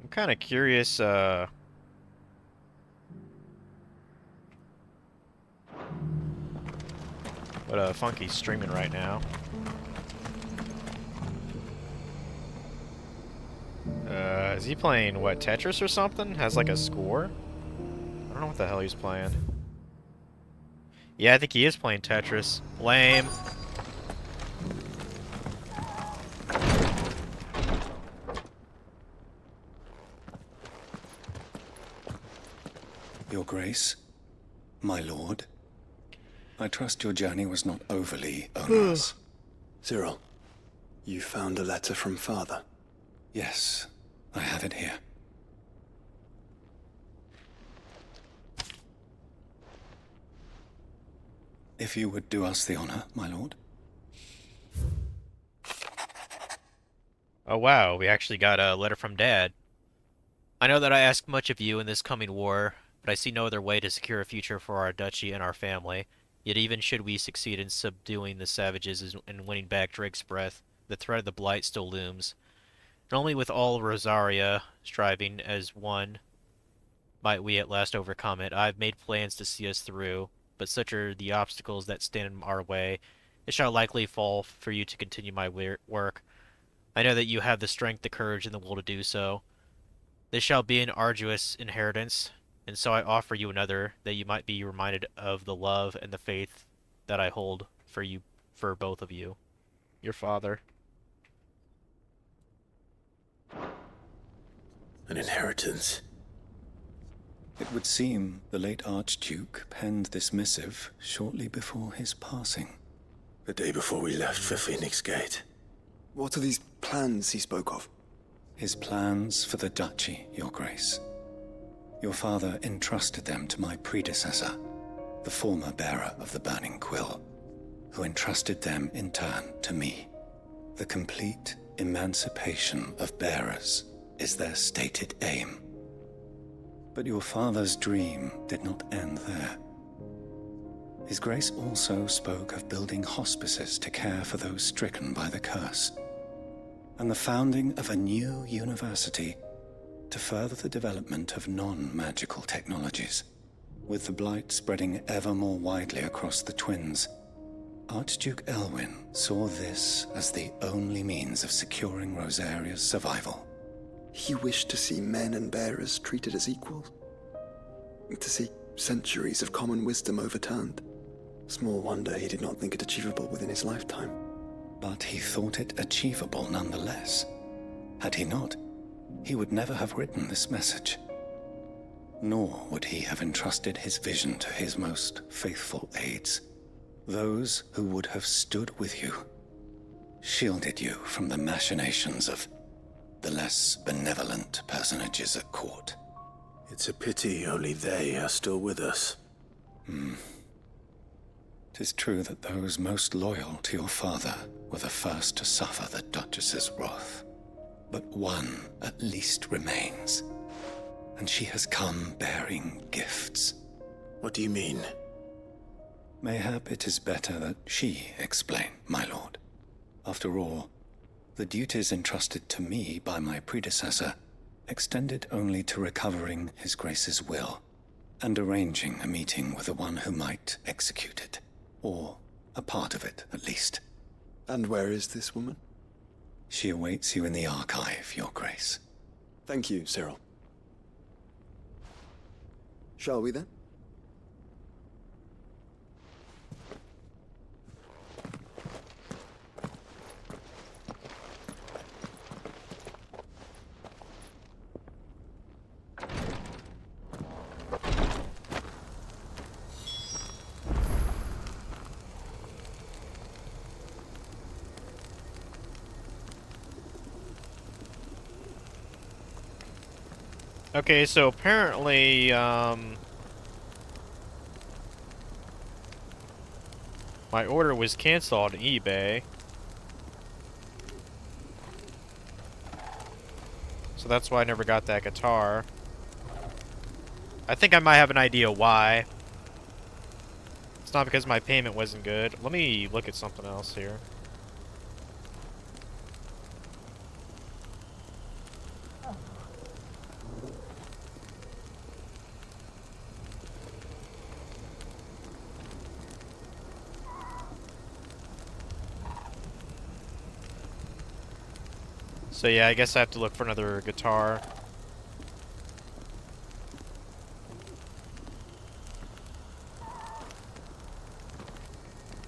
I'm kind of curious, what Funky's streaming right now. Is he playing, what, Tetris or something? Has like a score? I don't know what the hell he's playing. Yeah, I think he is playing Tetris. Lame. Your Grace, my lord, I trust your journey was not overly onerous. Cyril, you found a letter from Father? Yes, I have it here. If you would do us the honor, my lord. Oh wow, we actually got a letter from Dad. I know that I ask much of you in this coming war, but I see no other way to secure a future for our duchy and our family. Yet even should we succeed in subduing the savages and winning back Drake's breath, the threat of the Blight still looms. And only with all Rosaria striving as one might we at last overcome it. I've made plans to see us through, but such are the obstacles that stand in our way. It shall likely fall for you to continue my work. I know that you have the strength, the courage, and the will to do so. This shall be an arduous inheritance, and so I offer you another, that you might be reminded of the love and the faith that I hold for you, for both of you. Your father. An inheritance. It would seem the late Archduke penned this missive shortly before his passing. The day before we left for Phoenix Gate. What are these plans he spoke of? His plans for the duchy, Your Grace. Your father entrusted them to my predecessor, the former bearer of the Burning Quill, who entrusted them in turn to me. The complete emancipation of bearers is their stated aim. But your father's dream did not end there. His Grace also spoke of building hospices to care for those stricken by the curse, and the founding of a new university to further the development of non-magical technologies. With the Blight spreading ever more widely across the Twins, Archduke Elwyn saw this as the only means of securing Rosaria's survival. He wished to see men and bearers treated as equals. To see centuries of common wisdom overturned. Small wonder he did not think it achievable within his lifetime. But he thought it achievable nonetheless. Had he not, he would never have written this message. Nor would he have entrusted his vision to his most faithful aides, those who would have stood with you, shielded you from the machinations of the less benevolent personages at court. It's a pity only they are still with us. 'Tis true that those most loyal to your father were the first to suffer the Duchess's wrath. But one at least remains, and she has come bearing gifts. What do you mean? Mayhap it is better that she explain, my lord. After all, the duties entrusted to me by my predecessor extended only to recovering His Grace's will and arranging a meeting with the one who might execute it, or a part of it at least. And where is this woman? She awaits you in the archive, Your Grace. Thank you, Cyril. Shall we then? Okay, so apparently, my order was canceled on eBay. So that's why I never got that guitar. I think I might have an idea why. It's not because my payment wasn't good. Let me look at something else here. So yeah, I guess I have to look for another guitar.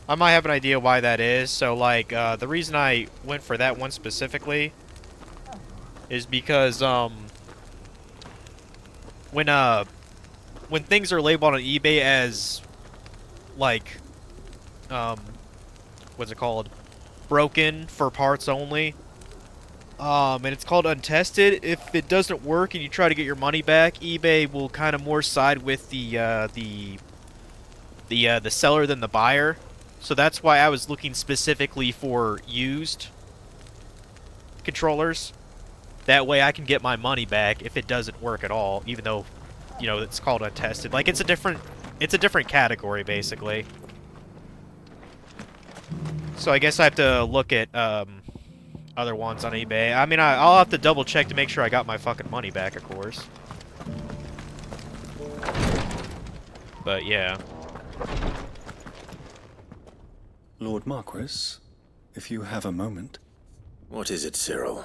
I might have an idea why that is. So like, the reason I went for that one specifically is because, when things are labeled on eBay as, like, what's it called? Broken for parts only. And it's called untested. If it doesn't work and you try to get your money back, eBay will kind of more side with the seller than the buyer. So that's why I was looking specifically for used controllers. That way I can get my money back if it doesn't work at all, even though, you know, it's called untested. Like, it's a different category, basically. So I guess I have to look at, other ones on eBay. I mean, I'll have to double check to make sure I got my fucking money back, of course. But yeah. Lord Marquis, if you have a moment. What is it, Cyril?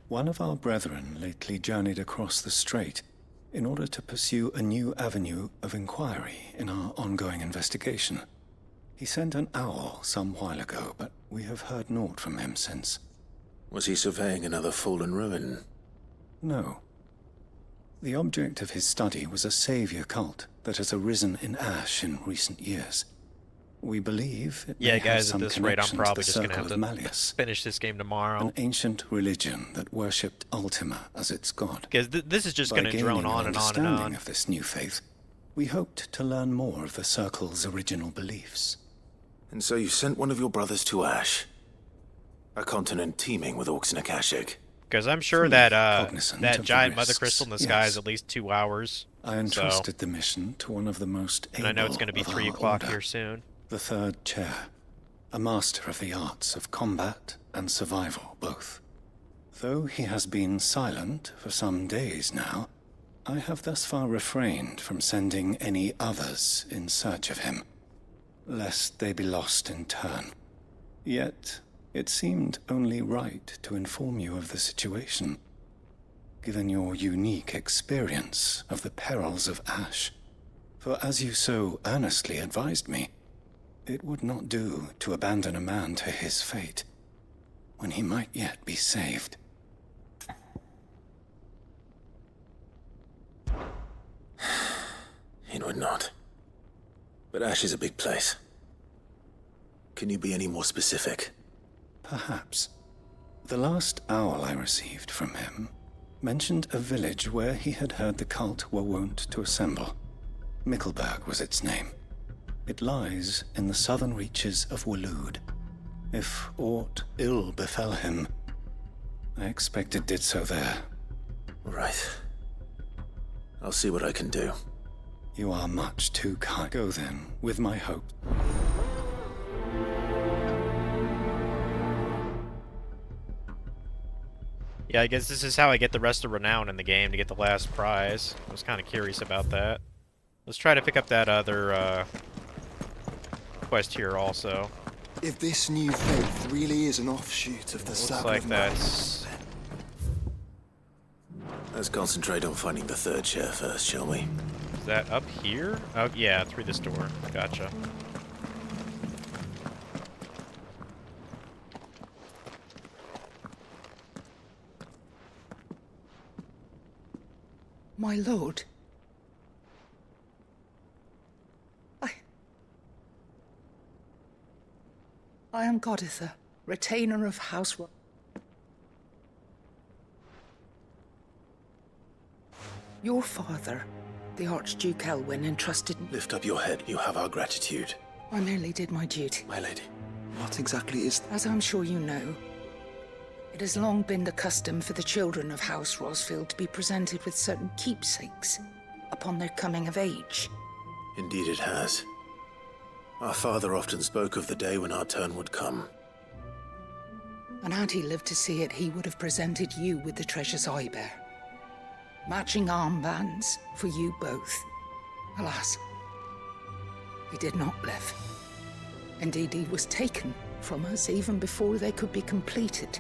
One of our brethren lately journeyed across the strait in order to pursue a new avenue of inquiry in our ongoing investigation. He sent an owl some while ago, but we have heard naught from him since. Was he surveying another fallen ruin? No. The object of his study was a savior cult that has arisen in Ash in recent years. We believe it may have some connection to the Circle of Malleus, finish this game tomorrow. An ancient religion that worshipped Ultima as its god. Because this is just going to drone on and on and on. By gaining of this new faith, we hoped to learn more of the Circle's original beliefs. And so you sent one of your brothers to Ash? A continent teeming with orcs and Akashic. Because I'm sure that that giant mother crystal in the sky is at least 2 hours. I entrusted the mission to one of the most able. And I know it's going to be 3 o'clock here soon. The third chair, a master of the arts of combat and survival both. Though he has been silent for some days now, I have thus far refrained from sending any others in search of him, lest they be lost in turn. Yet, it seemed only right to inform you of the situation, given your unique experience of the perils of Ash. For as you so earnestly advised me, it would not do to abandon a man to his fate, when he might yet be saved. It would not. But Ash is a big place. Can you be any more specific? Perhaps. The last owl I received from him mentioned a village where he had heard the cult were wont to assemble. Mickleburg was its name. It lies in the southern reaches of Waloed. If aught ill befell him, I expect it did so there. Right. I'll see what I can do. You are much too kind. Go then, with my hope. Yeah, I guess this is how I get the rest of renown in the game, to get the last prize. I was kind of curious about that. Let's try to pick up that other quest here also. If this new faith really is an offshoot of the Circle of Malleus, let's concentrate on finding the third chair first, shall we? Is that up here? Oh, yeah, through this door. Gotcha. My lord. I am Goditha, retainer of House Ro. Your father, the Archduke Elwyn, entrusted me. Lift up your head. You have our gratitude. I merely did my duty. My lady. What exactly is... As I'm sure you know, it has long been the custom for the children of House Rosfield to be presented with certain keepsakes upon their coming of age. Indeed it has. Our father often spoke of the day when our turn would come. And had he lived to see it, he would have presented you with the treasures I bear. Matching armbands for you both. Alas, he did not live. Indeed, he was taken from us even before they could be completed.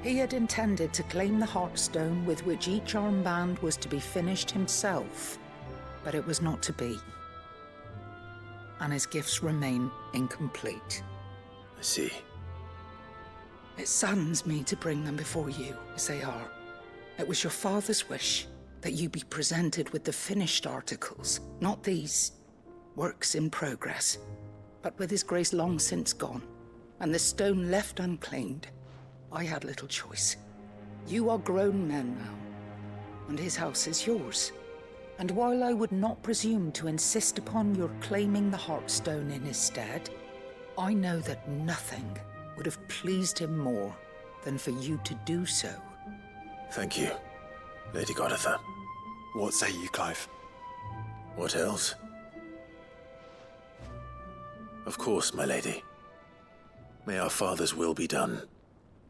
He had intended to claim the Heartstone with which each armband was to be finished himself, but it was not to be. And his gifts remain incomplete. I see. It saddens me to bring them before you, as they are. It was your father's wish that you be presented with the finished articles, not these works in progress. But with his grace long since gone, and the stone left unclaimed, I had little choice. You are grown men now, and his house is yours. And while I would not presume to insist upon your claiming the Heartstone in his stead, I know that nothing would have pleased him more than for you to do so. Thank you, Lady Goditha. What say you, Clive? What else? Of course, my lady. May our father's will be done.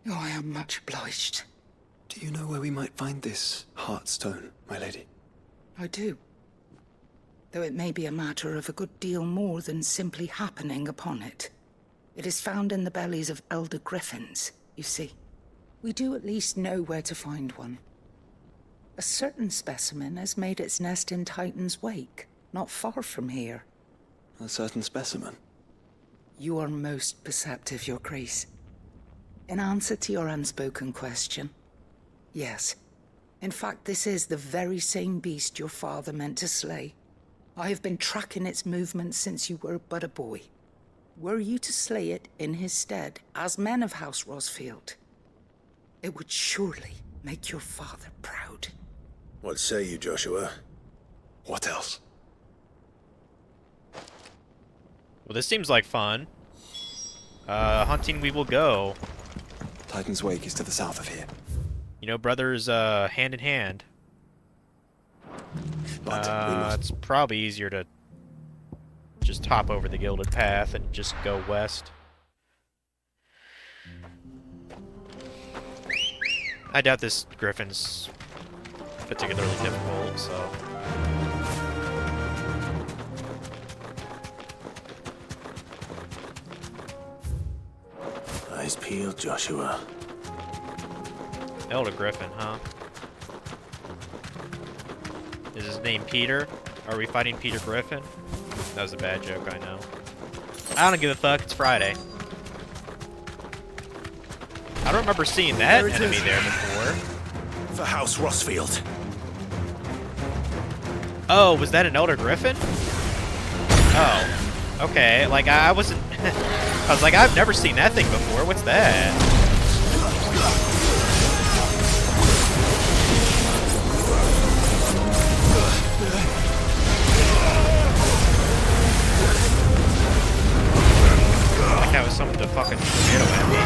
Oh, I am much obliged. Do you know where we might find this Heartstone, my lady? I do. Though it may be a matter of a good deal more than simply happening upon it. It is found in the bellies of elder griffins, you see. We do at least know where to find one. A certain specimen has made its nest in Titan's Wake, not far from here. A certain specimen? You are most perceptive, Your Grace. In answer to your unspoken question, yes. In fact, this is the very same beast your father meant to slay. I have been tracking its movements since you were but a boy. Were you to slay it in his stead, as men of House Rosfield, it would surely make your father proud. What say you, Joshua? What else? Well, this seems like fun. Hunting we will go. Titan's Wake is to the south of here. You know, brothers, hand in hand. But it's probably easier to just hop over the Gilded Path and just go west. I doubt this griffin's particularly difficult, so... Eyes peeled, Joshua. Elder Griffin, huh? Is his name Peter? Are we fighting Peter Griffin? That was a bad joke, I know. I don't give a fuck, it's Friday. I don't remember seeing that enemy there before. For House Rosfield. Oh, was that an Elder Griffin? Oh. Okay, like, I wasn't... I was like, I've never seen that thing before. What's that? Like that was something to fucking tomato at me.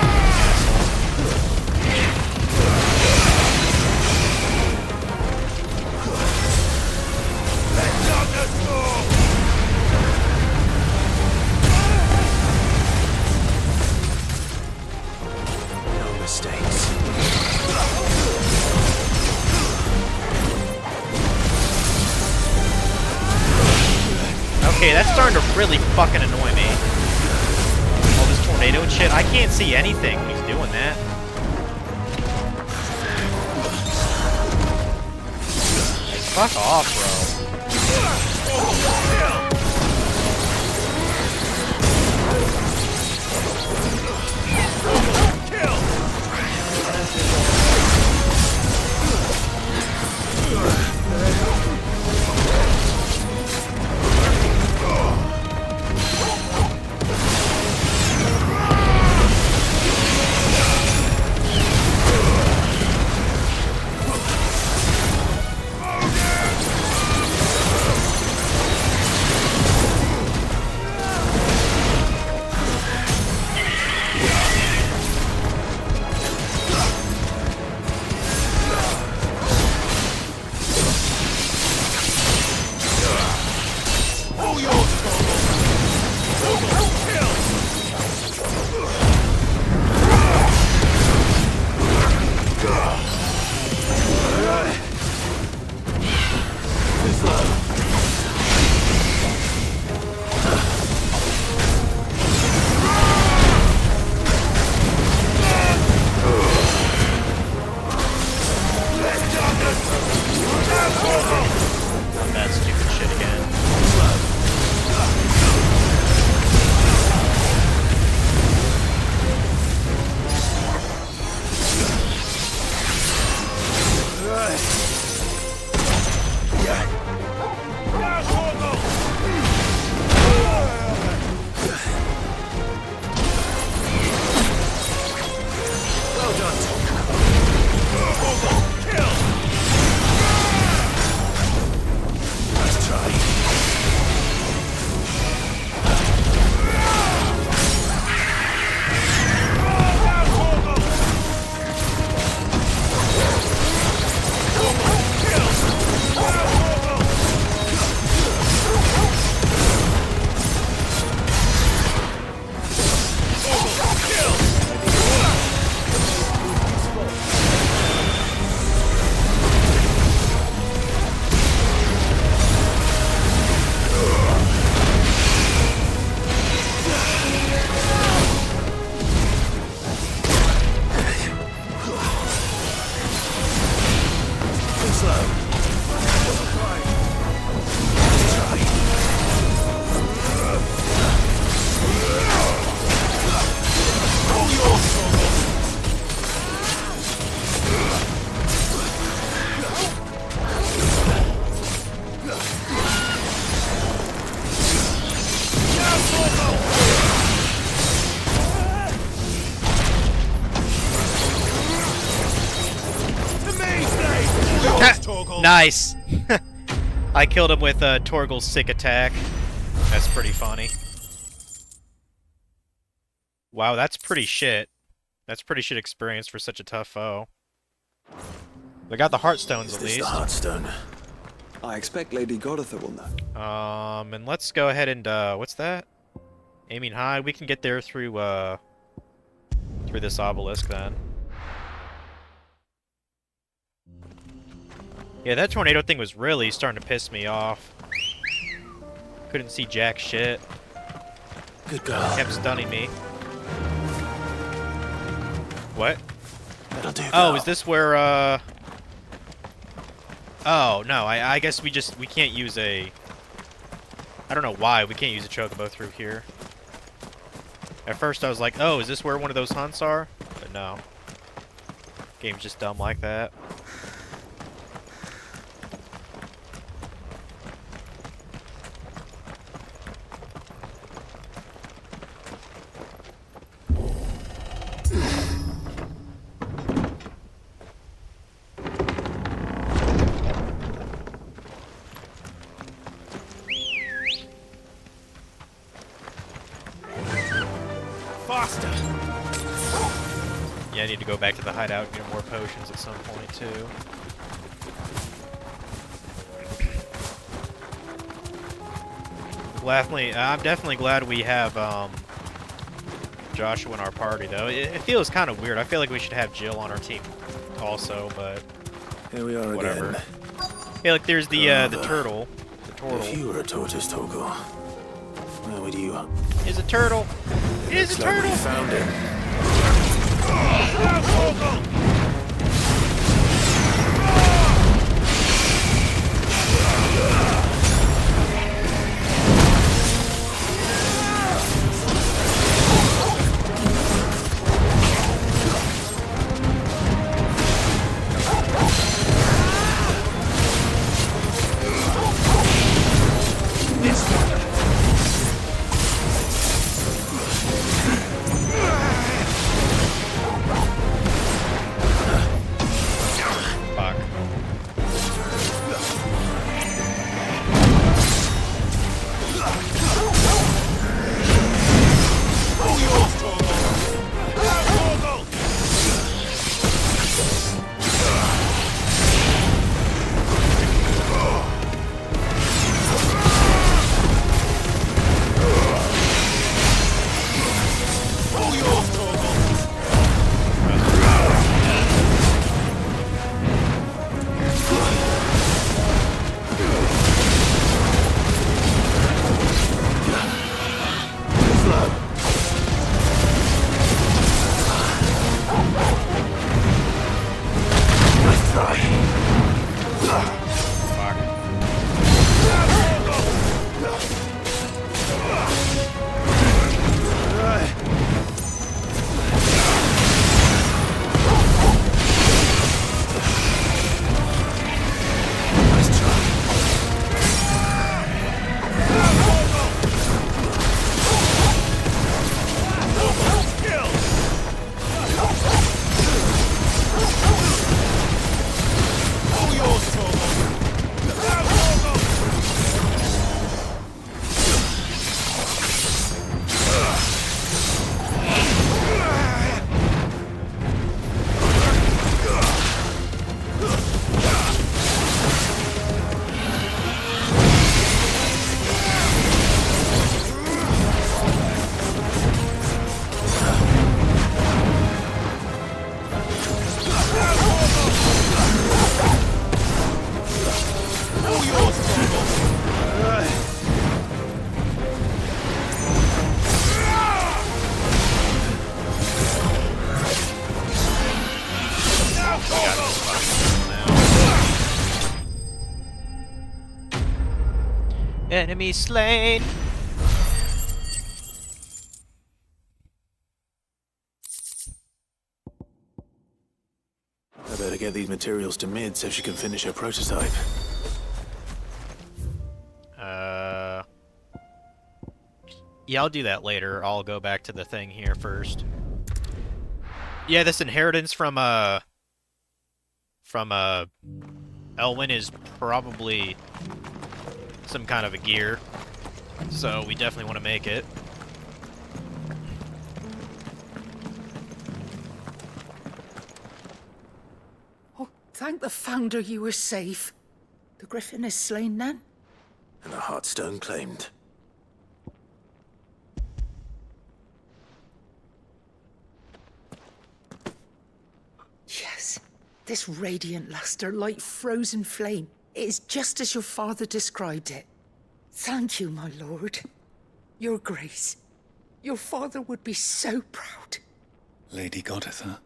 No mistakes. Okay, that's starting to really fucking annoy me. All this tornado and shit. I can't see anything when he's doing that. Fuck off, bro. Nice! I killed him with Torgal's sick attack. That's pretty funny. Wow, that's pretty shit. That's pretty shit experience for such a tough foe. We got the Heartstones at least. The Heartstone. I expect Lady Godotha will know. And let's go ahead and, what's that? Aiming high. We can get there through this obelisk then. Yeah, that tornado thing was really starting to piss me off. Couldn't see jack shit. Good girl. Kept stunning me. What? That'll do, oh, girl. is this where, Oh, no, I guess we can't use a... I don't know why we can't use a chocobo through here. At first I was like, oh, is this where one of those hunts are? But no. Game's just dumb like that. Faster! Yeah, I need to go back to the hideout and get more potions at some point, too. I'm definitely glad we have, Joshua in our party, though. It feels kind of weird. I feel like we should have Jill on our team also, but... Here we are whatever. again. Hey, look, there's the turtle. The turtle. If you were a tortoise, Torgal, where would you... Is a turtle! Is a turtle! We found it. Enemy slain! I better get these materials to Mid so she can finish her prototype. Yeah, I'll do that later. I'll go back to the thing here first. Yeah, this inheritance from Elwyn is probably some kind of a gear, so we definitely want to make it. Oh, thank the Founder you were safe. The Griffin is slain then? And the Heartstone claimed. Yes. This radiant luster, like frozen flame. It is just as your father described it. Thank you, my lord. Your grace. Your father would be so proud. Lady Goditha,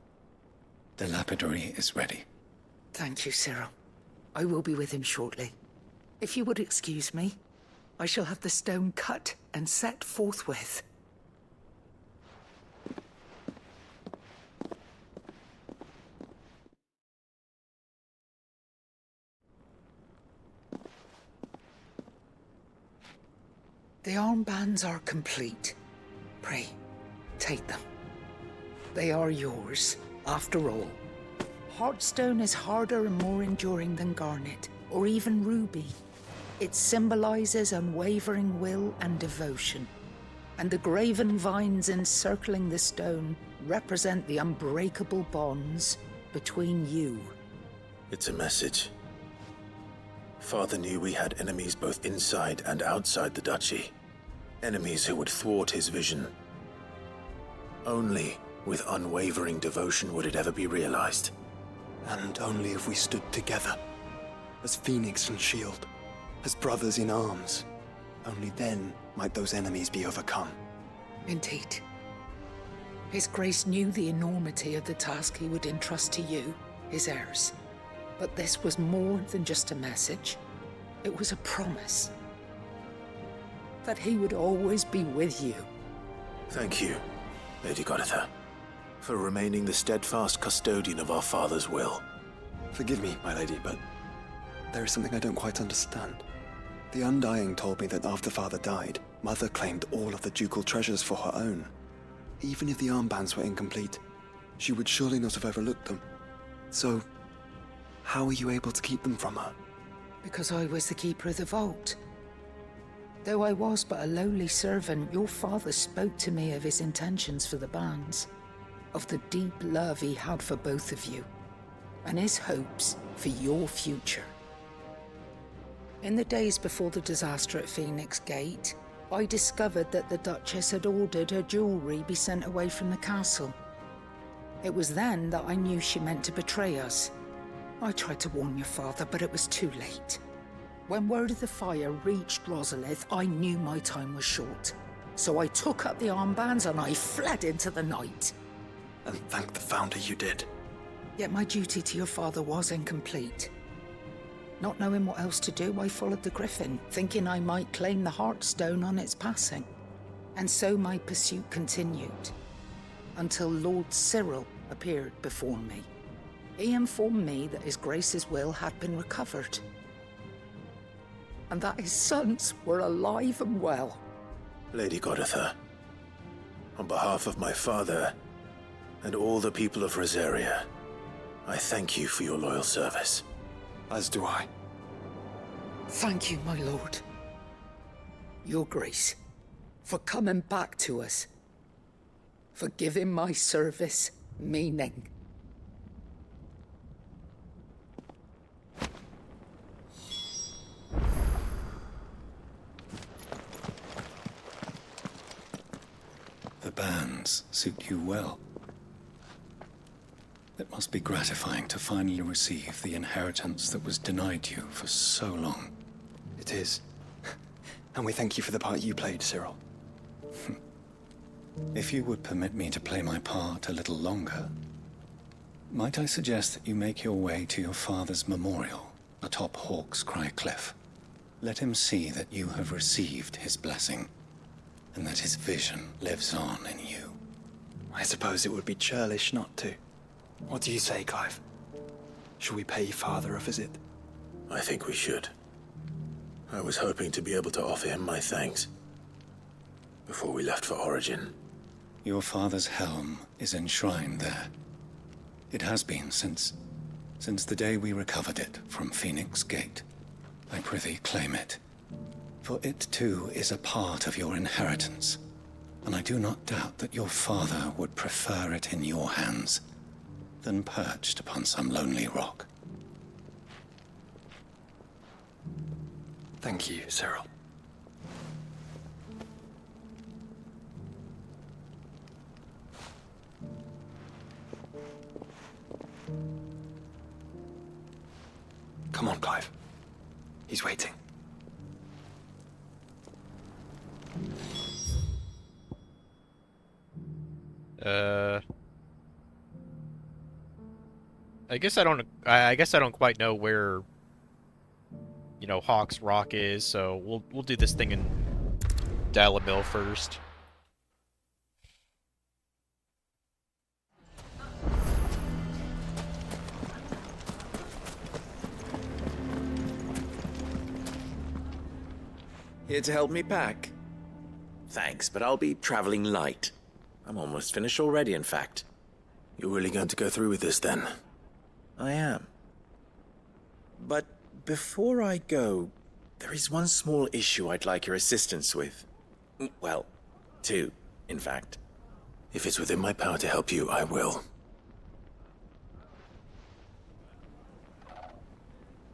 the lapidary is ready. Thank you, Cyril. I will be with him shortly. If you would excuse me, I shall have the stone cut and set forthwith. The armbands are complete. Pray, take them. They are yours, after all. Heartstone is harder and more enduring than garnet, or even ruby. It symbolizes unwavering will and devotion. And the graven vines encircling the stone represent the unbreakable bonds between you. It's a message. Father knew we had enemies both inside and outside the duchy. Enemies who would thwart his vision. Only with unwavering devotion would it ever be realized. And only if we stood together, as Phoenix and Shield, as brothers in arms. Only then might those enemies be overcome. Indeed. His Grace knew the enormity of the task he would entrust to you, his heirs. But this was more than just a message. It was a promise. That he would always be with you. Thank you, Lady Goditha, for remaining the steadfast custodian of our father's will. Forgive me, my lady, but there is something I don't quite understand. The Undying told me that after Father died, Mother claimed all of the ducal treasures for her own. Even if the armbands were incomplete, she would surely not have overlooked them. So, how were you able to keep them from her? Because I was the keeper of the vault. Though I was but a lowly servant, your father spoke to me of his intentions for the bands, of the deep love he had for both of you, and his hopes for your future. In the days before the disaster at Phoenix Gate, I discovered that the Duchess had ordered her jewelry be sent away from the castle. It was then that I knew she meant to betray us. I tried to warn your father, but it was too late. When word of the fire reached Rosalith, I knew my time was short. So I took up the armbands and I fled into the night. And thank the Founder you did. Yet my duty to your father was incomplete. Not knowing what else to do, I followed the Griffin, thinking I might claim the Heartstone on its passing. And so my pursuit continued, until Lord Cyril appeared before me. He informed me that His Grace's will had been recovered, and that his sons were alive and well. Lady Goditha, on behalf of my father and all the people of Rosaria, I thank you for your loyal service. As do I. Thank you, my lord. Your Grace, for coming back to us, for giving my service meaning. The bands suit you well. It must be gratifying to finally receive the inheritance that was denied you for so long. It is. And we thank you for the part you played, Cyril. If you would permit me to play my part a little longer, might I suggest that you make your way to your father's memorial atop Hawk's Cry Cliff? Let him see that you have received his blessing, and that his vision lives on in you. I suppose it would be churlish not to. What do you say, Clive? Shall we pay Father a visit? I think we should. I was hoping to be able to offer him my thanks before we left for Origin. Your father's helm is enshrined there. It has been since since the day we recovered it from Phoenix Gate. I prithee claim it, for it too is a part of your inheritance, and I do not doubt that your father would prefer it in your hands than perched upon some lonely rock. Thank you, Cyril. Come on, Clive. He's waiting. I guess I don't quite know where, you know, Hawk's Rock is, so we'll do this thing in Dalamil first. Here to help me pack? Thanks, but I'll be traveling light. I'm almost finished already, in fact. You're really going to go through with this, then? I am. But before I go, there is one small issue I'd like your assistance with. Well, two, in fact. If it's within my power to help you, I will.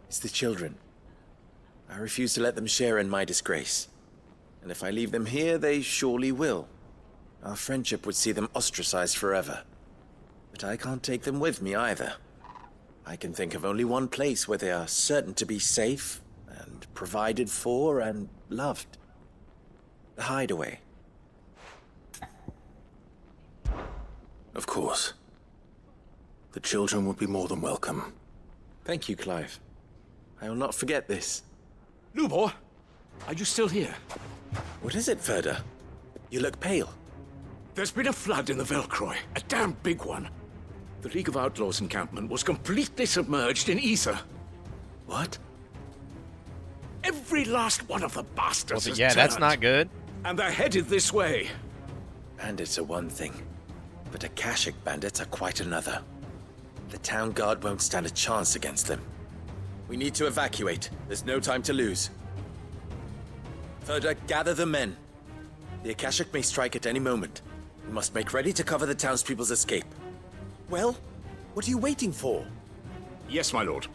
It's the children. I refuse to let them share in my disgrace. And if I leave them here, they surely will. Our friendship would see them ostracized forever. But I can't take them with me either. I can think of only one place where they are certain to be safe, and provided for, and loved. The Hideaway. Of course. The children would be more than welcome. Thank you, Clive. I will not forget this. Lubor, are you still here? What is it, Ferda? You look pale. There's been a flood in the Velcroy, a damn big one. The League of Outlaws encampment was completely submerged in ether. What? Every last one of the bastards has yeah, that's turned. not good. And they're headed this way. Bandits are one thing, but Akashic bandits are quite another. The town guard won't stand a chance against them. We need to evacuate. There's no time to lose. Ferda, gather the men. The Akashic may strike at any moment. We must make ready to cover the townspeople's escape. Well, what are you waiting for? Yes, my lord.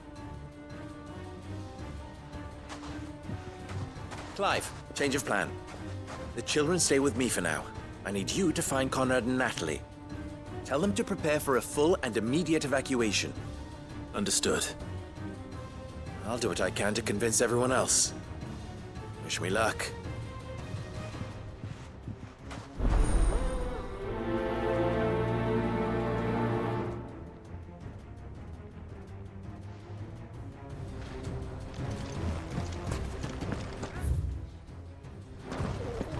Clive, change of plan. The children stay with me for now. I need you to find Conrad and Natalie. Tell them to prepare for a full and immediate evacuation. Understood. I'll do what I can to convince everyone else. Wish me luck.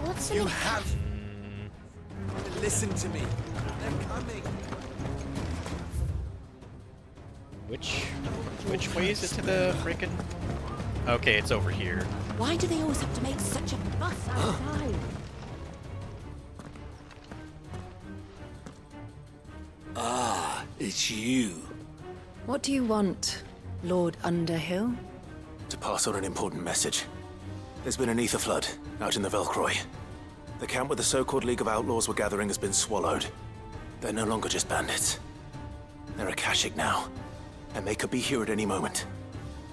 What's You have... Listen to me. They're coming. Which way is it to the frickin'... Okay, it's over here. Why do they always have to make such a fuss outside? Ah, it's you. What do you want, Lord Underhill? To pass on an important message. There's been an ether flood out in the Velcroy. The camp where the so-called League of Outlaws were gathering has been swallowed. They're no longer just bandits. They're Akashic now, and they could be here at any moment.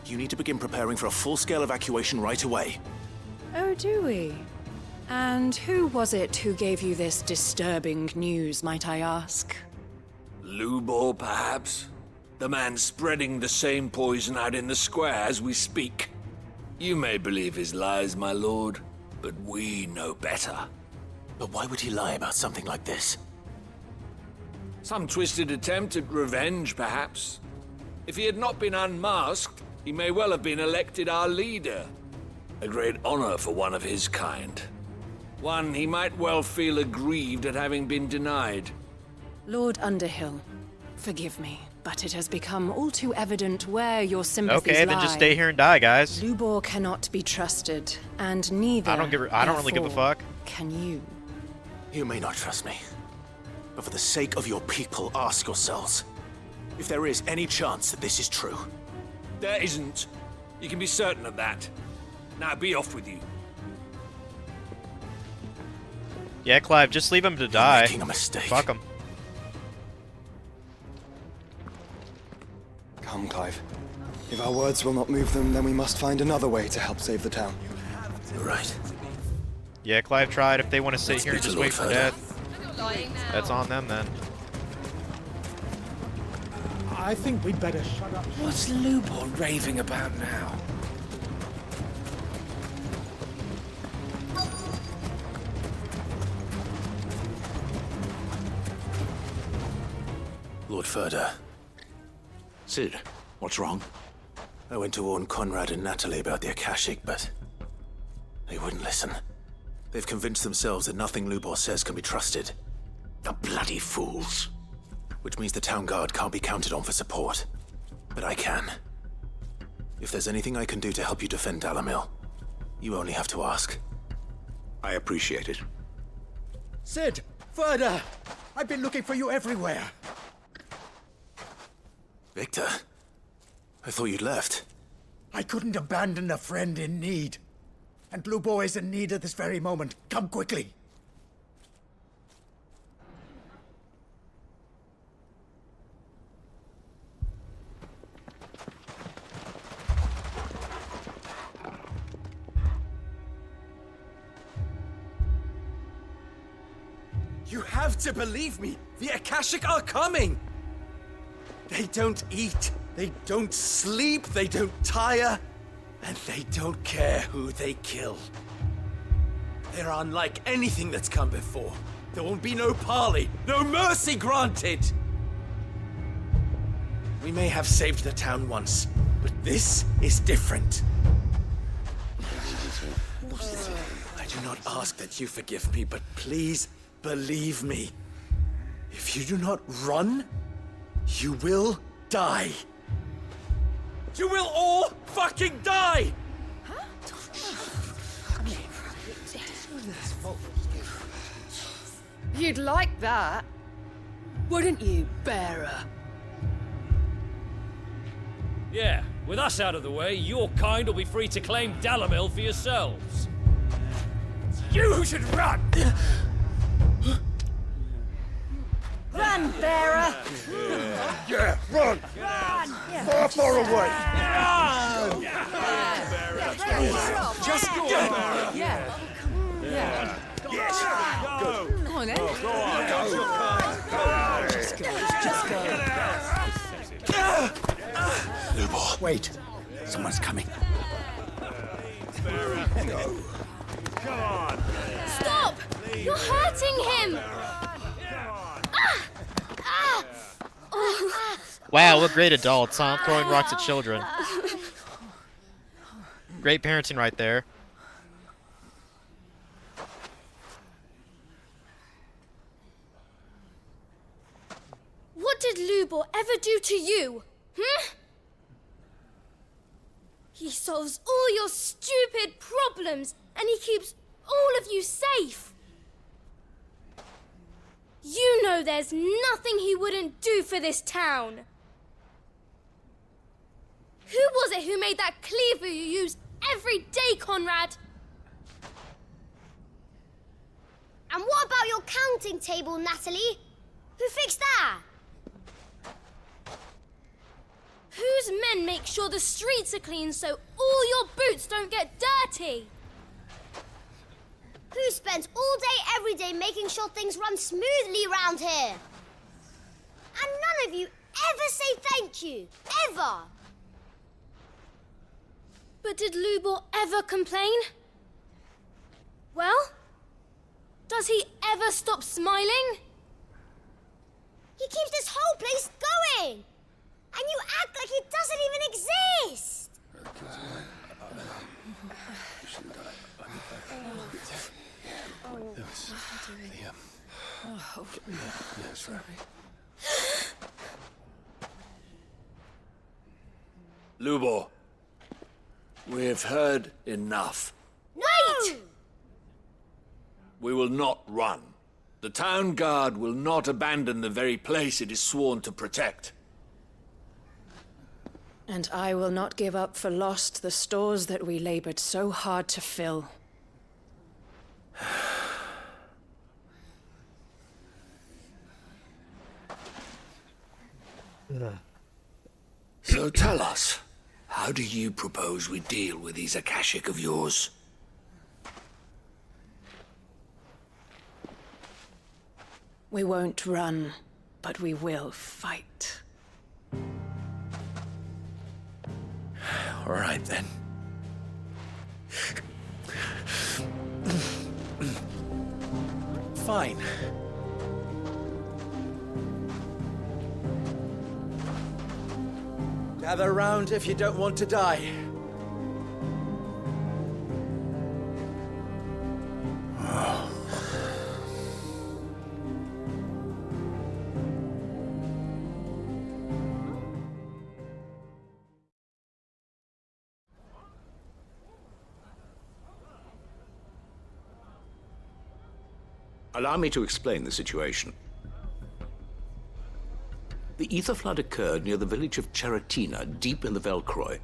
You need to begin preparing for a full-scale evacuation right away. Oh, do we? And who was it who gave you this disturbing news, might I ask? Lubor, perhaps? The man spreading the same poison out in the square as we speak. You may believe his lies, my lord, but we know better. But why would he lie about something like this? Some twisted attempt at revenge, perhaps. If he had not been unmasked, he may well have been elected our leader. A great honor for one of his kind. One he might well feel aggrieved at having been denied. Lord Underhill, forgive me, but it has become all too evident where your sympathies Okay, then just stay here and die, guys. Lubor cannot be trusted, and neither. I don't really give a therefore, fuck. Can you? You may not trust me, but for the sake of your people, ask yourselves. if there is any chance that this is true. There isn't. You can be certain of that. Now be off with you. Yeah, Clive, just leave him to die. Making a mistake. Fuck him. Come, Clive. If our words will not move them, then we must find another way to help save the town. You're right. Yeah, Clive tried. If they want to sit Let's here and speak just to wait for Lord death, that's on them then. I think we'd better shut up. What's Lubor raving about now? Lord Furder. Sid, what's wrong? I went to warn Conrad and Natalie about the Akashic, but they wouldn't listen. They've convinced themselves that nothing Lubor says can be trusted. The bloody fools. Which means the town guard can't be counted on for support. But I can. If there's anything I can do to help you defend Dalamil, you only have to ask. I appreciate it. Sid! Further! I've been looking for you everywhere. Victor? I thought you'd left. I couldn't abandon a friend in need. And Blue Boy is in need at this very moment. Come quickly. You have to believe me! The Akashic are coming! They don't eat, they don't sleep, they don't tire, and they don't care who they kill. They're unlike anything that's come before. There won't be no parley, no mercy granted! We may have saved the town once, but this is different. I do not ask that you forgive me, but please believe me. If you do not run, you will die. You will all fucking die! You'd like that, wouldn't you, bearer? Yeah, with us out of the way, your kind will be free to claim Dalamil for yourselves. You should run! Run, bearer! Yeah, run! Far, far away! Just go, Yeah. Yeah. Yeah. Yes! Go! Come on, then. Go on! Go! Just go. Lubor. Wait. Someone's coming. Come on! Stop! You're hurting him! Wow, what great adults, huh? Throwing rocks at children. Great parenting right there. What did Lubor ever do to you? He solves all your stupid problems, and he keeps all of you safe. You know there's nothing he wouldn't do for this town. Who was it who made that cleaver you use every day, Conrad? And what about your counting table, Natalie? Who fixed that? Whose men make sure the streets are clean so all your boots don't get dirty? Who spends all day, every day making sure things run smoothly around here? And none of you ever say thank you. Ever. But did Lubor ever complain? Well, does he ever stop smiling? He keeps this whole place going. And you act like it doesn't even exist. Lubor, we have heard enough. Wait! We will not run. The town guard will not abandon the very place it is sworn to protect. And I will not give up for lost the stores that we labored so hard to fill. So tell us, how do you propose we deal with these Akashic of yours? We won't run, but we will fight. All right, then. Fine. Gather round if you don't want to die. Allow me to explain the situation. The ether flood occurred near the village of Cheratina, deep in the Velcroy.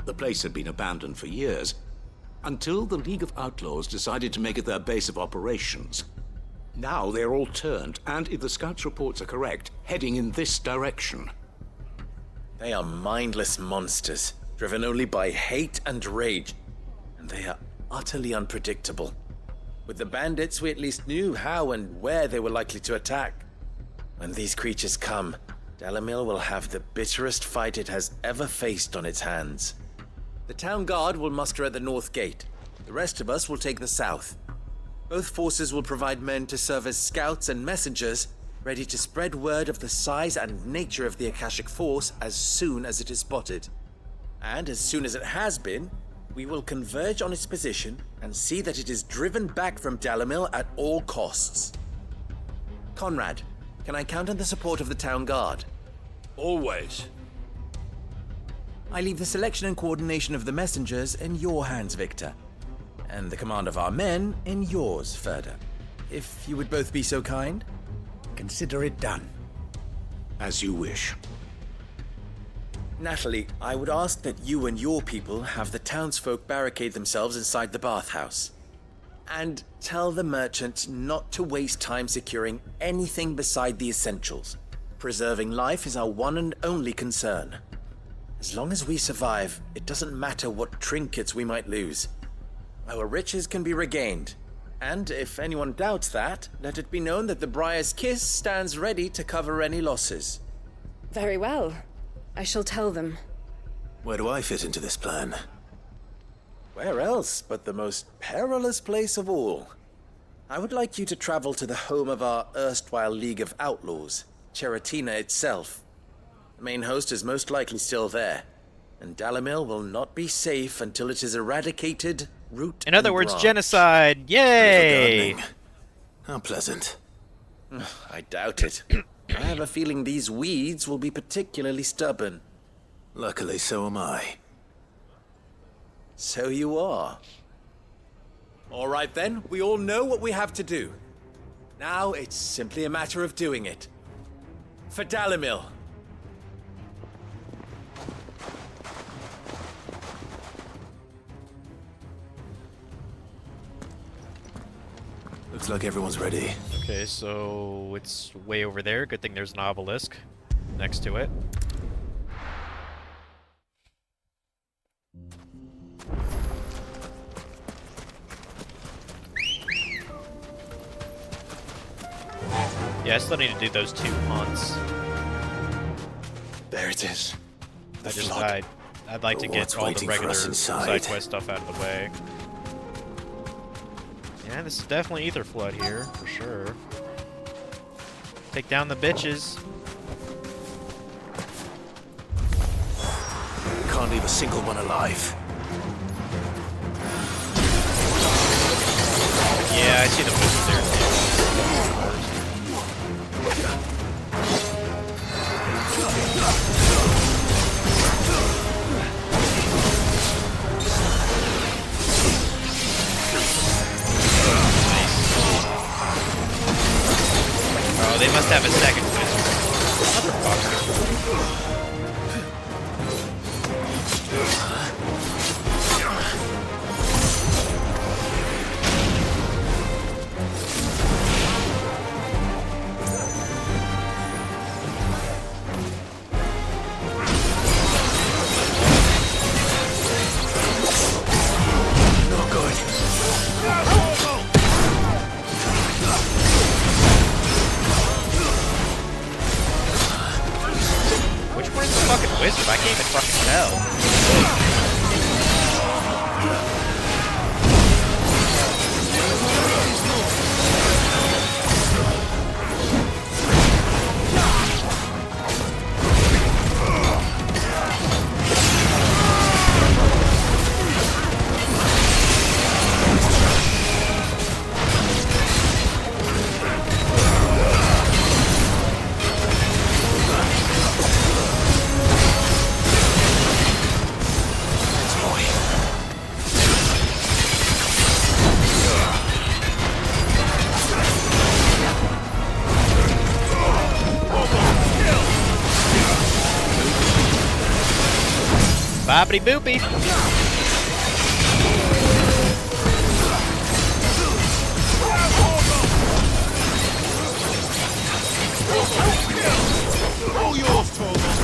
The place had been abandoned for years, until the League of Outlaws decided to make it their base of operations. Now they're all turned, and if the scouts' reports are correct, heading in this direction. They are mindless monsters, driven only by hate and rage, and they are utterly unpredictable. With the bandits, we at least knew how and where they were likely to attack. When these creatures come, Dalamil will have the bitterest fight it has ever faced on its hands. The town guard will muster at the north gate. The rest of us will take the south. Both forces will provide men to serve as scouts and messengers, ready to spread word of the size and nature of the Akashic force as soon as it is spotted. And as soon as it has been, we will converge on its position and see that it is driven back from Dalamil at all costs. Conrad, can I count on the support of the town guard? Always. I leave the selection and coordination of the messengers in your hands, Victor. And the command of our men in yours, Ferda. If you would both be so kind. Consider it done. As you wish. Natalie, I would ask that you and your people have the townsfolk barricade themselves inside the bathhouse. And tell the merchant not to waste time securing anything beside the essentials. Preserving life is our one and only concern. As long as we survive, it doesn't matter what trinkets we might lose. Our riches can be regained. And if anyone doubts that, let it be known that the Briar's Kiss stands ready to cover any losses. Very well. I shall tell them. Where do I fit into this plan? Where else but the most perilous place of all? I would like you to travel to the home of our erstwhile League of Outlaws, Cheratina itself. The main host is most likely still there, and Dalamil will not be safe until it is eradicated, root In other and words, branch. genocide. Yay! How pleasant. I doubt it. I have a feeling these weeds will be particularly stubborn. Luckily, so am I. So you are. All right then, we all know what we have to do. Now it's simply a matter of doing it. For Dalamil. Looks like everyone's ready. Okay, so it's way over there. Good thing there's an obelisk next to it. Yeah, I still need to do those 2 hunts. There it is. I'd like to get all the regular side quest stuff out of the way. Yeah, this is definitely Ether Flood here, for sure. Take down the bitches. Can't leave a single one alive. Yeah, I see the wizard there too. Oh, they must have a second wizard. Motherfucker. wizard? I can't even fucking tell. Boppity boopy. All yours, Torgal.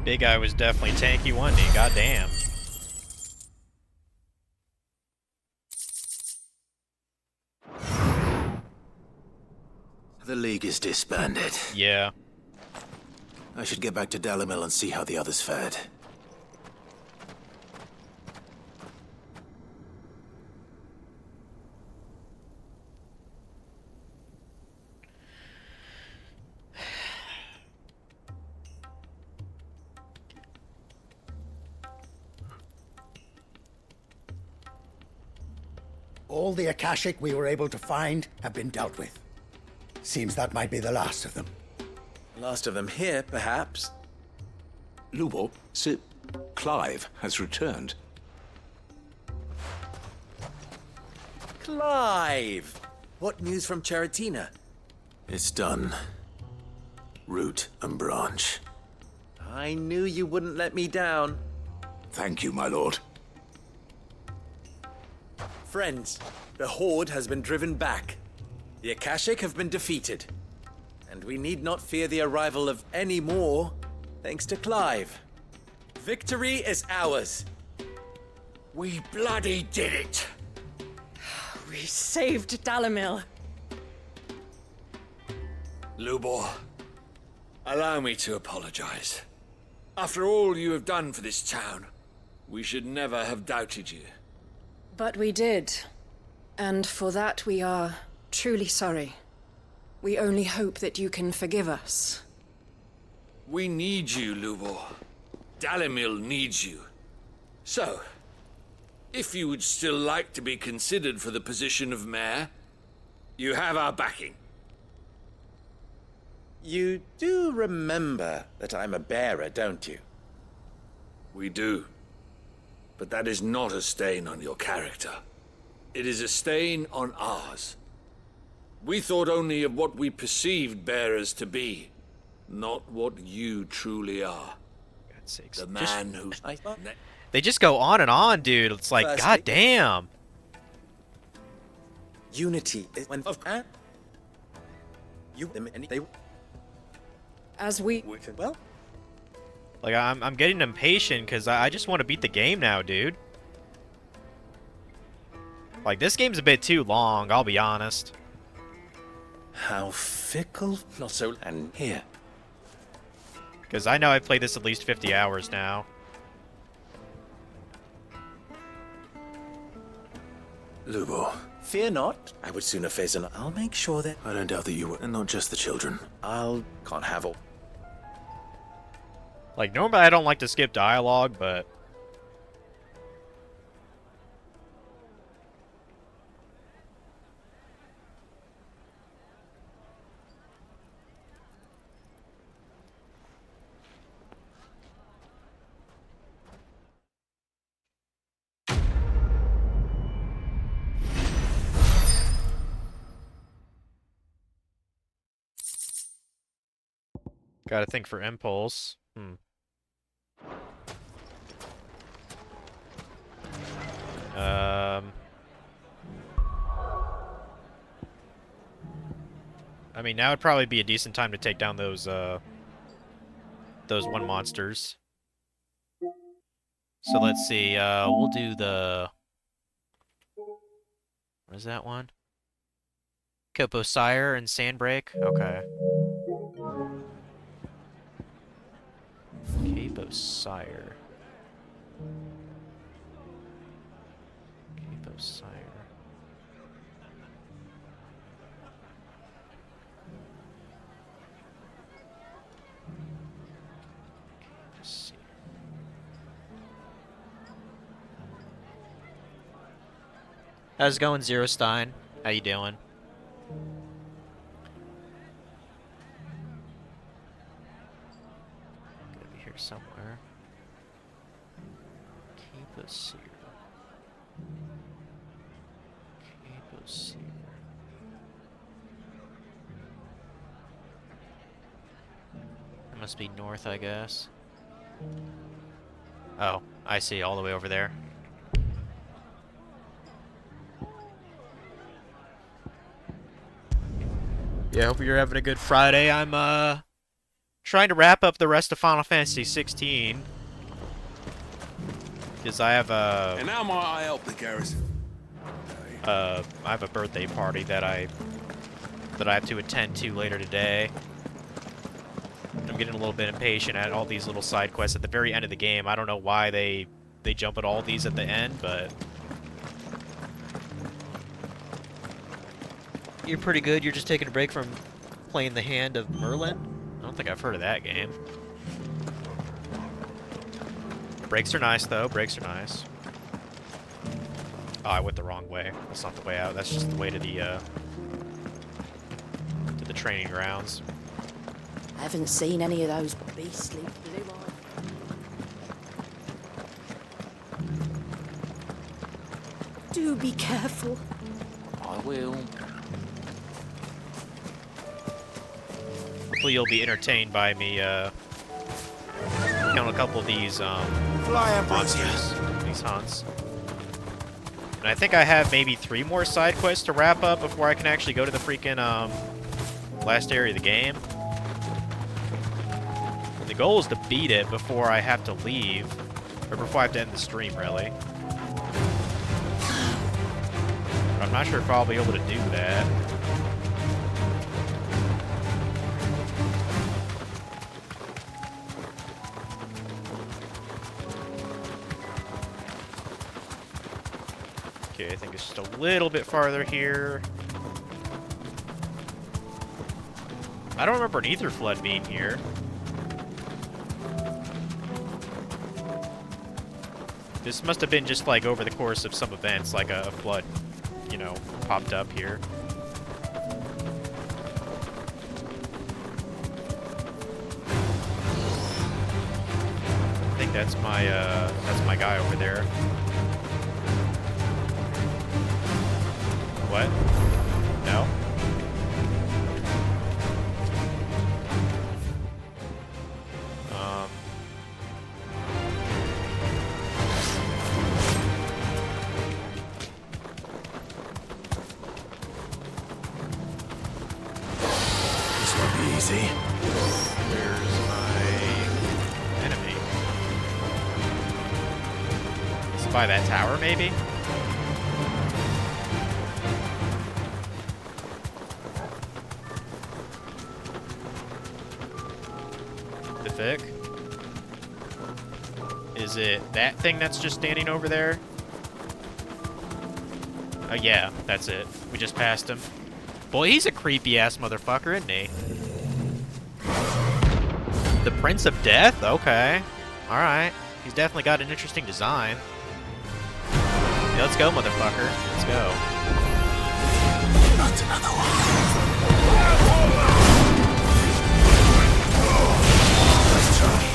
Big guy was definitely tanky one day, goddamn. The League is disbanded. Yeah. I should get back to Dalimil and see how the others fared. All the Akashic we were able to find have been dealt with. Seems that might be the last of them. Last of them here, perhaps. Lubo, Sir Clive has returned. Clive! What news from Charatina? It's done. Root and branch. I knew you wouldn't let me down. Thank you, my lord. Friends, the Horde has been driven back. The Akashic have been defeated. And we need not fear the arrival of any more, thanks to Clive. Victory is ours. We bloody did it! We saved Dalimil. Lubor, allow me to apologize. After all you have done for this town, we should never have doubted you. But we did. And for that we are truly sorry. We only hope that you can forgive us. We need you, Lubor. Dalimil needs you. So, if you would still like to be considered for the position of mayor, you have our backing. You do remember that I'm a bearer, don't you? We do. But that is not a stain on your character. It is a stain on ours. We thought only of what we perceived bearers to be, not what you truly are. God's sakes. The man who... They just go on and on, dude. It's like, Firstly, goddamn. Unity is when... As we... Well... Like, I'm getting impatient because I just want to beat the game now, dude. Like, this game's a bit too long, I'll be honest. How fickle, not so... And here. Because I know I've played this at least 50 hours now. Lubo. Fear not. I would sooner face an... I'll make sure that... I don't doubt that you were, and not just the children. Can't have all. Like, normally I don't like to skip dialogue, but... Gotta think for impulse. I mean, now would probably be a decent time to take down those one monsters. So let's see, we'll do the... What is that one? Kopo Sire and Sandbreak? Okay. Capo Sire. Capo Sire. How's it going, Zero Stein? How you doing? Gotta be here somewhere. Capo Sire. Capo Sire. It must be north, I guess. Oh, I see, all the way over there. Yeah, hope you're having a good Friday. I'm trying to wrap up the rest of Final Fantasy 16 because I have a And now I help the garrison. I have a birthday party that I have to attend to later today. I'm getting a little bit impatient at all these little side quests at the very end of the game. I don't know why they jump at all these at the end, but you're pretty good. You're just taking a break from playing the Hand of Merlin? I don't think I've heard of that game. Breaks are nice, though. Breaks are nice. Oh, I went the wrong way. That's not the way out. That's just the way to the training grounds. I haven't seen any of those beastly blue eyes. Do be careful. I will. Hopefully you'll be entertained by me killing a couple of these monsters, these hunts. And I think I have maybe 3 more side quests to wrap up before I can actually go to the freaking last area of the game. The goal is to beat it before I have to leave, or before I have to end the stream, really. But I'm not sure if I'll be able to do that. Okay, I think it's just a little bit farther here. I don't remember an Ether Flood being here. This must have been just like over the course of some events, like a flood, you know, popped up here. I think that's my guy over there. What? No? This won't be easy. Where's my enemy? Is it by that tower, maybe? The Vic? Is it that thing that's just standing over there? Oh yeah, that's it. We just passed him. Boy, he's a creepy-ass motherfucker, isn't he? The Prince of Death? Okay. Alright. He's definitely got an interesting design. Yeah, let's go, motherfucker. Let's go. Not another one. Let's try.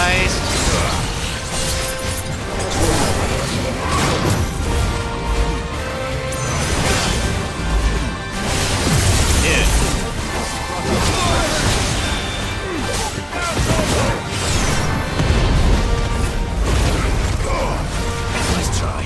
Christ. Nice try.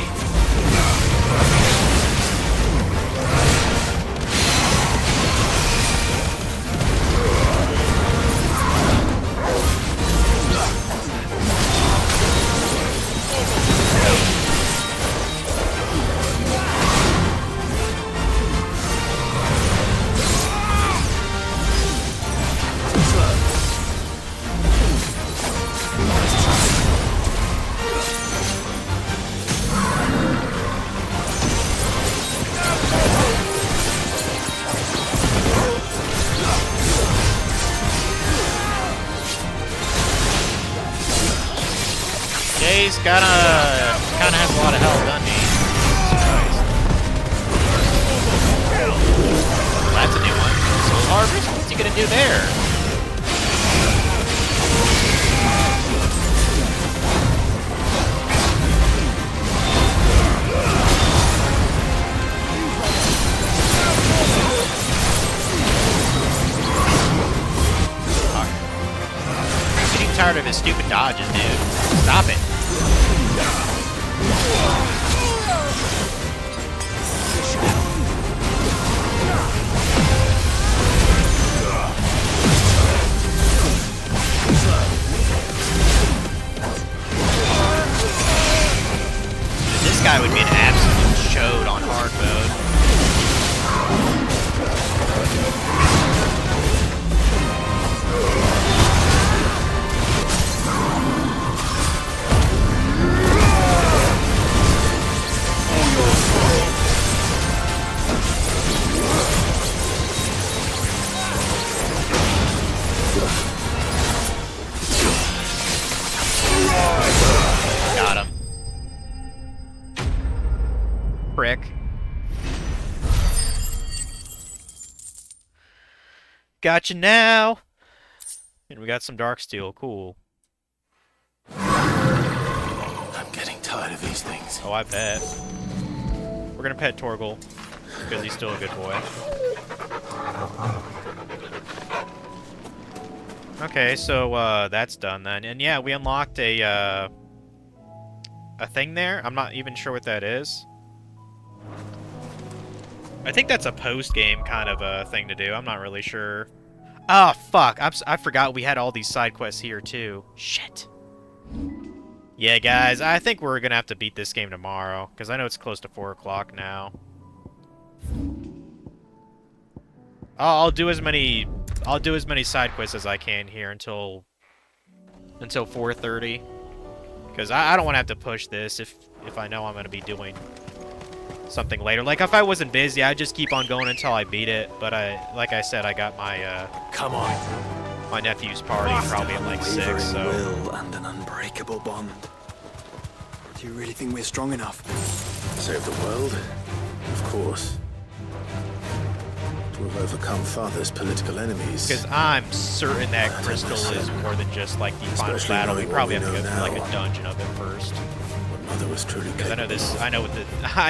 Jay's kinda has a lot of health, doesn't he? Well, that's a new one. Soul Harvest? What's he gonna do there? I'm getting tired of his stupid dodges, dude. Stop it. This guy would be an absolute chode on hard mode. Got him. Prick. Gotcha now. And we got some dark steel. Cool. I'm getting tired of these things. Oh, I bet. We're gonna pet Torgal because he's still a good boy. Okay, so that's done then. And yeah, we unlocked a thing there. I'm not even sure what that is. I think that's a post-game kind of a thing to do. I'm not really sure. Ah, fuck. I forgot we had all these side quests here too. Shit. Yeah, guys, I think we're gonna have to beat this game tomorrow because I know it's close to 4 o'clock now. I'll do as many side quests as I can here until 4:30, because I don't want to have to push this if I know I'm gonna be doing something later. Like if I wasn't busy, I'd just keep on going until I beat it. But like I said, I got my come on, my nephew's party probably at like 6. So will and an unbreakable bond. Do you really think we're strong enough? Save the world? Of course. To have overcome Father's political enemies. Because I'm certain that Crystal is more than just like the final battle. We probably have to go through like a dungeon of it first. Mother was truly because I know this. I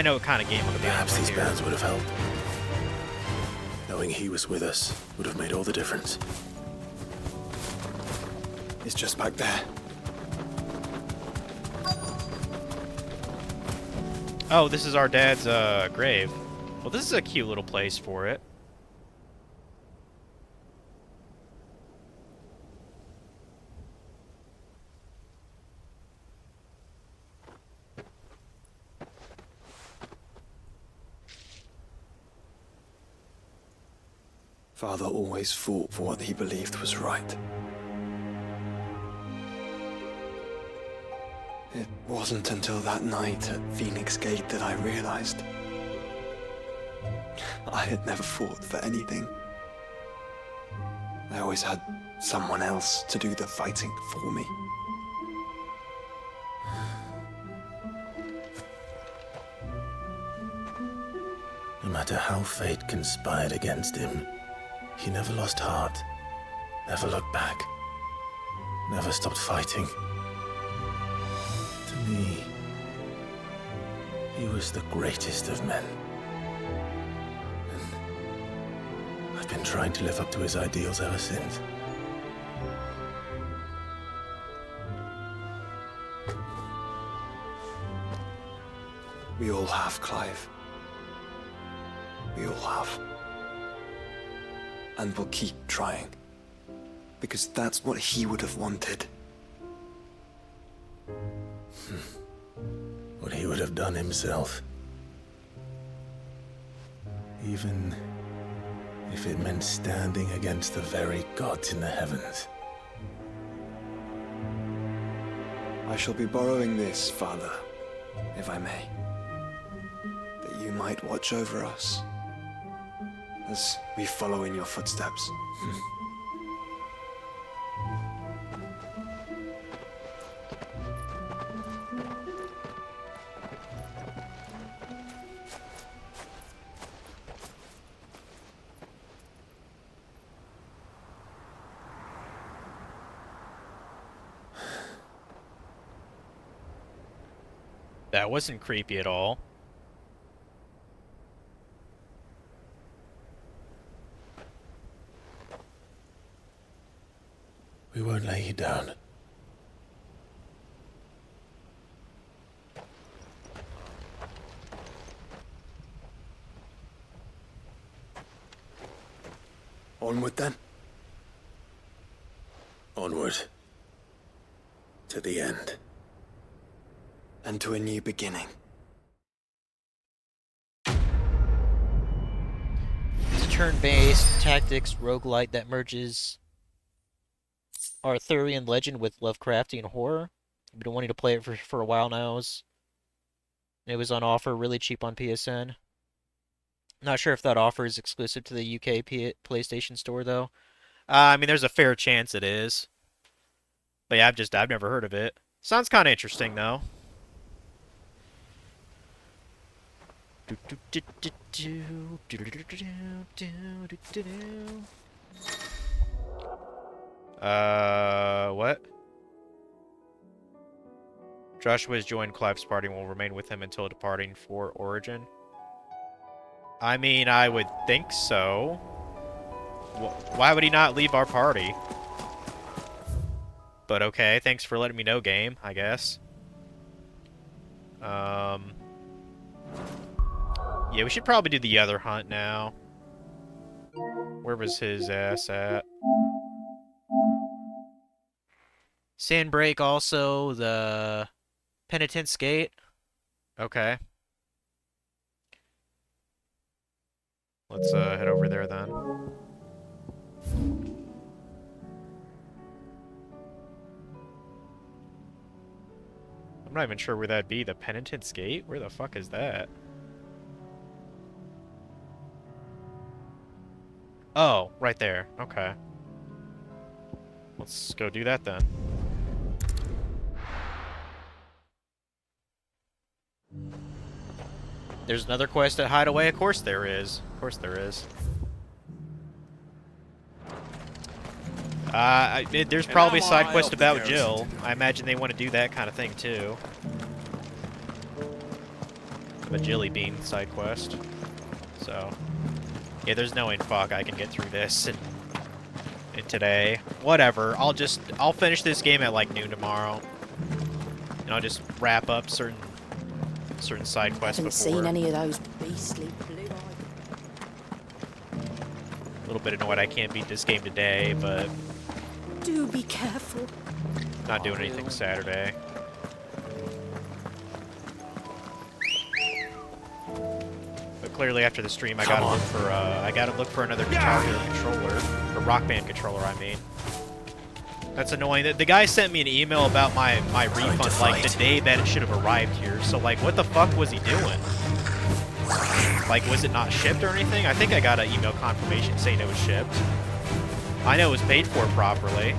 know what kind of game I'm gonna be on. Perhaps these bands would have helped. Knowing he was with us would have made all the difference. It's just back there. Oh, this is our dad's grave. Well, this is a cute little place for it. Father always fought for what he believed was right. It wasn't until that night at Phoenix Gate that I realized I had never fought for anything. I always had someone else to do the fighting for me. No matter how fate conspired against him, he never lost heart, never looked back. never stopped fighting. To me, he was the greatest of men. And I've been trying to live up to his ideals ever since. We all have, Clive. We all have. And we'll keep trying. Because that's what he would have wanted. What he would have done himself. Even if it meant standing against the very gods in the heavens. I shall be borrowing this, Father, if I may. That you might watch over us as we follow in your footsteps. That wasn't creepy at all. We won't lay you down. Onward then. Onward. To the end. And to a new beginning. It's a turn-based tactics roguelite that merges Arthurian legend with Lovecraftian horror. I've been wanting to play it for a while now. It was on offer really cheap on PSN. Not sure if that offer is exclusive to the UK PlayStation Store, though. I mean, there's a fair chance it is. But yeah, I've never heard of it. Sounds kind of interesting, though. What? Joshua has joined Clive's party and will remain with him until departing for Origin. I mean, I would think so. Why would he not leave our party? But okay, thanks for letting me know, game, I guess. Yeah, we should probably do the other hunt now. Where was his ass at? Sandbreak also, the Penitence Gate. Okay. Let's head over there then. I'm not even sure where that'd be. The Penitence Gate? Where the fuck is that? Oh, right there. Okay. Let's go do that then. There's another quest at Hideaway? Of course there is. Of course there is. There's probably a side quest about Jill. I imagine they want to do that kind of thing too. A Jilly Bean side quest. So, yeah, there's no way in fuck I can get through this in today. Whatever. I'll finish this game at like noon tomorrow, and I'll just wrap up certain side quests Haven't before. seen any of those beastly blue-eyed. A little bit annoyed I can't beat this game today, but Do be careful. not doing anything Saturday. But clearly after the stream, I gotta look for another Guitar Hero controller, or Rock Band controller, I mean. That's annoying. The guy sent me an email about my refund like the day that it should have arrived here. So like, what the fuck was he doing? Like, was it not shipped or anything? I think I got an email confirmation saying it was shipped. I know it was paid for properly.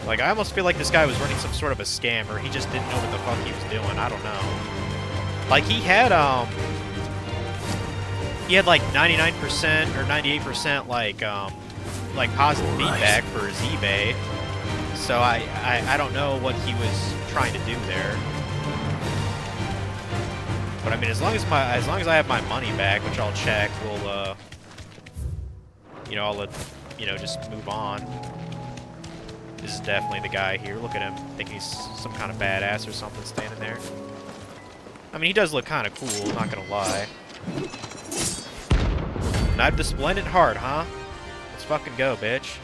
Like, I almost feel like this guy was running some sort of a scam, or he just didn't know what the fuck he was doing. I don't know. Like, he had like 99% or 98% like like positive feedback for his eBay. So I don't know what he was trying to do there. But I mean, as long as I have my money back, which I'll check, we'll I'll let just move on. This is definitely the guy here. Look at him. I think he's some kind of badass or something standing there. I mean, he does look kind of cool, not gonna lie. Knight of the Splendid Heart, huh? Let's fucking go, bitch.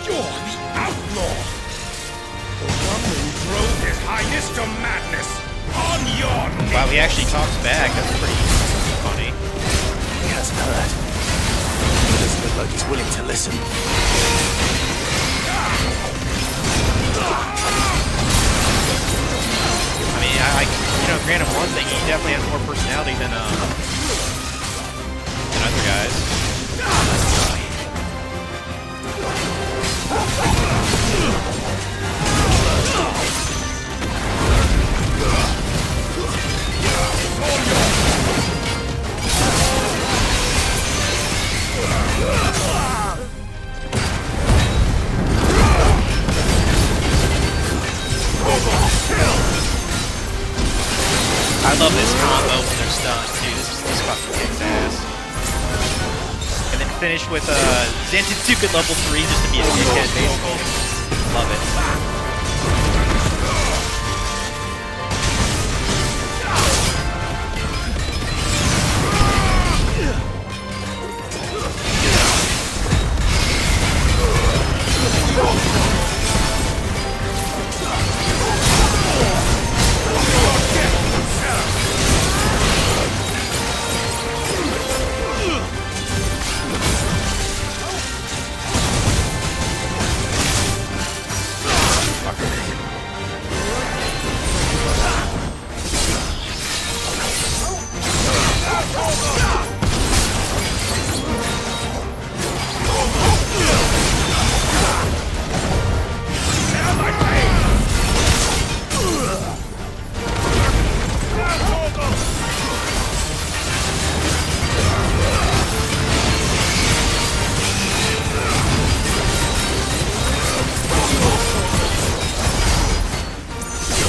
You're the outlaw! The one who drove his highness to madness! On your knees! Wow, he actually talks back. That's pretty funny. He hasn't heard. He doesn't look like he's willing to listen. I mean, I grant him one thing. He definitely has more personality than other guys. I love this combo when they're stunned, too. This fucking kicks ass. And then finish with Zantetsuken level 3 just to be a dickhead, basically. Love it.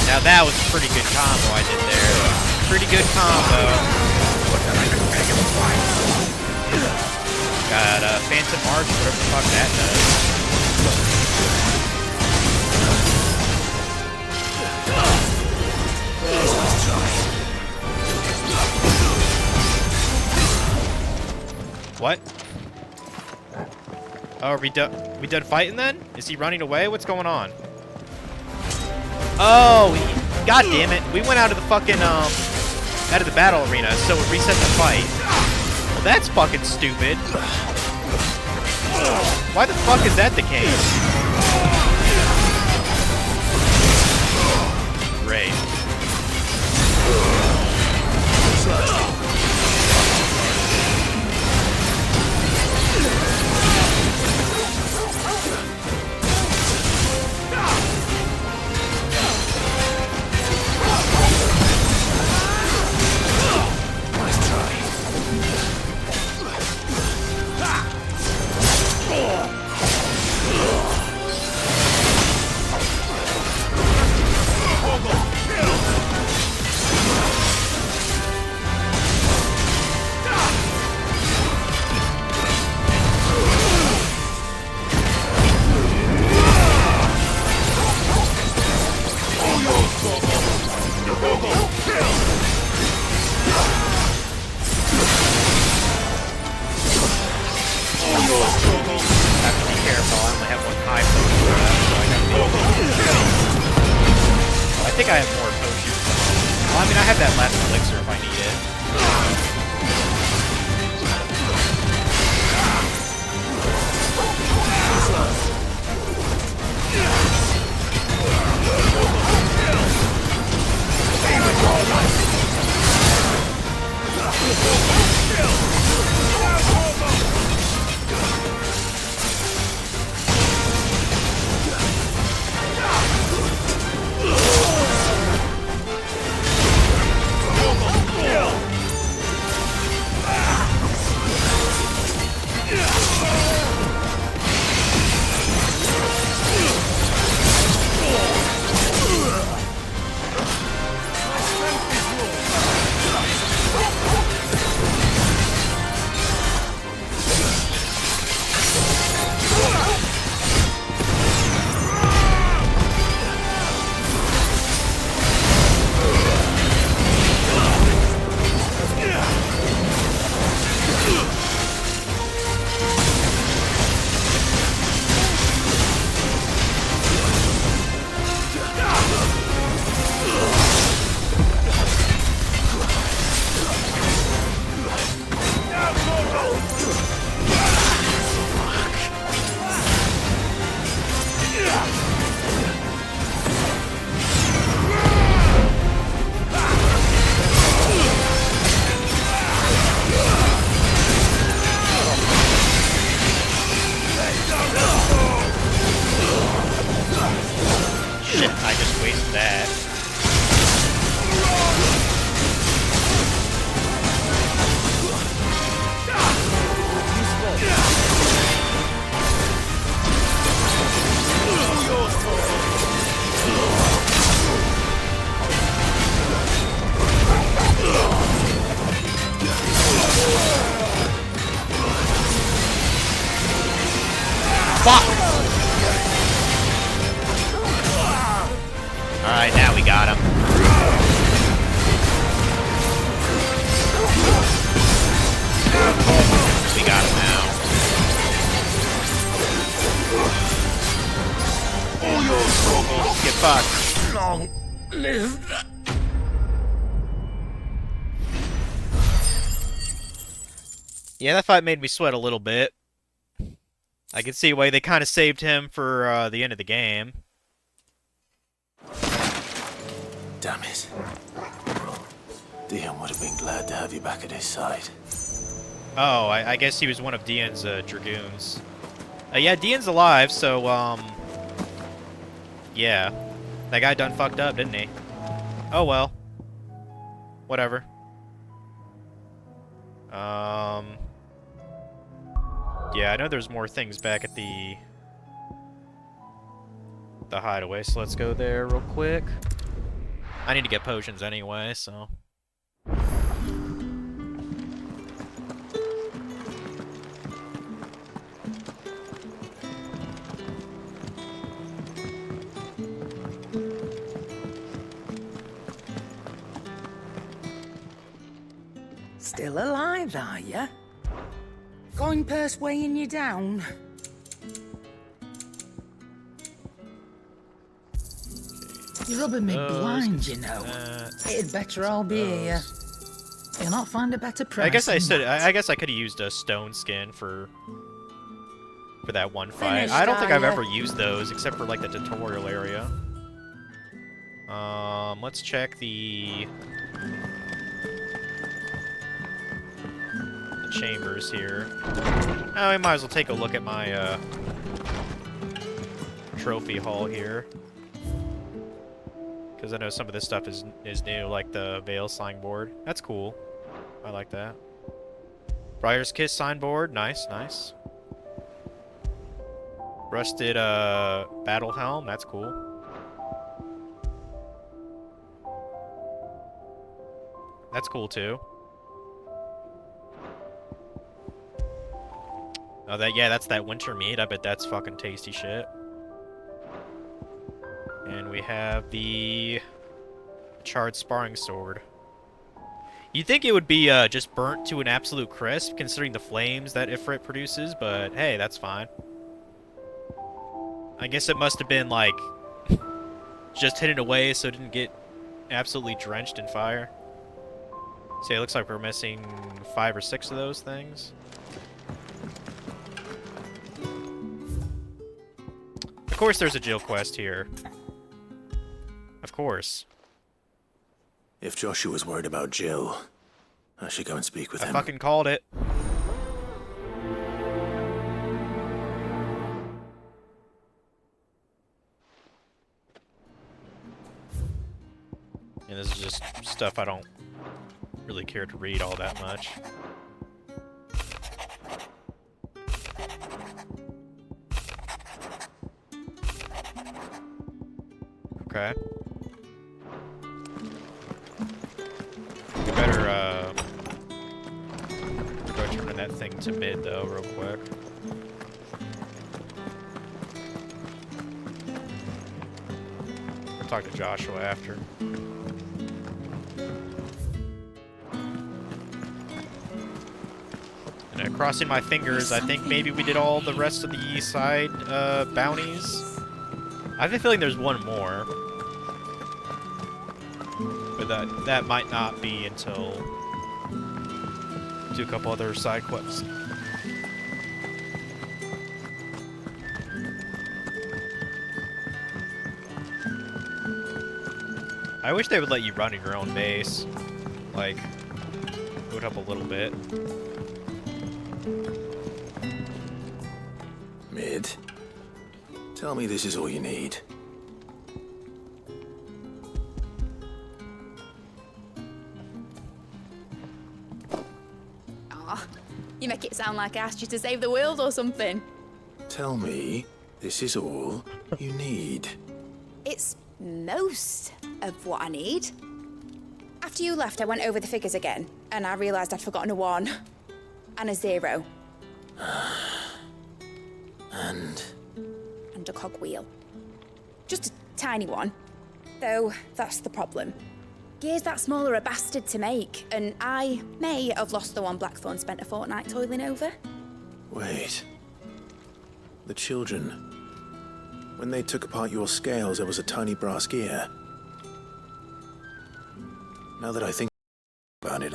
Now that was a pretty good combo I did there. Pretty good combo. Got Phantom March, whatever the fuck that does. What? Oh, are we done fighting then? Is he running away? What's going on? Oh, god damn it. We went out of the fucking, out of the battle arena, so it reset the fight. Well, that's fucking stupid. Why the fuck is that the case? Great. I think I have more potions. Well, I mean, I have that last elixir if I need it. fuck! Alright, now we got him. We got him now. Get fucked. Long live. Yeah, that fight made me sweat a little bit. I can see why they kind of saved him for the end of the game. Damn it. Dion would have been glad to have you back at his side. Oh, I guess he was one of Dian's dragoons. Yeah, Dian's alive, so, yeah. That guy done fucked up, didn't he? Oh, well. Whatever. Yeah, I know there's more things back at the hideaway, so let's go there real quick. I need to get potions anyway, so... Still alive, are ya? Going purse weighing you down? You're rubbing me blind, you know. It'd better all be here. You'll not find a better price. I guess I could have used a stone skin for that one fight. I don't think I've ever used those except for like the tutorial area. Let's check the chambers here. Oh, we might as well take a look at my trophy haul here. Because I know some of this stuff is new, like the Veil signboard. That's cool. I like that. Briar's Kiss signboard. Nice, nice. Rusted battle helm. That's cool. That's cool too. Oh, that's that winter meat. I bet that's fucking tasty shit. And we have the charred sparring sword. You'd think it would be just burnt to an absolute crisp, considering the flames that Ifrit produces, but hey, that's fine. I guess it must have been, like, just hidden away so it didn't get absolutely drenched in fire. See, it looks like we're missing 5 or 6 of those things. Of course there's a Jill quest here. Of course. If Joshua was worried about Jill, I should go and speak with him. I fucking called it. And this is just stuff I don't really care to read all that much. Okay. We better, go turn that thing to mid, though, real quick. We'll talk to Joshua after. And crossing my fingers, I think maybe we did all the rest of the east side, bounties. I have a feeling there's one more. But that might not be until do a couple other side quests. I wish they would let you run in your own base. Like, it would help a little bit. Mid, tell me this is all you need. You make it sound like I asked you to save the world or something. Tell me this is all you need. It's most of what I need. After you left, I went over the figures again, and I realised I'd forgotten a 1 and a 0. And a cogwheel. Just a tiny one. Though, that's the problem. Gears that small are a bastard to make, and I may have lost the one Blackthorn spent a fortnight toiling over. Wait. The children. When they took apart your scales, there was a tiny brass gear. Now that I think about it,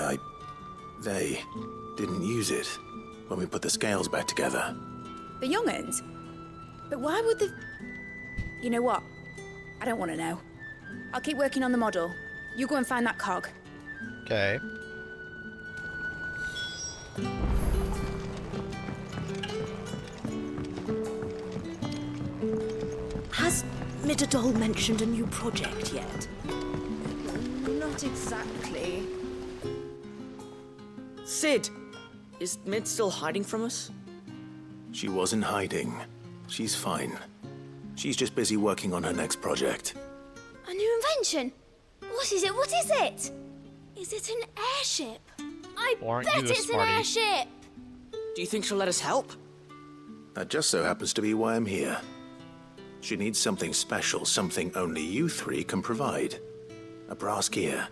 they didn't use it when we put the scales back together. The young'uns? But why would they... You know what? I don't want to know. I'll keep working on the model. You go and find that cog. Okay. Has Midadol mentioned a new project yet? Not exactly. Sid! Is Mid still hiding from us? She wasn't hiding. She's fine. She's just busy working on her next project. A new invention? What is it? What is it? Is it an airship? I Aren't bet you a it's an smarty? airship! Do you think she'll let us help? That just so happens to be why I'm here. She needs something special, something only you three can provide. A brass gear.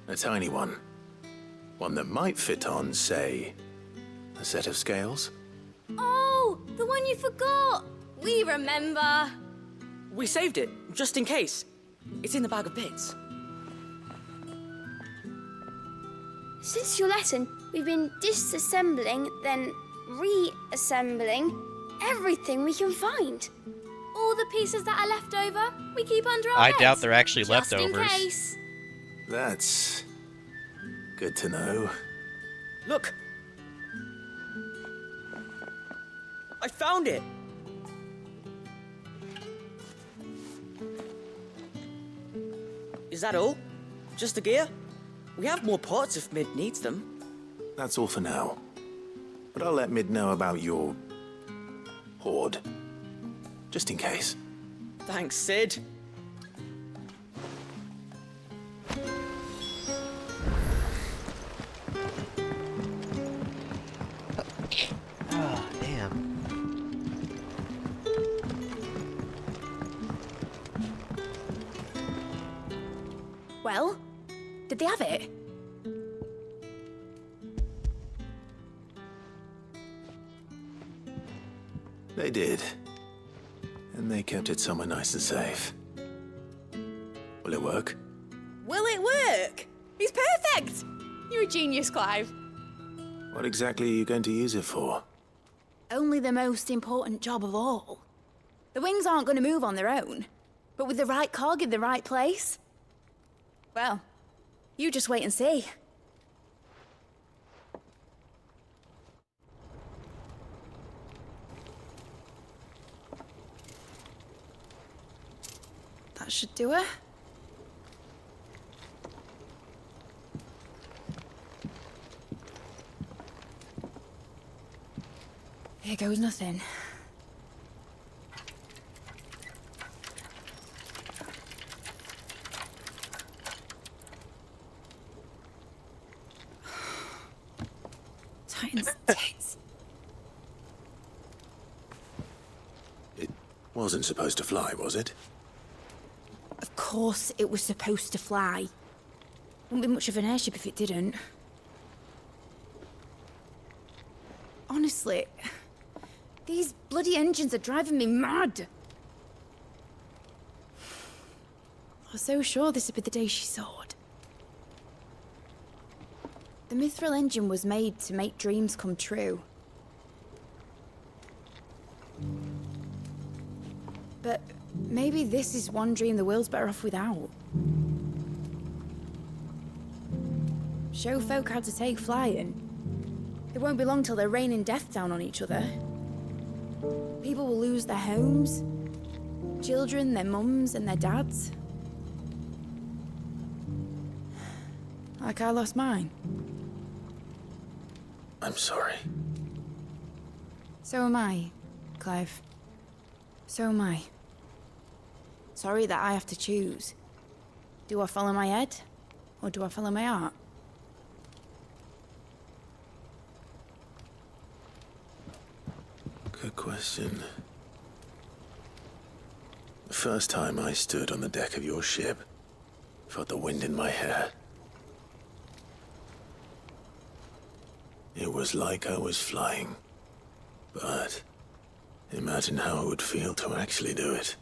A tiny one. One that might fit on, say, a set of scales? Oh, the one you forgot! We remember! We saved it, just in case. It's in the bag of bits. Since your lesson, we've been disassembling, then reassembling everything we can find. All the pieces that are left over, we keep under our I beds. doubt they're actually just leftovers. In case. That's good to know. Look! I found it! Is that all? Just the gear? We have more parts if Mid needs them. That's all for now. But I'll let Mid know about your hoard. Just in case. Thanks, Sid. Ah, damn. Well, did they have it? They did. And they kept it somewhere nice and safe. Will it work? Will it work? It's perfect! You're a genius, Clive. What exactly are you going to use it for? Only the most important job of all. The wings aren't going to move on their own. But with the right cog in the right place... Well, you just wait and see. That should do it. Here goes nothing. Titan's tits. It wasn't supposed to fly, was it? Of course it was supposed to fly. Wouldn't be much of an airship if it didn't. Honestly, these bloody engines are driving me mad. I was so sure this would be the day she soared. The Mithril engine was made to make dreams come true. But maybe this is one dream the world's better off without. Show folk how to take flying. It won't be long till they're raining death down on each other. People will lose their homes, children, their mums and their dads. Like I lost mine. I'm sorry. So am I, Clive. So am I. Sorry that I have to choose. Do I follow my head, or do I follow my heart? Good question. First time I stood on the deck of your ship, felt the wind in my hair. It was like I was flying. But imagine how it would feel to actually do it.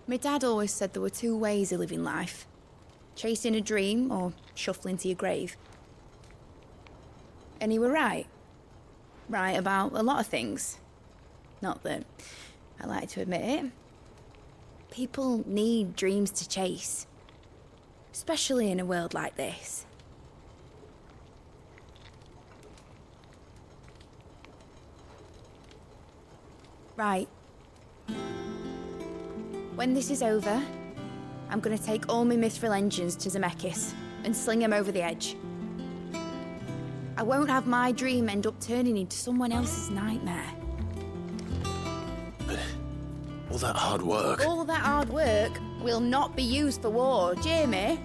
My dad always said there were two ways of living life. Chasing a dream or shuffling to your grave. And he were right. Right about a lot of things. Not that I like to admit it. People need dreams to chase. Especially in a world like this. Right. When this is over, I'm gonna take all my mithril engines to Zemeckis and sling them over the edge. I won't have my dream end up turning into someone else's nightmare. But all that hard work... All that hard work will not be used for war, Jamie.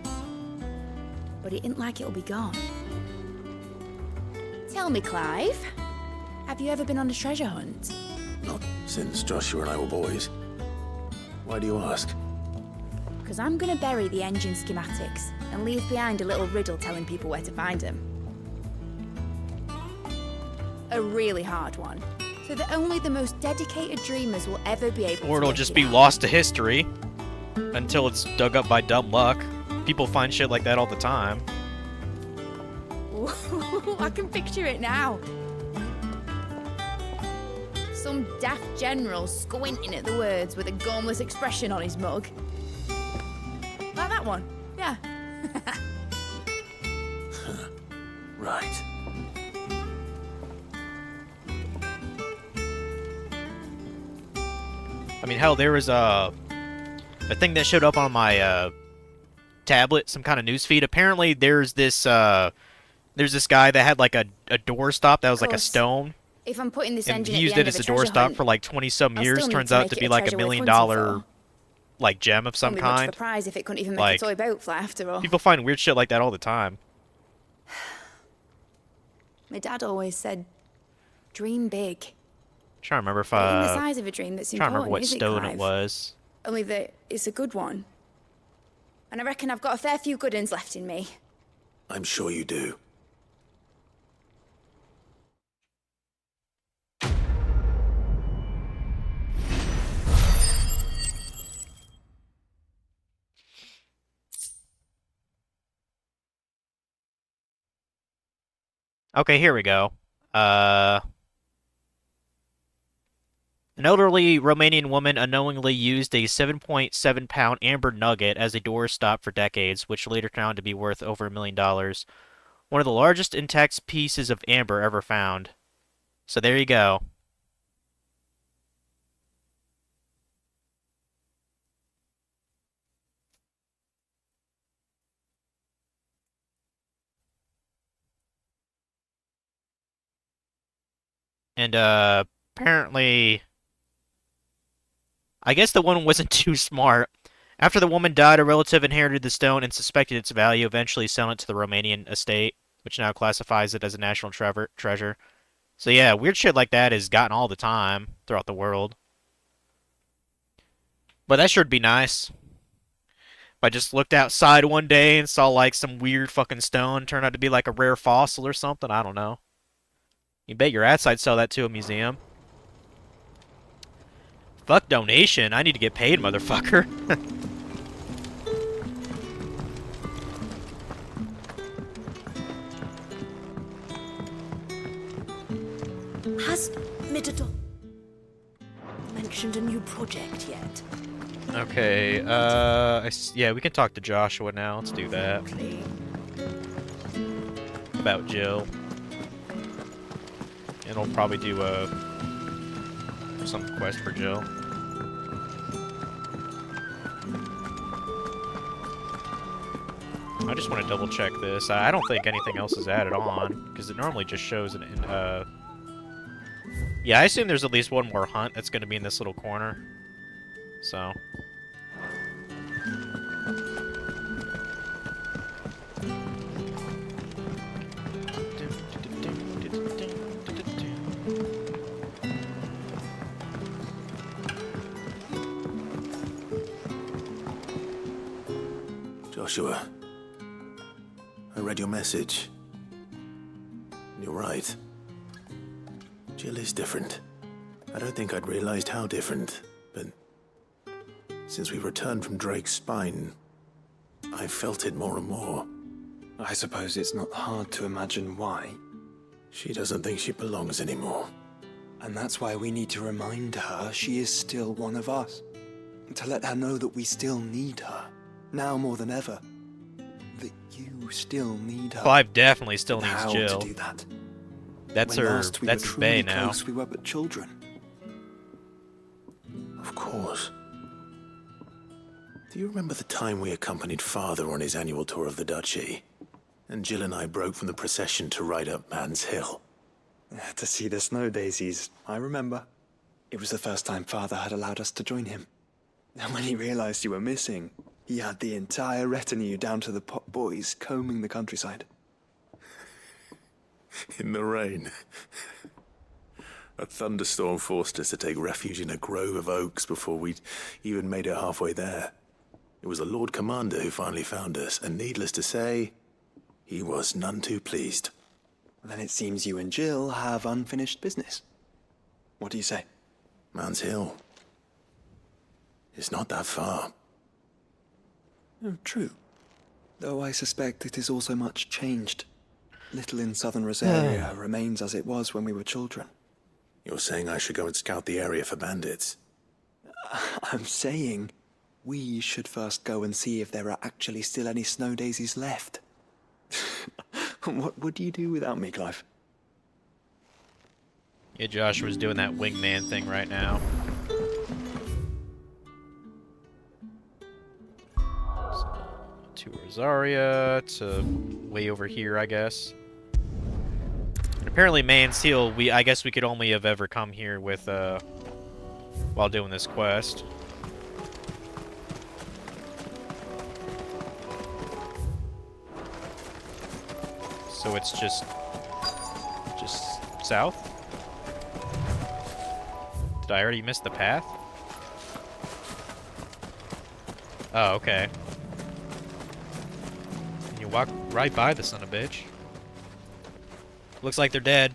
But it ain't like it'll be gone. Tell me, Clive, have you ever been on a treasure hunt? Not since Joshua and I were boys. Why do you ask? Because I'm gonna bury the engine schematics and leave behind a little riddle telling people where to find them. A really hard one, so that only the most dedicated dreamers will ever be able to. Or it'll work just it be out. lost to history until it's dug up by dumb luck. People find shit like that all the time. Ooh, I can picture it now. Some daft general squinting at the words with a gormless expression on his mug. Like that one, yeah. Right. I mean, hell, there was a thing that showed up on my tablet, some kind of news feed. Apparently, there's this guy that had like a door stop that was like a stone. If I'm putting this And engine he at used the it end as of a a treasure doorstop hunt, for like 20-some I'll years. still need Turns to out make to it be a like treasure $1 worth million hunting for. like gem of some Wouldn't be much of a kind. prize if it couldn't even make Like, a toy boat fly after all. People find weird shit like that all the time. My dad always said, dream big. Trying to remember if It ain't the size of a dream that's trying to remember important, what is it, stone Clive? it was. Only that it's a good one. And I reckon I've got a fair few good uns left in me. I'm sure you do. Okay, here we go. An elderly Romanian woman unknowingly used a 7.7-pound amber nugget as a doorstop for decades, which later found to be worth over $1 million. One of the largest intact pieces of amber ever found. So there you go. And, apparently, I guess the woman wasn't too smart. After the woman died, a relative inherited the stone and suspected its value, eventually selling it to the Romanian estate, which now classifies it as a national treasure. So yeah, weird shit like that is gotten all the time throughout the world. But that sure would be nice. If I just looked outside one day and saw like some weird fucking stone turn out to be like a rare fossil or something, I don't know. You bet your ass I'd sell that to a museum. Fuck donation. I need to get paid, motherfucker. Has Midador mentioned a new project yet? Okay, yeah, we can talk to Joshua now. Let's do that. About Jill. And we'll probably do, some quest for Jill. I just want to double check this. I don't think anything else is added on, because it normally just shows it in, yeah, I assume there's at least one more hunt that's going to be in this little corner. So. Joshua, I read your message. You're right. Jill is different. I don't think I'd realized how different, but since we returned from Drake's spine, I felt it more and more. I suppose it's not hard to imagine why. She doesn't think she belongs anymore. And that's why we need to remind her she is still one of us. To let her know that we still need her, now more than ever. That you still need her. Clive definitely still And needs how Jill. to do that. That's When her. last we That's were his truly bae now. close, we were but children. Of course. Do you remember the time we accompanied Father on his annual tour of the Duchy? And Jill and I broke from the procession to ride up Man's Hill. To see the snow daisies, I remember. It was the first time Father had allowed us to join him. And when he realized you were missing, he had the entire retinue down to the pot boys combing the countryside. In the rain. A thunderstorm forced us to take refuge in a grove of oaks before we'd even made it halfway there. It was the Lord Commander who finally found us, and needless to say, he was none too pleased. Then it seems you and Jill have unfinished business. What do you say? Man's Hill. It's not that far. Oh, true. Though I suspect it is also much changed. Little in southern Rosaria remains as it was when we were children. You're saying I should go and scout the area for bandits? I'm saying we should first go and see if there are actually still any snow daisies left. What would you do without me, Clive? Yeah, Joshua's doing that wingman thing right now. So, to Rosaria, to way over here, I guess. And apparently Man's Hill, I guess we could only have ever come here with, while doing this quest. So it's just south? Did I already miss the path? Oh, okay. You walk right by the son of a bitch. Looks like they're dead.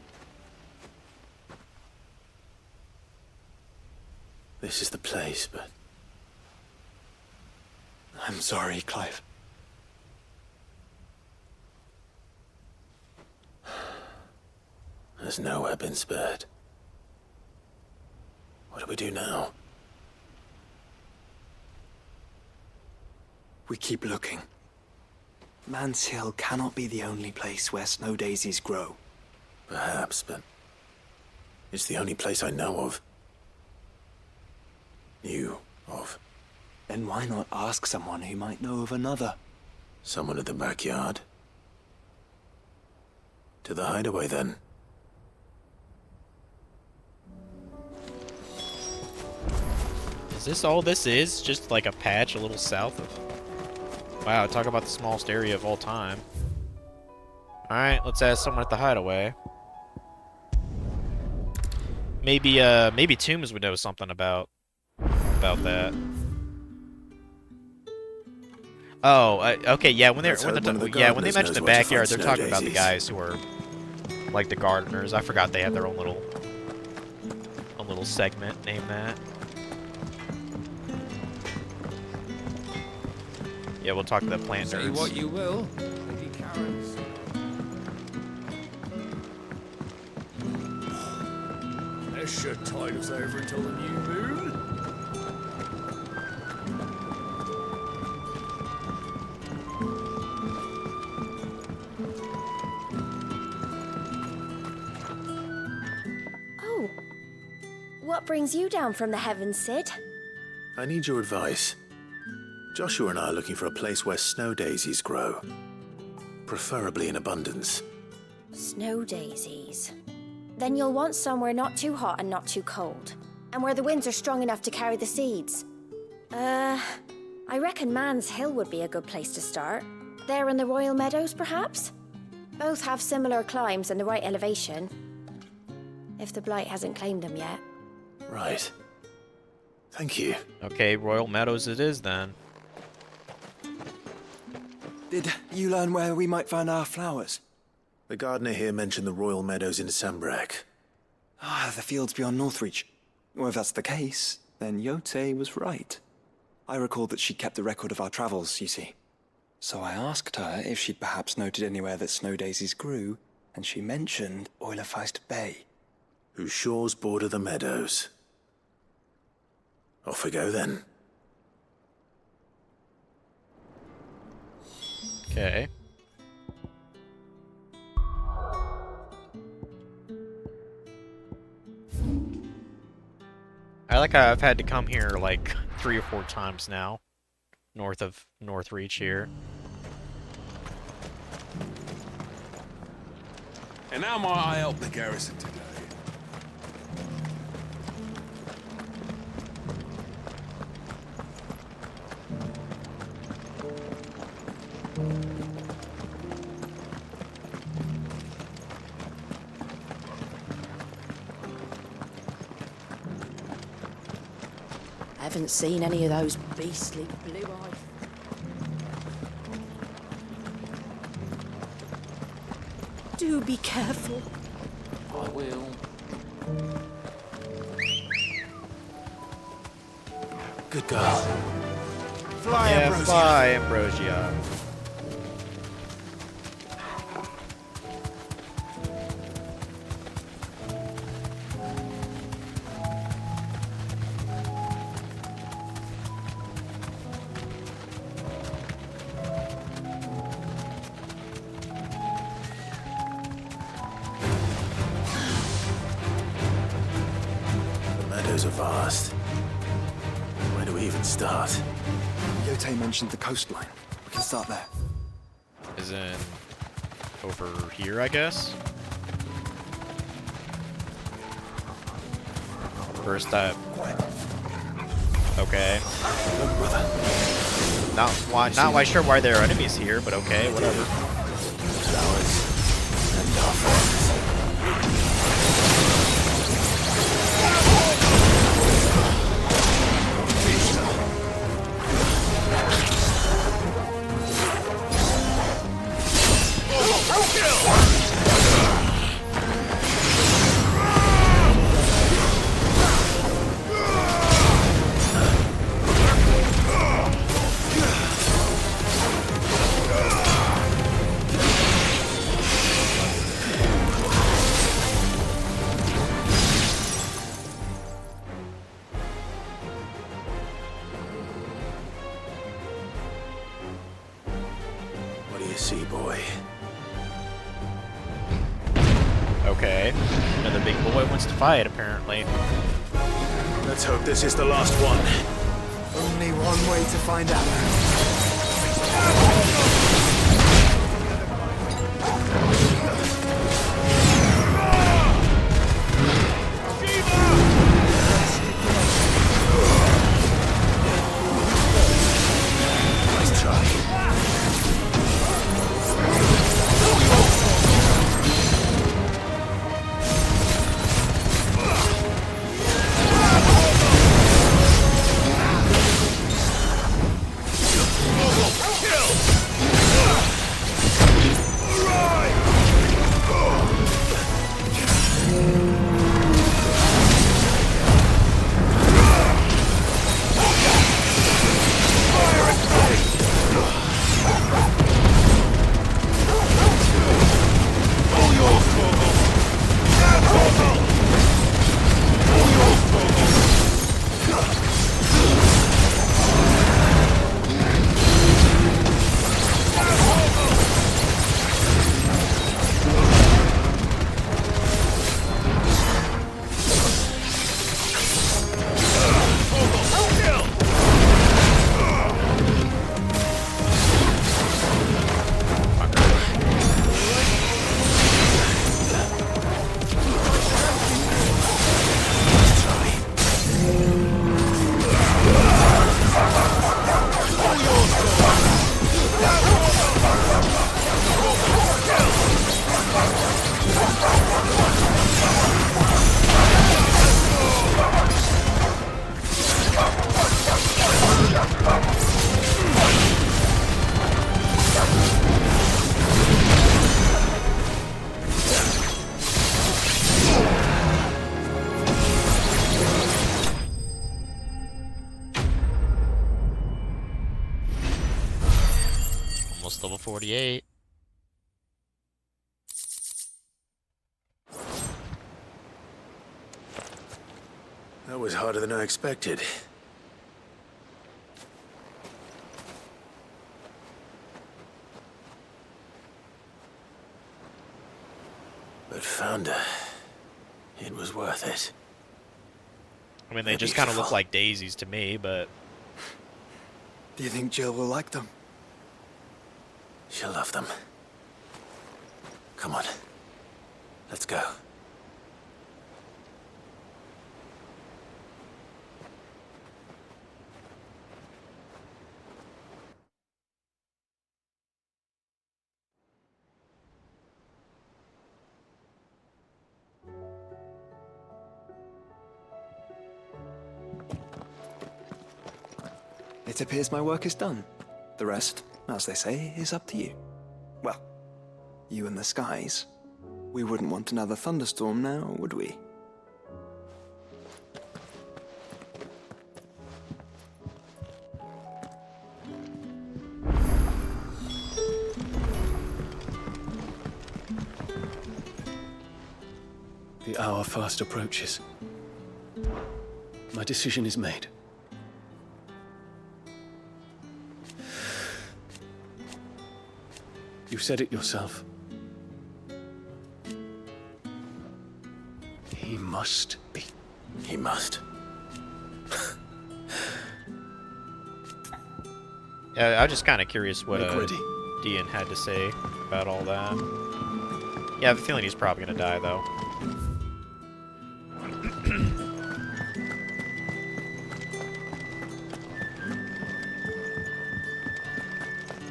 This is the place, but I'm sorry, Clive. there's nowhere been spared. What do we do now? We keep looking. Man's Hill cannot be the only place where snow daisies grow. Perhaps, but it's the only place I know of. Knew of. Then why not ask someone who might know of another? Someone at the backyard? To the hideaway, then. Is this all this is? Just like a patch a little south of... Wow, talk about the smallest area of all time. Alright, let's ask someone at the hideaway. Maybe Tombs would know something about that. Oh, okay, yeah. When they mention the backyard, they're talking about the guys who are like the gardeners. I forgot they had their own little segment named that. Yeah, we'll talk to the plant nerds. Say what you will, Lady Karens. This should tide us over until the new moon. Oh. What brings you down from the heavens, Sid? I need your advice. Joshua and I are looking for a place where snow daisies grow. Preferably in abundance. Snow daisies. Then you'll want somewhere not too hot and not too cold. And where the winds are strong enough to carry the seeds. I reckon Man's Hill would be a good place to start. There in the Royal Meadows, perhaps? Both have similar climbs and the right elevation. If the Blight hasn't claimed them yet. Right. Thank you. Okay, Royal Meadows it is then. Did you learn where we might find our flowers? The gardener here mentioned the royal meadows in Sambrak. Ah, the fields beyond Northreach. Well, if that's the case, then Yote was right. I recalled that she kept a record of our travels, you see. So I asked her if she'd perhaps noted anywhere that snow daisies grew, and she mentioned Oilafeist Bay. Whose shores border the meadows. Off we go then. Okay. I like how I've had to come here like 3 or 4 times now, north of Northreach here. And how might I help the garrison today? Haven't seen any of those beastly blue eyes. Do be careful. I will. Good girl. Fly, Yeah, Ambrosia. fly, Ambrosia. The meadows are vast. Where do we even start? Yote mentioned the coastline. We can start there. Is in over here, I guess. First up. Okay. Not quite sure why there are enemies here, but okay, whatever. Flowers and our friends. What do you see, boy? Okay. Another big boy wants to fight, apparently. Let's hope this is the last one. Only one way to find out. Nice try. Kill! 48. That was harder than I expected. But Founder, it was worth it. I mean, they just kind of look like daisies to me, but... Do you think Jill will like them? She'll love them. Come on. Let's go. It appears my work is done. The rest, as they say, is up to you. Well, you and the skies. We wouldn't want another thunderstorm now, would we? The hour fast approaches. My decision is made. You said it yourself. He must be. He must. Yeah, I'm just kind of curious what Dean had to say about all that. Yeah, I have a feeling he's probably going to die, though.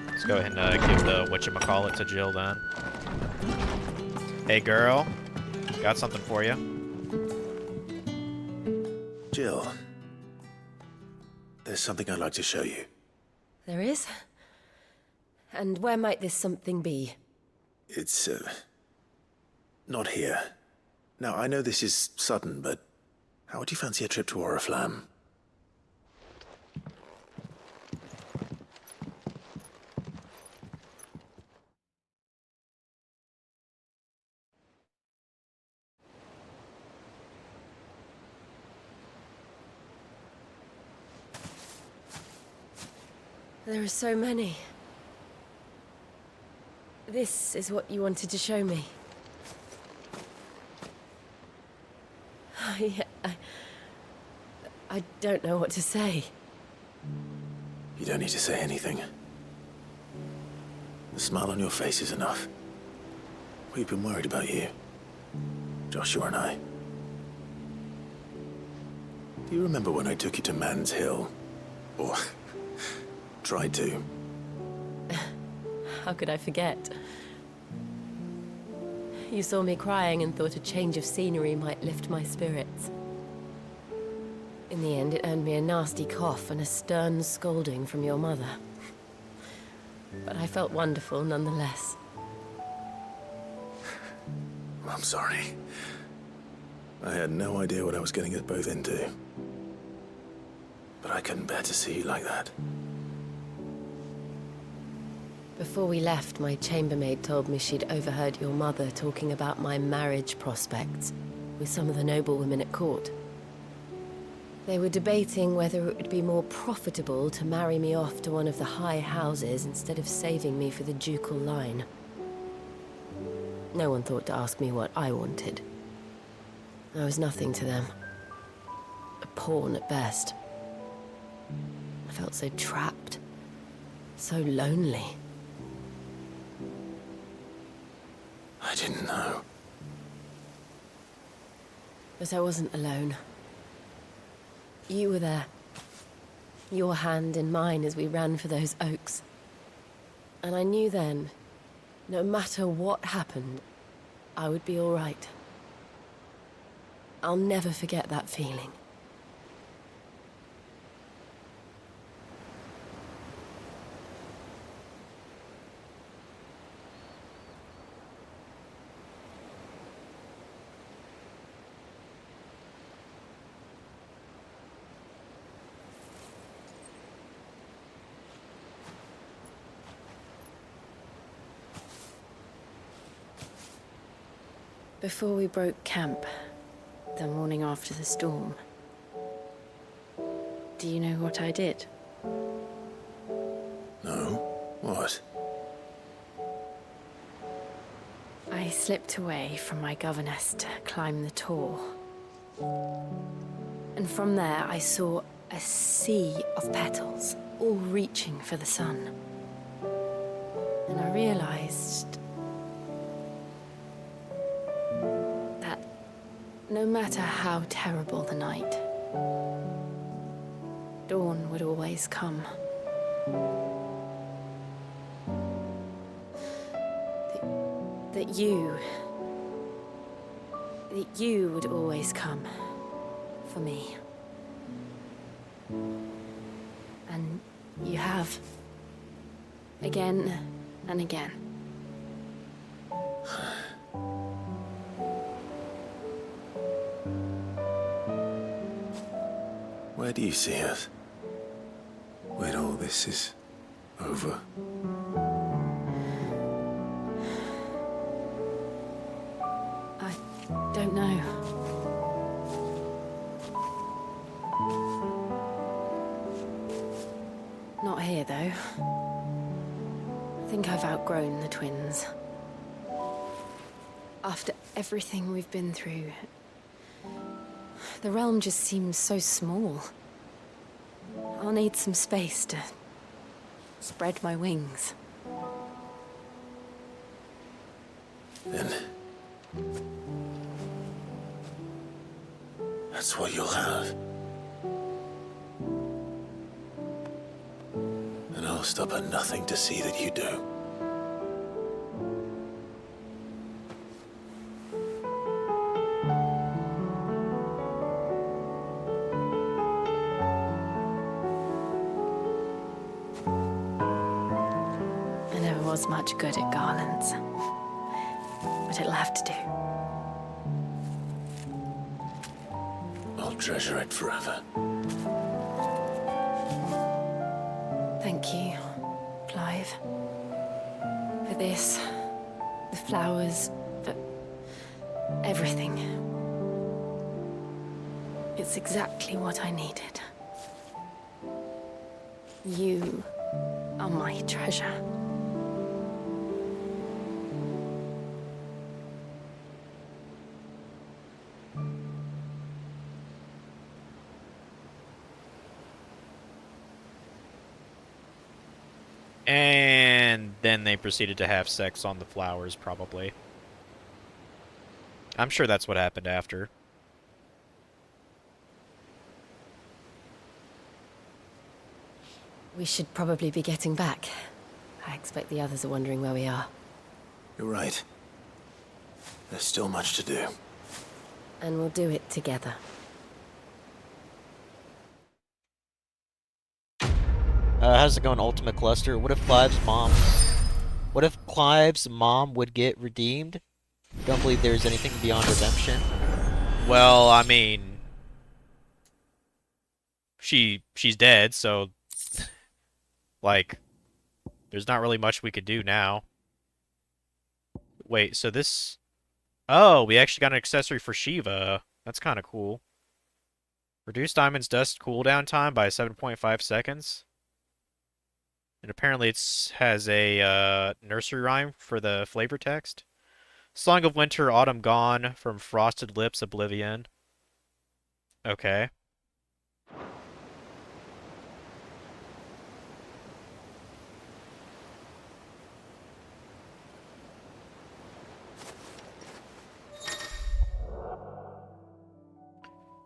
Let's go ahead and give the whatchamacallit to Jill, then. Hey, girl. Got something for you. Jill, there's something I'd like to show you. There is? And where might this something be? It's, not here. Now, I know this is sudden, but how would you fancy a trip to Oriflamme? There are so many. This is what you wanted to show me. I don't know what to say. You don't need to say anything. The smile on your face is enough. We've been worried about you, Joshua and I. Do you remember when I took you to Man's Hill? Or tried to? How could I forget? You saw me crying and thought a change of scenery might lift my spirits. In the end, it earned me a nasty cough and a stern scolding from your mother. But I felt wonderful nonetheless. I'm sorry. I had no idea what I was getting us both into. But I couldn't bear to see you like that. Before we left, my chambermaid told me she'd overheard your mother talking about my marriage prospects with some of the noblewomen at court. They were debating whether it would be more profitable to marry me off to one of the high houses instead of saving me for the ducal line. No one thought to ask me what I wanted. I was nothing to them. A pawn at best. I felt so trapped, so lonely. I didn't know. But I wasn't alone. You were there. Your hand in mine as we ran for those oaks. And I knew then, no matter what happened, I would be all right. I'll never forget that feeling. Before we broke camp, the morning after the storm, do you know what I did? No? What? I slipped away from my governess to climb the tor. And from there, I saw a sea of petals, all reaching for the sun. And I realized that no matter how terrible the night, dawn would always come. That you would always come for me. And you have. Again and again. Where do you see us? When all this is over? I don't know. Not here, though. I think I've outgrown the twins. After everything we've been through, the realm just seems so small. I'll need some space to spread my wings. Then... that's what you'll have. And I'll stop at nothing to see that you do. I never was much good at garlands, but it'll have to do. I'll treasure it forever. Thank you, Clive. For this, the flowers, for everything. It's exactly what I needed. You are my treasure. And then they proceeded to have sex on the flowers, probably. I'm sure that's what happened after. We should probably be getting back. I expect the others are wondering where we are. You're right. There's still much to do. And we'll do it together. How's it going, Ultimate Cluster? What if Clive's mom would get redeemed? Don't believe there's anything beyond redemption. Well, I mean, she's dead, so like there's not really much we could do now. Wait, so this... oh, we actually got an accessory for Shiva. That's kind of cool. Reduce Diamond's Dust cooldown time by 7.5 seconds. And apparently it has a nursery rhyme for the flavor text. Song of Winter, Autumn Gone, from Frosted Lips, Oblivion. Okay.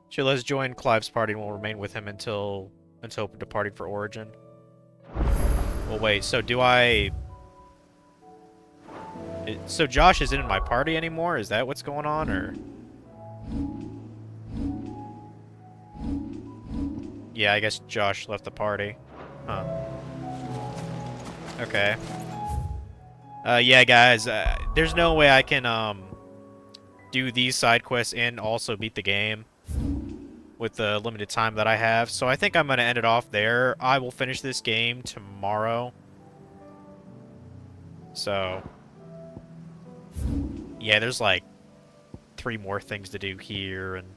Chill has joined Clive's party and will remain with him until departing for Origin. Well, wait, so do I... so Josh isn't in my party anymore? Is that what's going on, or...? Yeah, I guess Josh left the party. Huh. Okay. Yeah, guys, there's no way I can, do these side quests and also beat the game with the limited time that I have. So I think I'm going to end it off there. I will finish this game tomorrow. So, yeah, there's like 3 more things to do here, and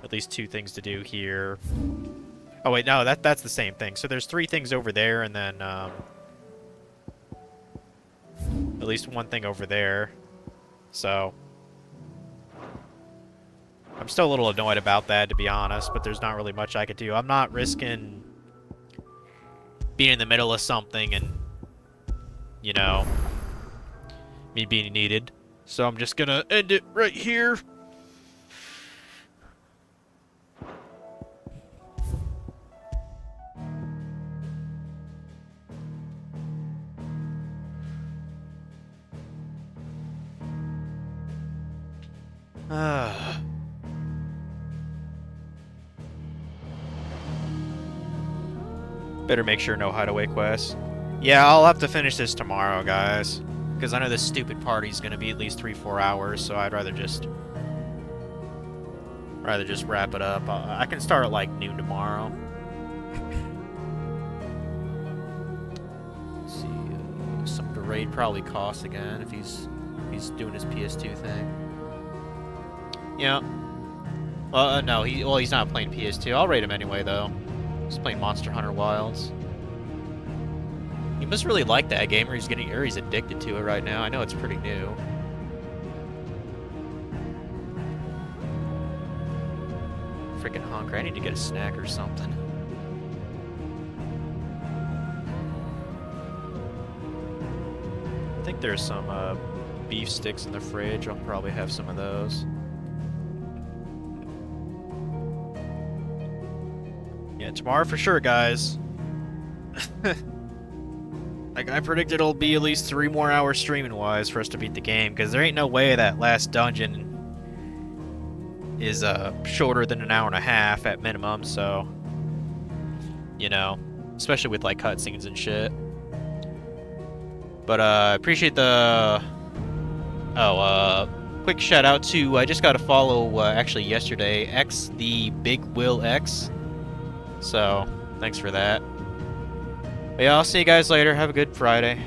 at least 2 things to do here. Oh wait, no, that's the same thing. So there's 3 things over there, and then at least 1 thing over there. So I'm still a little annoyed about that, to be honest, but there's not really much I could do. I'm not risking being in the middle of something and, you know, me being needed. So I'm just gonna end it right here. Better make sure no hideaway quests. Yeah, I'll have to finish this tomorrow, guys. Because I know this stupid party's gonna be at least 3-4 hours, so I'd rather just wrap it up. I can start at like noon tomorrow. Let's see, some raid probably costs again if he's doing his PS2 thing. Yeah. No, he's not playing PS2. I'll raid him anyway, though. He's playing Monster Hunter Wilds. He must really like that game, or he's addicted to it right now. I know it's pretty new. Freaking hungry. I need to get a snack or something. I think there's some beef sticks in the fridge. I'll probably have some of those. Yeah, tomorrow for sure, guys. Like I predicted, it'll be at least 3 more hours streaming-wise for us to beat the game, because there ain't no way that last dungeon is shorter than an hour and a half at minimum. So, you know, especially with like cutscenes and shit. But appreciate the quick shout out to, I just got a follow actually yesterday, X the Big Will X. So, thanks for that. But yeah, I'll see you guys later. Have a good Friday.